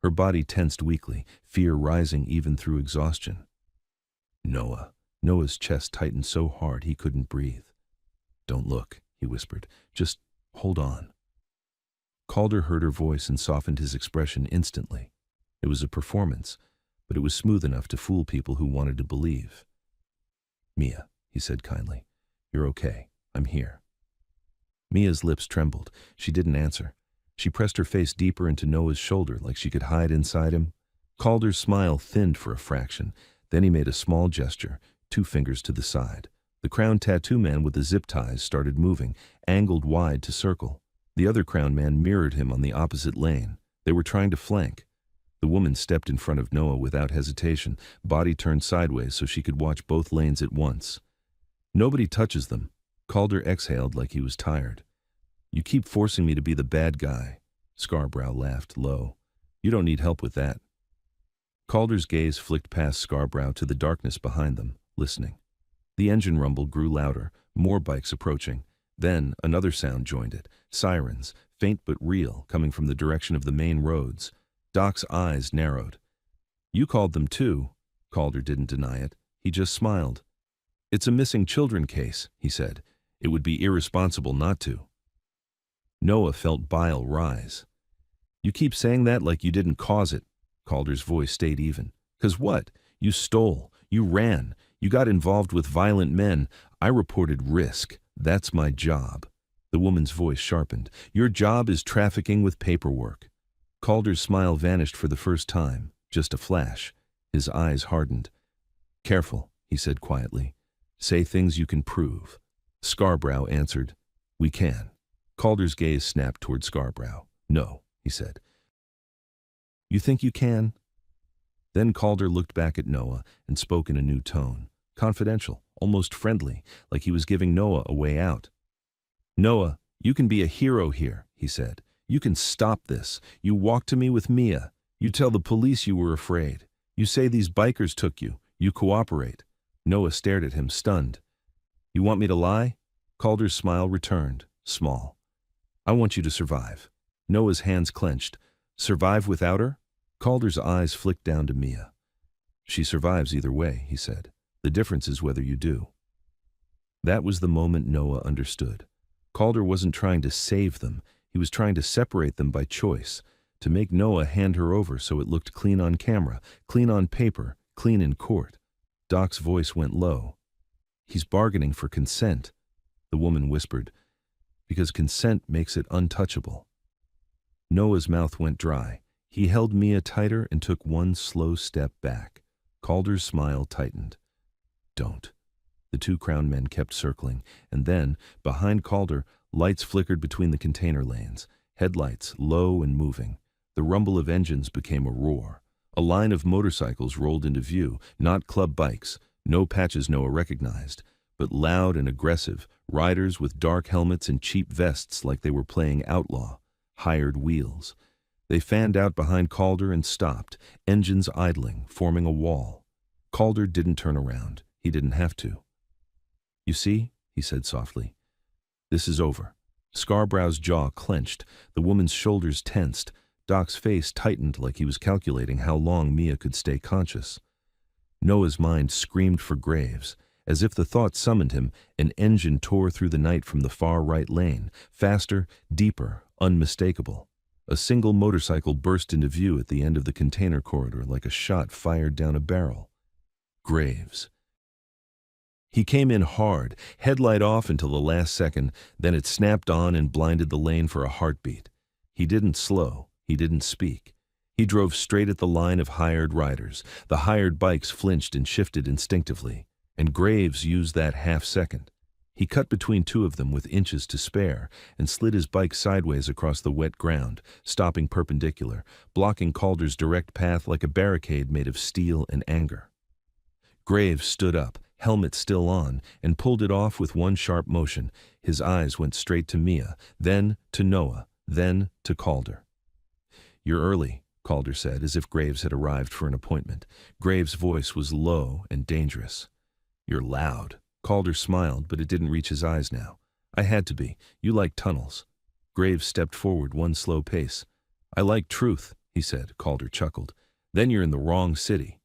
Her body tensed weakly, fear rising even through exhaustion. "Noah." Noah's chest tightened so hard he couldn't breathe. "Don't look," he whispered. "Just hold on." Calder heard her voice and softened his expression instantly. It was a performance, but it was smooth enough to fool people who wanted to believe. "Mia," he said kindly, "you're okay. I'm here." Mia's lips trembled. She didn't answer. She pressed her face deeper into Noah's shoulder like she could hide inside him. Calder's smile thinned for a fraction. Then he made a small gesture, 2 fingers to the side. The crown tattoo man with the zip ties started moving, angled wide to circle. The other crown man mirrored him on the opposite lane. They were trying to flank. The woman stepped in front of Noah without hesitation, body turned sideways so she could watch both lanes at once. "Nobody touches them." Calder exhaled like he was tired. "You keep forcing me to be the bad guy." Scarborough laughed low. "You don't need help with that." Calder's gaze flicked past Scarborough to the darkness behind them, listening. The engine rumble grew louder, more bikes approaching. Then another sound joined it, sirens, faint but real, coming from the direction of the main roads. Doc's eyes narrowed. "You called them too." Calder didn't deny it. He just smiled. "It's a missing children case," he said. "It would be irresponsible not to." Noah felt bile rise. "You keep saying that like you didn't cause it." Calder's voice stayed even. "'Cause what? You stole. You ran. You got involved with violent men. I reported risk. That's my job." The woman's voice sharpened. "Your job is trafficking with paperwork." Calder's smile vanished for the first time, just a flash. His eyes hardened. "Careful," he said quietly. "Say things you can prove." Scarborough answered, "We can." Calder's gaze snapped toward Scarborough. "No," he said. "You think you can?" Then Calder looked back at Noah and spoke in a new tone, confidential, almost friendly, like he was giving Noah a way out. "Noah, you can be a hero here," he said. "You can stop this. You walk to me with Mia. You tell the police you were afraid. You say these bikers took you. You cooperate." Noah stared at him, stunned. "You want me to lie?" Calder's smile returned, small. "I want you to survive." Noah's hands clenched. "Survive without her?" Calder's eyes flicked down to Mia. "She survives either way," he said. "The difference is whether you do." That was the moment Noah understood. Calder wasn't trying to save them. He was trying to separate them by choice, to make Noah hand her over so it looked clean on camera, clean on paper, clean in court. Doc's voice went low. "He's bargaining for consent," the woman whispered, "because consent makes it untouchable." Noah's mouth went dry. He held Mia tighter and took one slow step back. Calder's smile tightened. "Don't." The 2 crown men kept circling, and then, behind Calder, lights flickered between the container lanes, headlights low and moving. The rumble of engines became a roar. A line of motorcycles rolled into view, not club bikes, no patches Noah recognized, but loud and aggressive, riders with dark helmets and cheap vests like they were playing outlaw, hired wheels. They fanned out behind Calder and stopped, engines idling, forming a wall. Calder didn't turn around. He didn't have to. "You see," he said softly, "this is over." Scarborough's jaw clenched, the woman's shoulders tensed. Doc's face tightened like he was calculating how long Mia could stay conscious. Noah's mind screamed for Graves. As if the thought summoned him, an engine tore through the night from the far right lane, faster, deeper, unmistakable. A single motorcycle burst into view at the end of the container corridor like a shot fired down a barrel. Graves. He came in hard, headlight off until the last second, then it snapped on and blinded the lane for a heartbeat. He didn't slow, he didn't speak. He drove straight at the line of hired riders. The hired bikes flinched and shifted instinctively, and Graves used that half-second. He cut between two of them with inches to spare and slid his bike sideways across the wet ground, stopping perpendicular, blocking Calder's direct path like a barricade made of steel and anger. Graves stood up, helmet still on, and pulled it off with one sharp motion. His eyes went straight to Mia, then to Noah, then to Calder. "You're early," Calder said, as if Graves had arrived for an appointment. Graves' voice was low and dangerous. "You're loud." Calder smiled, but it didn't reach his eyes now. "I had to be. You like tunnels." Graves stepped forward one slow pace. "I like truth," he said. Calder chuckled. "Then you're in the wrong city."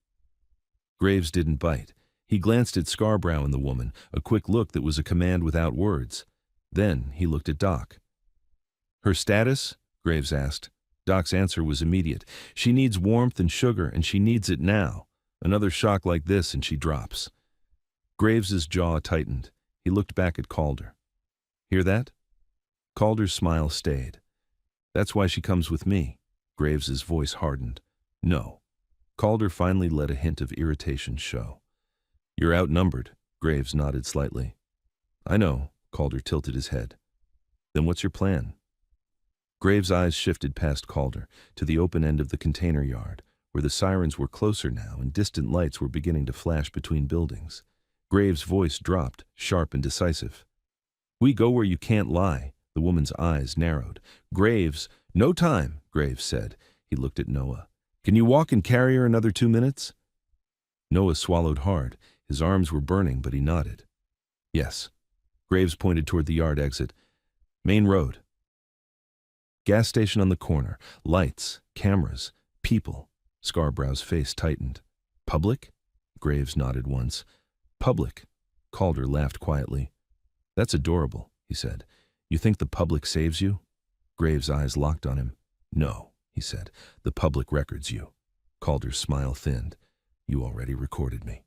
Graves didn't bite. He glanced at Scarborough and the woman, a quick look that was a command without words. Then he looked at Doc. "Her status?" Graves asked. Doc's answer was immediate. "She needs warmth and sugar, and she needs it now. Another shock like this and she drops." Graves's jaw tightened. He looked back at Calder. "Hear that?" Calder's smile stayed. "That's why she comes with me." Graves's voice hardened. "No." Calder finally let a hint of irritation show. "You're outnumbered." Graves nodded slightly. "I know." Calder tilted his head. "Then what's your plan?" Graves' eyes shifted past Calder to the open end of the container yard, where the sirens were closer now and distant lights were beginning to flash between buildings. Graves' voice dropped, sharp and decisive. "We go where you can't lie." The woman's eyes narrowed. "Graves—" "No time," Graves said. He looked at Noah. "Can you walk and carry her another 2 minutes?" Noah swallowed hard. His arms were burning, but he nodded. "Yes." Graves pointed toward the yard exit. "Main road." Gas station on the corner. Lights, cameras, people. Scarborough's face tightened. "Public?" Graves nodded once. "Public." Calder laughed quietly. "That's adorable," he said. "You think the public saves you?" Graves' eyes locked on him. "No," he said. "The public records you." Calder's smile thinned. "You already recorded me."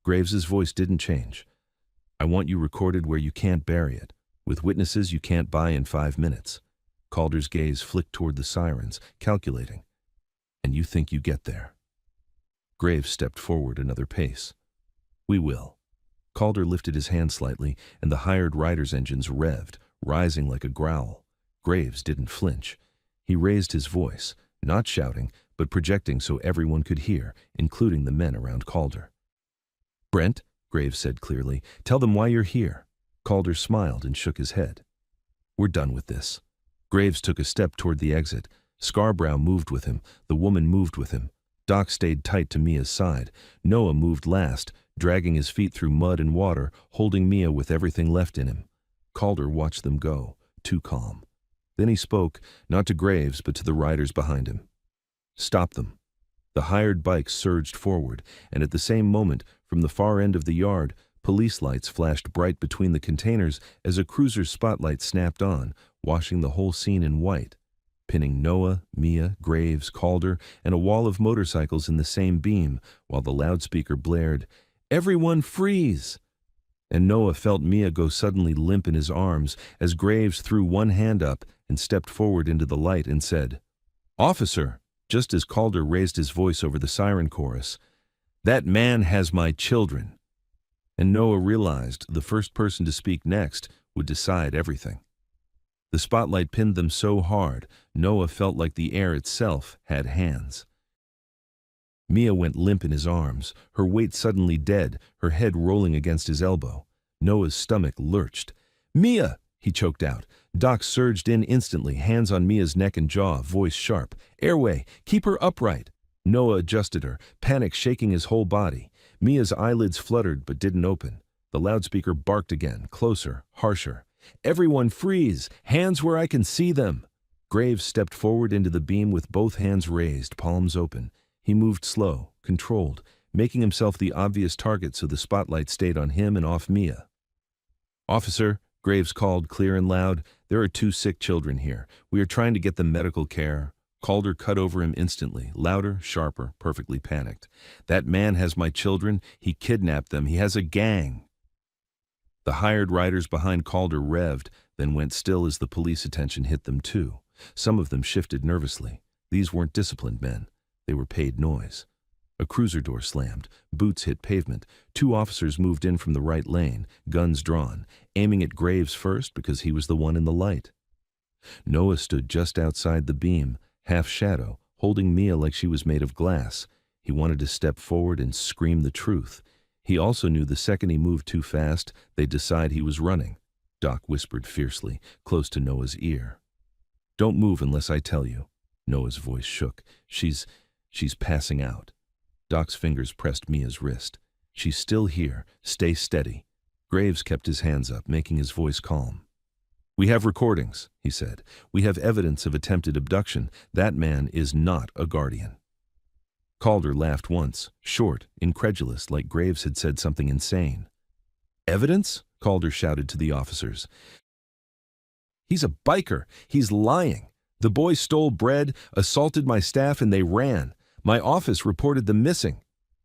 Graves's voice didn't change. "I want you recorded where you can't bury it, with witnesses you can't buy in 5 minutes." Calder's gaze flicked toward the sirens, calculating. "And you think you get there?" Graves stepped forward another pace. "We will." Calder lifted his hand slightly, and the hired riders' engines revved, rising like a growl. Graves didn't flinch. He raised his voice, not shouting, but projecting so everyone could hear, including the men around Calder. "Brent," Graves said clearly, "tell them why you're here." Calder smiled and shook his head. "We're done with this." Graves took a step toward the exit. Scarborough moved with him. The woman moved with him. Doc stayed tight to Mia's side. Noah moved last, dragging his feet through mud and water, holding Mia with everything left in him. Calder watched them go, too calm. Then he spoke, not to Graves, but to the riders behind him. "Stop them." The hired bikes surged forward, and at the same moment, from the far end of the yard, police lights flashed bright between the containers as a cruiser's spotlight snapped on, washing the whole scene in white, pinning Noah, Mia, Graves, Calder, and a wall of motorcycles in the same beam, while the loudspeaker blared, "Everyone freeze!" And Noah felt Mia go suddenly limp in his arms as Graves threw one hand up and stepped forward into the light and said, "Officer," just as Calder raised his voice over the siren chorus, "that man has my children." And Noah realized the first person to speak next would decide everything. The spotlight pinned them so hard, Noah felt like the air itself had hands. Mia went limp in his arms, her weight suddenly dead, her head rolling against his elbow. Noah's stomach lurched. "Mia!" he choked out. Doc surged in instantly, hands on Mia's neck and jaw, voice sharp. "Airway! Keep her upright!" Noah adjusted her, panic shaking his whole body. Mia's eyelids fluttered but didn't open. The loudspeaker barked again, closer, harsher. "Everyone freeze! Hands where I can see them!" Graves stepped forward into the beam with both hands raised, palms open. He moved slow, controlled, making himself the obvious target so the spotlight stayed on him and off Mia. "Officer," Graves called clear and loud, "there are 2 sick children here. We are trying to get them medical care." Calder cut over him instantly, louder, sharper, perfectly panicked. "That man has my children. He kidnapped them. He has a gang." The hired riders behind Calder revved, then went still as the police attention hit them too. Some of them shifted nervously. These weren't disciplined men. They were paid noise. A cruiser door slammed. Boots hit pavement. Two officers moved in from the right lane, guns drawn, aiming at Graves first because he was the one in the light. Noah stood just outside the beam, half shadow, holding Mia like she was made of glass. He wanted to step forward and scream the truth. He also knew the second he moved too fast, they'd decide he was running. Doc whispered fiercely, close to Noah's ear. "Don't move unless I tell you." Noah's voice shook. She's passing out. Doc's fingers pressed Mia's wrist. "She's still here. Stay steady." Graves kept his hands up, making his voice calm. "We have recordings," he said. "We have evidence of attempted abduction. That man is not a guardian." Calder laughed once, short, incredulous, like Graves had said something insane. "Evidence?" Calder shouted to the officers. "He's a biker. He's lying. The boy stole bread, assaulted my staff, and they ran. My office reported them missing."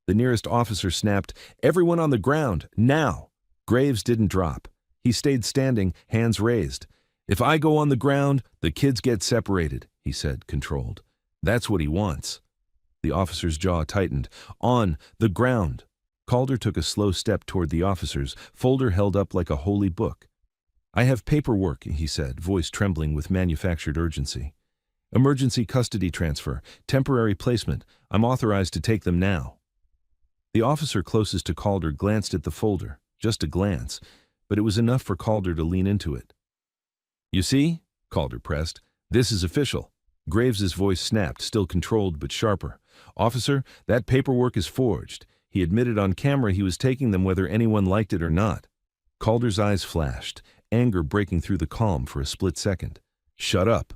The nearest officer snapped, "Everyone on the ground, now!" Graves didn't drop. He stayed standing, hands raised. "If I go on the ground, the kids get separated," he said, controlled. "That's what he wants." The officer's jaw tightened. "On the ground." Calder took a slow step toward the officers, folder held up like a holy book. "I have paperwork," he said, voice trembling with manufactured urgency. "Emergency custody transfer, temporary placement. I'm authorized to take them now." The officer closest to Calder glanced at the folder, just a glance, but it was enough for Calder to lean into it. "You see?" Calder pressed. "This is official." Graves's voice snapped, still controlled but sharper. "Officer, that paperwork is forged. He admitted on camera he was taking them whether anyone liked it or not." Calder's eyes flashed, anger breaking through the calm for a split second. "Shut up."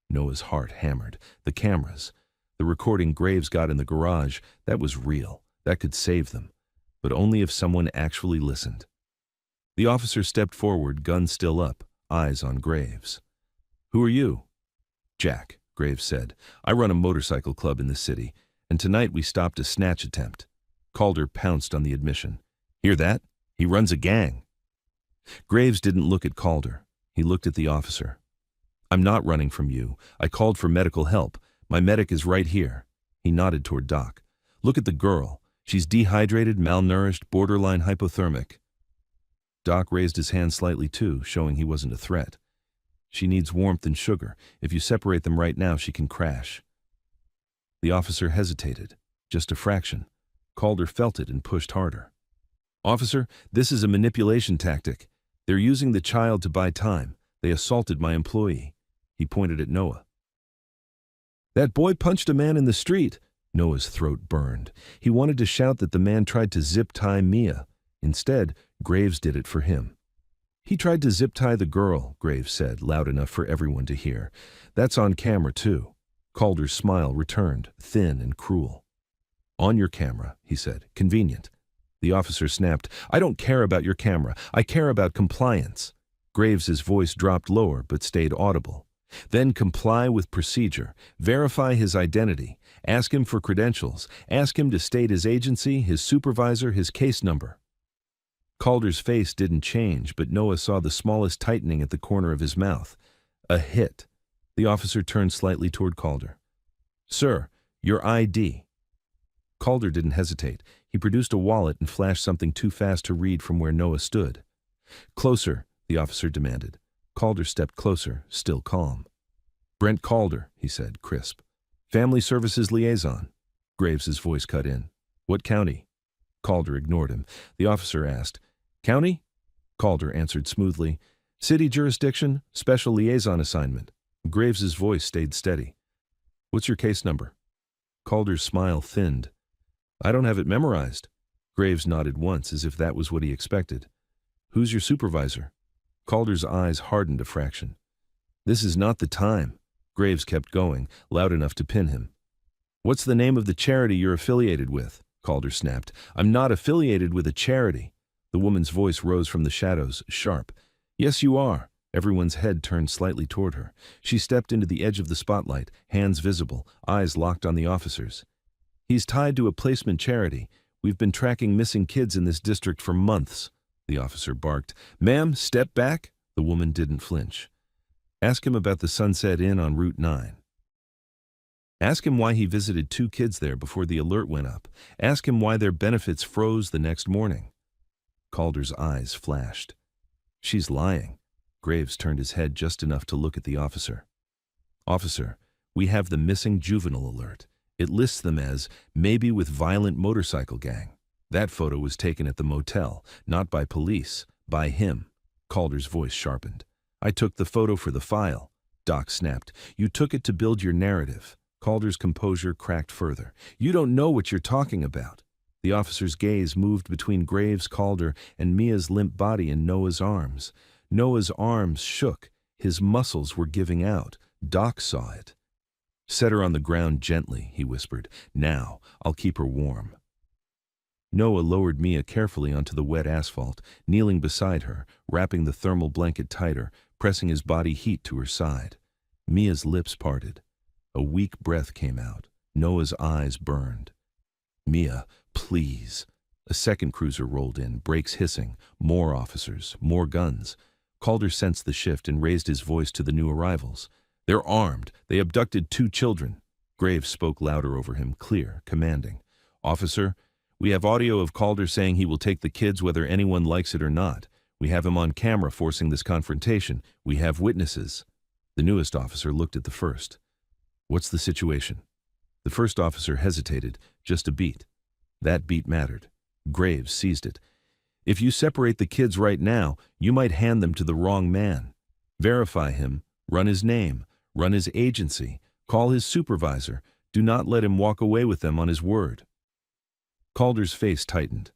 Noah's heart hammered. The cameras. The recording Graves got in the garage, that was real. That could save them. But only if someone actually listened. The officer stepped forward, gun still up, eyes on Graves. "Who are you?" "Jack," Graves said. "I run a motorcycle club in the city, and tonight we stopped a snatch attempt." Calder pounced on the admission. "Hear that? He runs a gang." Graves didn't look at Calder. He looked at the officer. "I'm not running from you. I called for medical help. My medic is right here." He nodded toward Doc. "Look at the girl. She's dehydrated, malnourished, borderline hypothermic." Doc raised his hand slightly too, showing he wasn't a threat. "She needs warmth and sugar. If you separate them right now, she can crash." The officer hesitated. Just a fraction. Calder felt it and pushed harder. "Officer, this is a manipulation tactic. They're using the child to buy time. They assaulted my employee." He pointed at Noah. "That boy punched a man in the street." Noah's throat burned. He wanted to shout that the man tried to zip-tie Mia. Instead, Graves did it for him. "He tried to zip-tie the girl," Graves said, loud enough for everyone to hear. "That's on camera, too." Calder's smile returned, thin and cruel. "On your camera," he said. "Convenient." The officer snapped, "I don't care about your camera. I care about compliance." Graves's voice dropped lower but stayed audible. "Then comply with procedure. Verify his identity. Ask him for credentials. Ask him to state his agency, his supervisor, his case number." Calder's face didn't change, but Noah saw the smallest tightening at the corner of his mouth. A hit. The officer turned slightly toward Calder. "Sir, your ID." Calder didn't hesitate. He produced a wallet and flashed something too fast to read from where Noah stood. "Closer," the officer demanded. Calder stepped closer, still calm. "Brent Calder," he said, crisp. "Family Services Liaison." Graves's voice cut in. "What county?" Calder ignored him. The officer asked, "County?" Calder answered smoothly, "City jurisdiction, special liaison assignment." Graves's voice stayed steady. "What's your case number?" Calder's smile thinned. "I don't have it memorized." Graves nodded once as if that was what he expected. "Who's your supervisor?" Calder's eyes hardened a fraction. "This is not the time." Graves kept going, loud enough to pin him. "What's the name of the charity you're affiliated with?" Calder snapped. "I'm not affiliated with a charity." The woman's voice rose from the shadows, sharp. "Yes, you are." Everyone's head turned slightly toward her. She stepped into the edge of the spotlight, hands visible, eyes locked on the officers. "He's tied to a placement charity. We've been tracking missing kids in this district for months." The officer barked. "Ma'am, step back." The woman didn't flinch. "Ask him about the Sunset Inn on Route 9. Ask him why he visited 2 kids there before the alert went up. Ask him why their benefits froze the next morning. Calder's eyes flashed. She's lying. Graves turned his head just enough to look at the officer. Officer, we have the missing juvenile alert. It lists them as maybe with violent motorcycle gang. That photo was taken at the motel, not by police, by him. Calder's voice sharpened. I took the photo for the file. Doc snapped. You took it to build your narrative. Calder's composure cracked further. You don't know what you're talking about. The officer's gaze moved between Graves, Calder, and Mia's limp body in Noah's arms. Noah's arms shook. His muscles were giving out. Doc saw it. Set her on the ground gently, he whispered. Now, I'll keep her warm. Noah lowered Mia carefully onto the wet asphalt, kneeling beside her, wrapping the thermal blanket tighter, pressing his body heat to her side. Mia's lips parted. A weak breath came out. Noah's eyes burned. Mia, please. A second cruiser rolled in, brakes hissing. More officers, more guns. Calder sensed the shift and raised his voice to the new arrivals. They're armed. They abducted 2 children. Graves spoke louder over him, clear, commanding. Officer, we have audio of Calder saying he will take the kids whether anyone likes it or not. We have him on camera forcing this confrontation. We have witnesses. The newest officer looked at the first. What's the situation? The first officer hesitated, just a beat. That beat mattered. Graves seized it. If you separate the kids right now, you might hand them to the wrong man. Verify him, run his name, run his agency, call his supervisor. Do not let him walk away with them on his word. Calder's face tightened.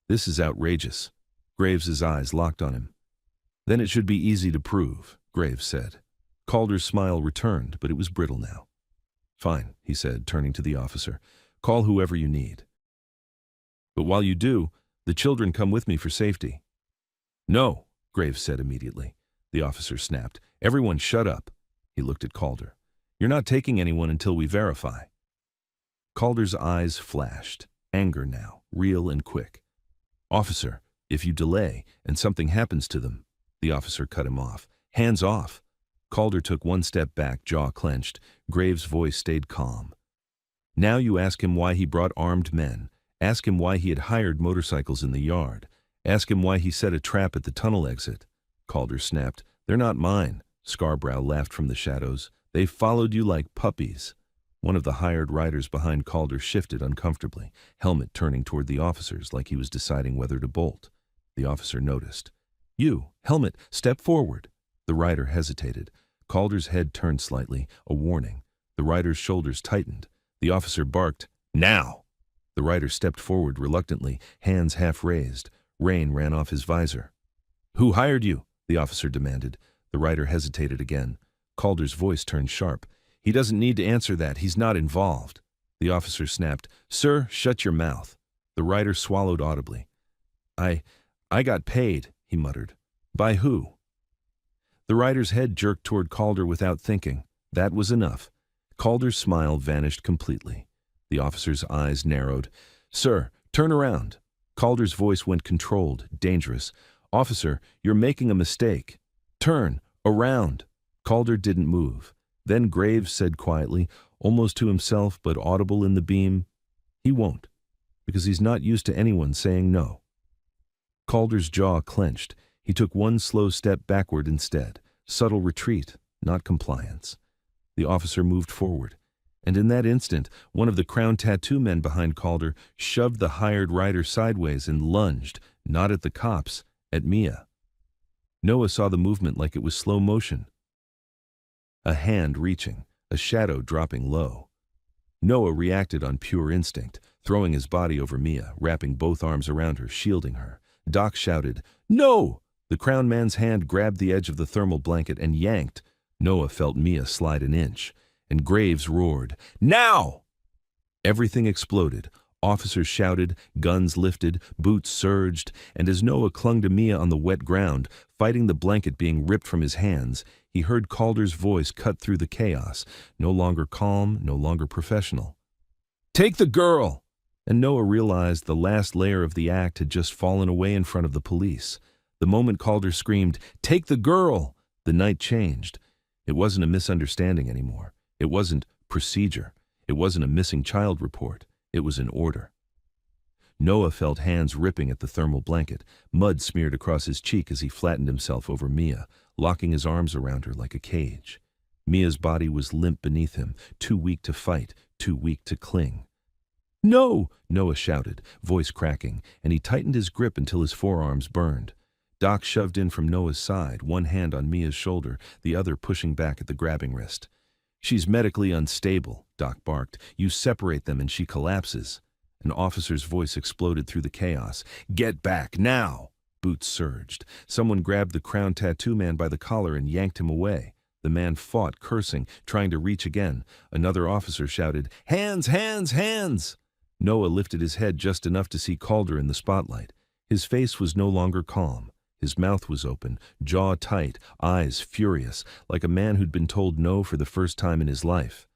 This is outrageous. Graves's eyes locked on him. Then it should be easy to prove, Graves said. Calder's smile returned, but it was brittle now. Fine, he said, turning to the officer. Call whoever you need. But while you do, the children come with me for safety. No, Graves said immediately. The officer snapped. Everyone shut up. He looked at Calder. You're not taking anyone until we verify. Calder's eyes flashed. Anger now, real and quick. Officer, if you delay and something happens to them. The officer cut him off. Hands off. Calder took 1 step back, jaw clenched. Graves' voice stayed calm. Now you ask him why he brought armed men. Ask him why he had hired motorcycles in the yard. Ask him why he set a trap at the tunnel exit. Calder snapped. They're not mine. Scarborough laughed from the shadows. They followed you like puppies. One of the hired riders behind Calder shifted uncomfortably, helmet turning toward the officers like he was deciding whether to bolt. The officer noticed. You, helmet, step forward. The rider hesitated. Calder's head turned slightly, a warning. The rider's shoulders tightened. The officer barked, Now! The rider stepped forward reluctantly, hands half raised. Rain ran off his visor. Who hired you? The officer demanded. The rider hesitated again. Calder's voice turned sharp. He doesn't need to answer that. He's not involved. The officer snapped. Sir, shut your mouth. The rider swallowed audibly. I got paid, he muttered. By who? The rider's head jerked toward Calder without thinking. That was enough. Calder's smile vanished completely. The officer's eyes narrowed. Sir, turn around. Calder's voice went controlled, dangerous. Officer, you're making a mistake. Turn, around. Calder didn't move. Then Graves said quietly, almost to himself but audible in the beam, he won't, because he's not used to anyone saying no. Calder's jaw clenched. He took 1 slow step backward instead. Subtle retreat, not compliance. The officer moved forward. And in that instant, one of the crown tattoo men behind Calder shoved the hired rider sideways and lunged, not at the cops, at Mia. Noah saw the movement like it was slow motion. A hand reaching, a shadow dropping low. Noah reacted on pure instinct, throwing his body over Mia, wrapping both arms around her, shielding her. Doc shouted, No! The crown man's hand grabbed the edge of the thermal blanket and yanked. Noah felt Mia slide an inch, and Graves roared, Now! Everything exploded. Officers shouted, guns lifted, boots surged, and as Noah clung to Mia on the wet ground, fighting the blanket being ripped from his hands, he heard Calder's voice cut through the chaos, no longer calm, no longer professional. Take the girl! And Noah realized the last layer of the act had just fallen away in front of the police. The moment Calder screamed, Take the girl! The night changed. It wasn't a misunderstanding anymore. It wasn't procedure. It wasn't a missing child report. It was an order. Noah felt hands ripping at the thermal blanket. Mud smeared across his cheek as he flattened himself over Mia, locking his arms around her like a cage. Mia's body was limp beneath him, too weak to fight, too weak to cling. "No!" Noah shouted, voice cracking, and he tightened his grip until his forearms burned. Doc shoved in from Noah's side, one hand on Mia's shoulder, the other pushing back at the grabbing wrist. "She's medically unstable," Doc barked. "You separate them and she collapses." An officer's voice exploded through the chaos. "Get back, now!" Boots surged. Someone grabbed the crown tattoo man by the collar and yanked him away. The man fought, cursing, trying to reach again. Another officer shouted, "Hands, hands, hands!" Noah lifted his head just enough to see Calder in the spotlight. His face was no longer calm. His mouth was open, jaw tight, eyes furious, like a man who'd been told no for the first time in his life.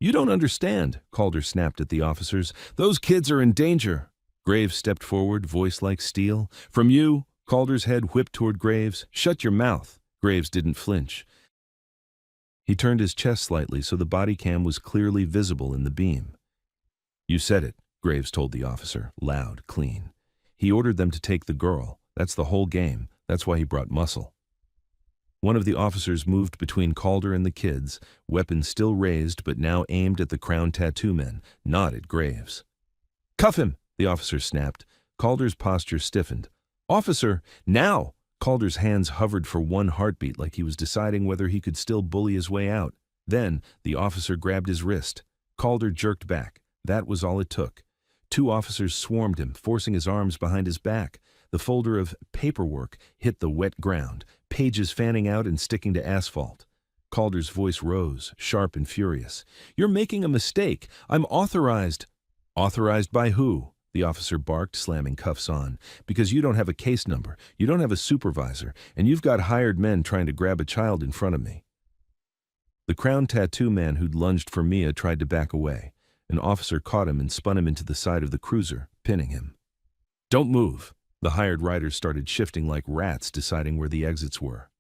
"You don't understand," Calder snapped at the officers. "Those kids are in danger." Graves stepped forward, voice like steel. "From you," Calder's head whipped toward Graves. "Shut your mouth." Graves didn't flinch. He turned his chest slightly so the body cam was clearly visible in the beam. "You said it," Graves told the officer, loud, clean. He ordered them to take the girl. That's the whole game. That's why he brought muscle. One of the officers moved between Calder and the kids, weapon still raised but now aimed at the crown tattoo men, not at Graves. "Cuff him!" the officer snapped. Calder's posture stiffened. "Officer, now!" Calder's hands hovered for one heartbeat like he was deciding whether he could still bully his way out. Then, the officer grabbed his wrist. Calder jerked back. That was all it took. Two officers swarmed him, forcing his arms behind his back. The folder of paperwork hit the wet ground, pages fanning out and sticking to asphalt. Calder's voice rose, sharp and furious. "You're making a mistake. I'm authorized." "Authorized by who?" the officer barked, slamming cuffs on. "Because you don't have a case number, you don't have a supervisor, and you've got hired men trying to grab a child in front of me." The crown tattoo man who'd lunged for Mia tried to back away. An officer caught him and spun him into the side of the cruiser, pinning him. "Don't move." The hired riders started shifting like rats, deciding where the exits were.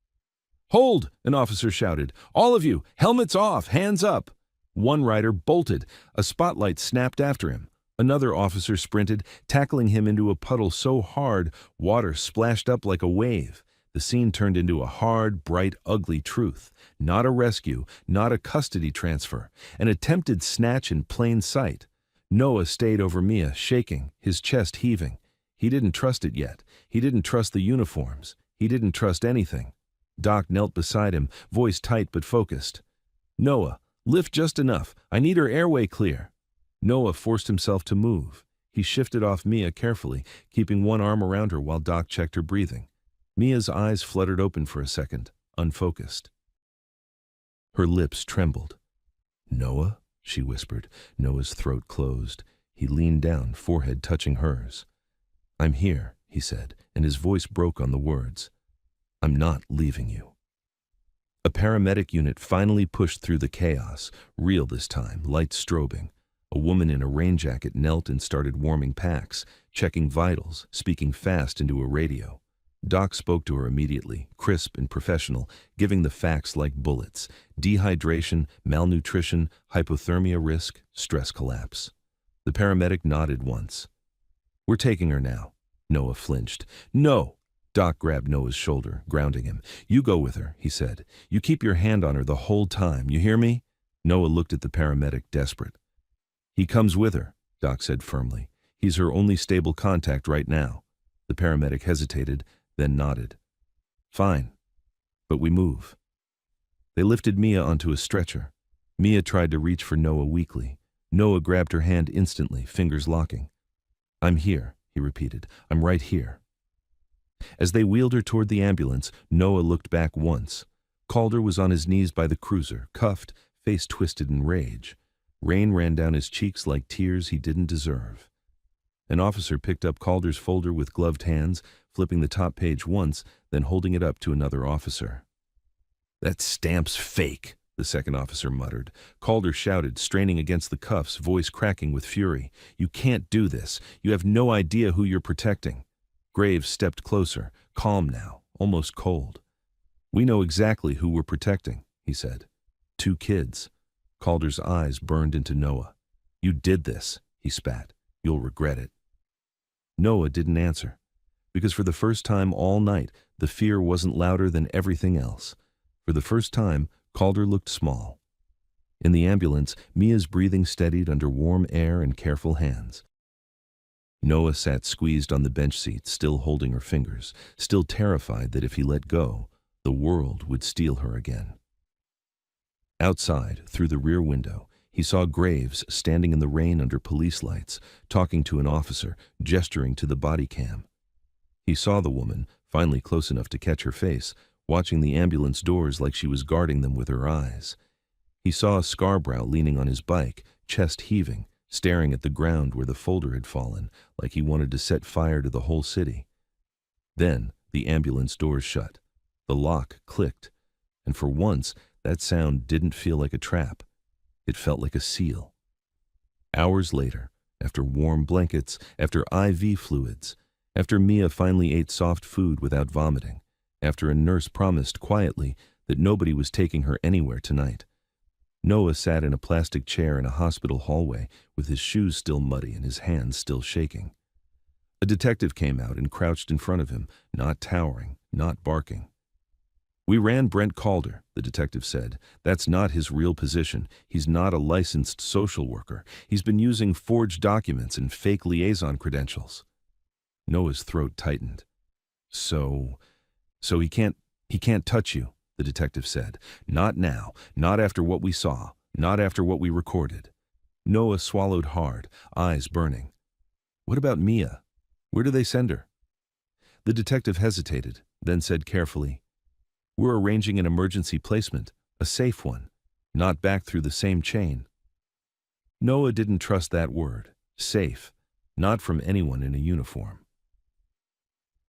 "Hold!" an officer shouted. "All of you, helmets off, hands up!" One rider bolted. A spotlight snapped after him. Another officer sprinted, tackling him into a puddle so hard, water splashed up like a wave. The scene turned into a hard, bright, ugly truth. Not a rescue, not a custody transfer. An attempted snatch in plain sight. Noah stayed over Mia, shaking, his chest heaving. He didn't trust it yet. He didn't trust the uniforms. He didn't trust anything. Doc knelt beside him, voice tight but focused. "Noah, lift just enough. I need her airway clear." Noah forced himself to move. He shifted off Mia carefully, keeping one arm around her while Doc checked her breathing. Mia's eyes fluttered open for a second, unfocused. Her lips trembled. "Noah?" she whispered. Noah's throat closed. He leaned down, forehead touching hers. "I'm here," he said, and his voice broke on the words. "I'm not leaving you." A paramedic unit finally pushed through the chaos, real this time, lights strobing. A woman in a rain jacket knelt and started warming packs, checking vitals, speaking fast into a radio. Doc spoke to her immediately, crisp and professional, giving the facts like bullets. Dehydration, malnutrition, hypothermia risk, stress collapse. The paramedic nodded once. "We're taking her now." Noah flinched. "No!" Doc grabbed Noah's shoulder, grounding him. "You go with her," he said. "You keep your hand on her the whole time, you hear me?" Noah looked at the paramedic, desperate. "He comes with her," Doc said firmly. "He's her only stable contact right now." The paramedic hesitated, then nodded. "Fine, but we move." They lifted Mia onto a stretcher. Mia tried to reach for Noah weakly. Noah grabbed her hand instantly, fingers locking. "I'm here," he repeated. "I'm right here." As they wheeled her toward the ambulance, Noah looked back once. Calder was on his knees by the cruiser, cuffed, face twisted in rage. Rain ran down his cheeks like tears he didn't deserve. An officer picked up Calder's folder with gloved hands, flipping the top page once, then holding it up to another officer. "That stamp's fake," the second officer muttered. Calder shouted, straining against the cuffs, voice cracking with fury. "You can't do this. You have no idea who you're protecting." Graves stepped closer, calm now, almost cold. "We know exactly who we're protecting," he said. "Two kids." Calder's eyes burned into Noah. "You did this," he spat. "You'll regret it." Noah didn't answer, because for the first time all night, the fear wasn't louder than everything else. For the first time, Calder looked small. In the ambulance, Mia's breathing steadied under warm air and careful hands. Noah sat squeezed on the bench seat, still holding her fingers, still terrified that if he let go, the world would steal her again. Outside, through the rear window, he saw Graves standing in the rain under police lights, talking to an officer, gesturing to the body cam. He saw the woman, finally close enough to catch her face, watching the ambulance doors like she was guarding them with her eyes. He saw Scarborough leaning on his bike, chest heaving, staring at the ground where the folder had fallen, like he wanted to set fire to the whole city. Then the ambulance doors shut. The lock clicked, and for once that sound didn't feel like a trap. It felt like a seal. Hours later, after warm blankets, after IV fluids, after Mia finally ate soft food without vomiting, after a nurse promised quietly that nobody was taking her anywhere tonight, Noah sat in a plastic chair in a hospital hallway with his shoes still muddy and his hands still shaking. A detective came out and crouched in front of him, not towering, not barking. "We ran Brent Calder," the detective said. "That's not his real position. He's not a licensed social worker. He's been using forged documents and fake liaison credentials." Noah's throat tightened. So he can't touch you," the detective said. "Not now, not after what we saw, not after what we recorded." Noah swallowed hard, eyes burning. "What about Mia? Where do they send her?" The detective hesitated, then said carefully, "We're arranging an emergency placement, a safe one, not back through the same chain." Noah didn't trust that word, safe, not from anyone in a uniform.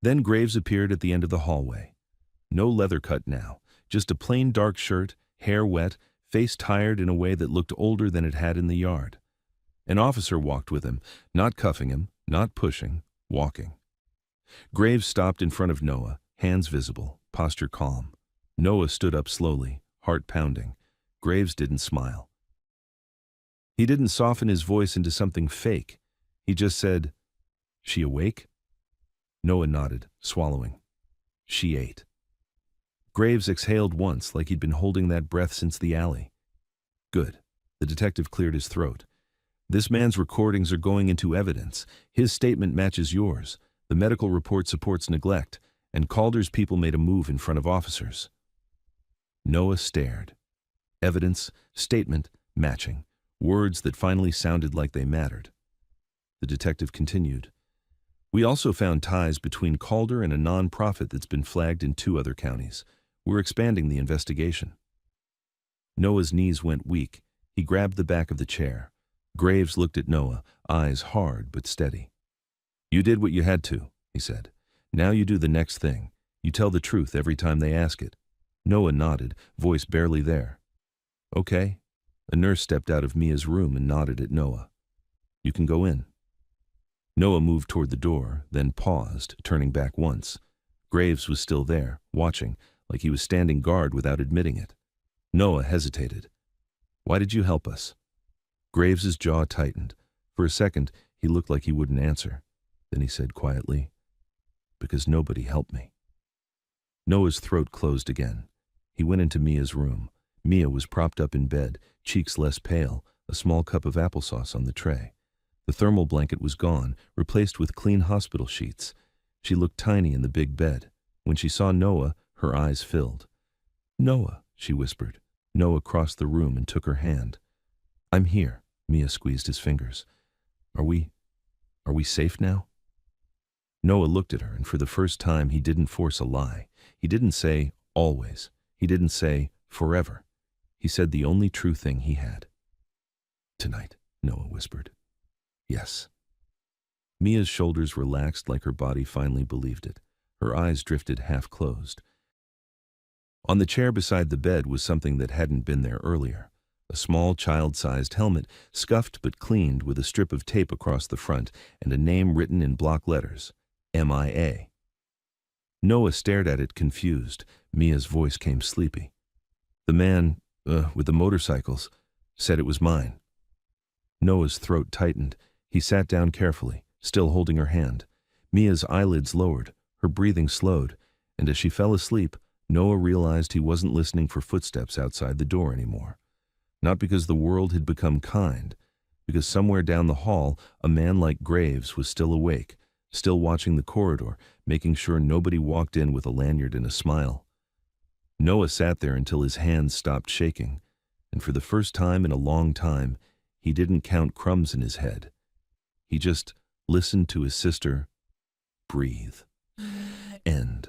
Then Graves appeared at the end of the hallway. No leather cut now, just a plain dark shirt, hair wet, face tired in a way that looked older than it had in the yard. An officer walked with him, not cuffing him, not pushing, walking. Graves stopped in front of Noah, hands visible, posture calm. Noah stood up slowly, heart pounding. Graves didn't smile. He didn't soften his voice into something fake. He just said, "She awake?" Noah nodded, swallowing. "She ate." Graves exhaled once, like he'd been holding that breath since the alley. "Good." The detective cleared his throat. "This man's recordings are going into evidence. His statement matches yours. The medical report supports neglect, and Calder's people made a move in front of officers." Noah stared. Evidence, statement, matching. Words that finally sounded like they mattered. The detective continued. "We also found ties between Calder and a non-profit that's been flagged in 2 other counties. We're expanding the investigation." Noah's knees went weak. He grabbed the back of the chair. Graves looked at Noah, eyes hard but steady. "You did what you had to," he said. "Now you do the next thing. You tell the truth every time they ask it." Noah nodded, voice barely there. "Okay." A nurse stepped out of Mia's room and nodded at Noah. "You can go in." Noah moved toward the door, then paused, turning back once. Graves was still there, watching, like he was standing guard without admitting it. Noah hesitated. "Why did you help us?" Graves's jaw tightened. For a second, he looked like he wouldn't answer. Then he said quietly, "Because nobody helped me." Noah's throat closed again. He went into Mia's room. Mia was propped up in bed, cheeks less pale, a small cup of applesauce on the tray. The thermal blanket was gone, replaced with clean hospital sheets. She looked tiny in the big bed. When she saw Noah, her eyes filled. "Noah," she whispered. Noah crossed the room and took her hand. "I'm here." Mia squeezed his fingers. Are we safe now?" Noah looked at her, and for the first time he didn't force a lie. He didn't say, "always." He didn't say, "forever." He said the only true thing he had. "Tonight," Noah whispered. "Yes." Mia's shoulders relaxed like her body finally believed it. Her eyes drifted half-closed. On the chair beside the bed was something that hadn't been there earlier. A small child-sized helmet, scuffed but cleaned with a strip of tape across the front and a name written in block letters, MIA. Noah stared at it confused. Mia's voice came sleepy. "The man, with the motorcycles. Said it was mine. Noah's throat tightened. He sat down carefully, still holding her hand. Mia's eyelids lowered, her breathing slowed, and as she fell asleep, Noah realized he wasn't listening for footsteps outside the door anymore. Not because the world had become kind, because somewhere down the hall, a man like Graves was still awake, still watching the corridor, making sure nobody walked in with a lanyard and a smile. Noah sat there until his hands stopped shaking, and for the first time in a long time, he didn't count crumbs in his head. He just listened to his sister breathe. End.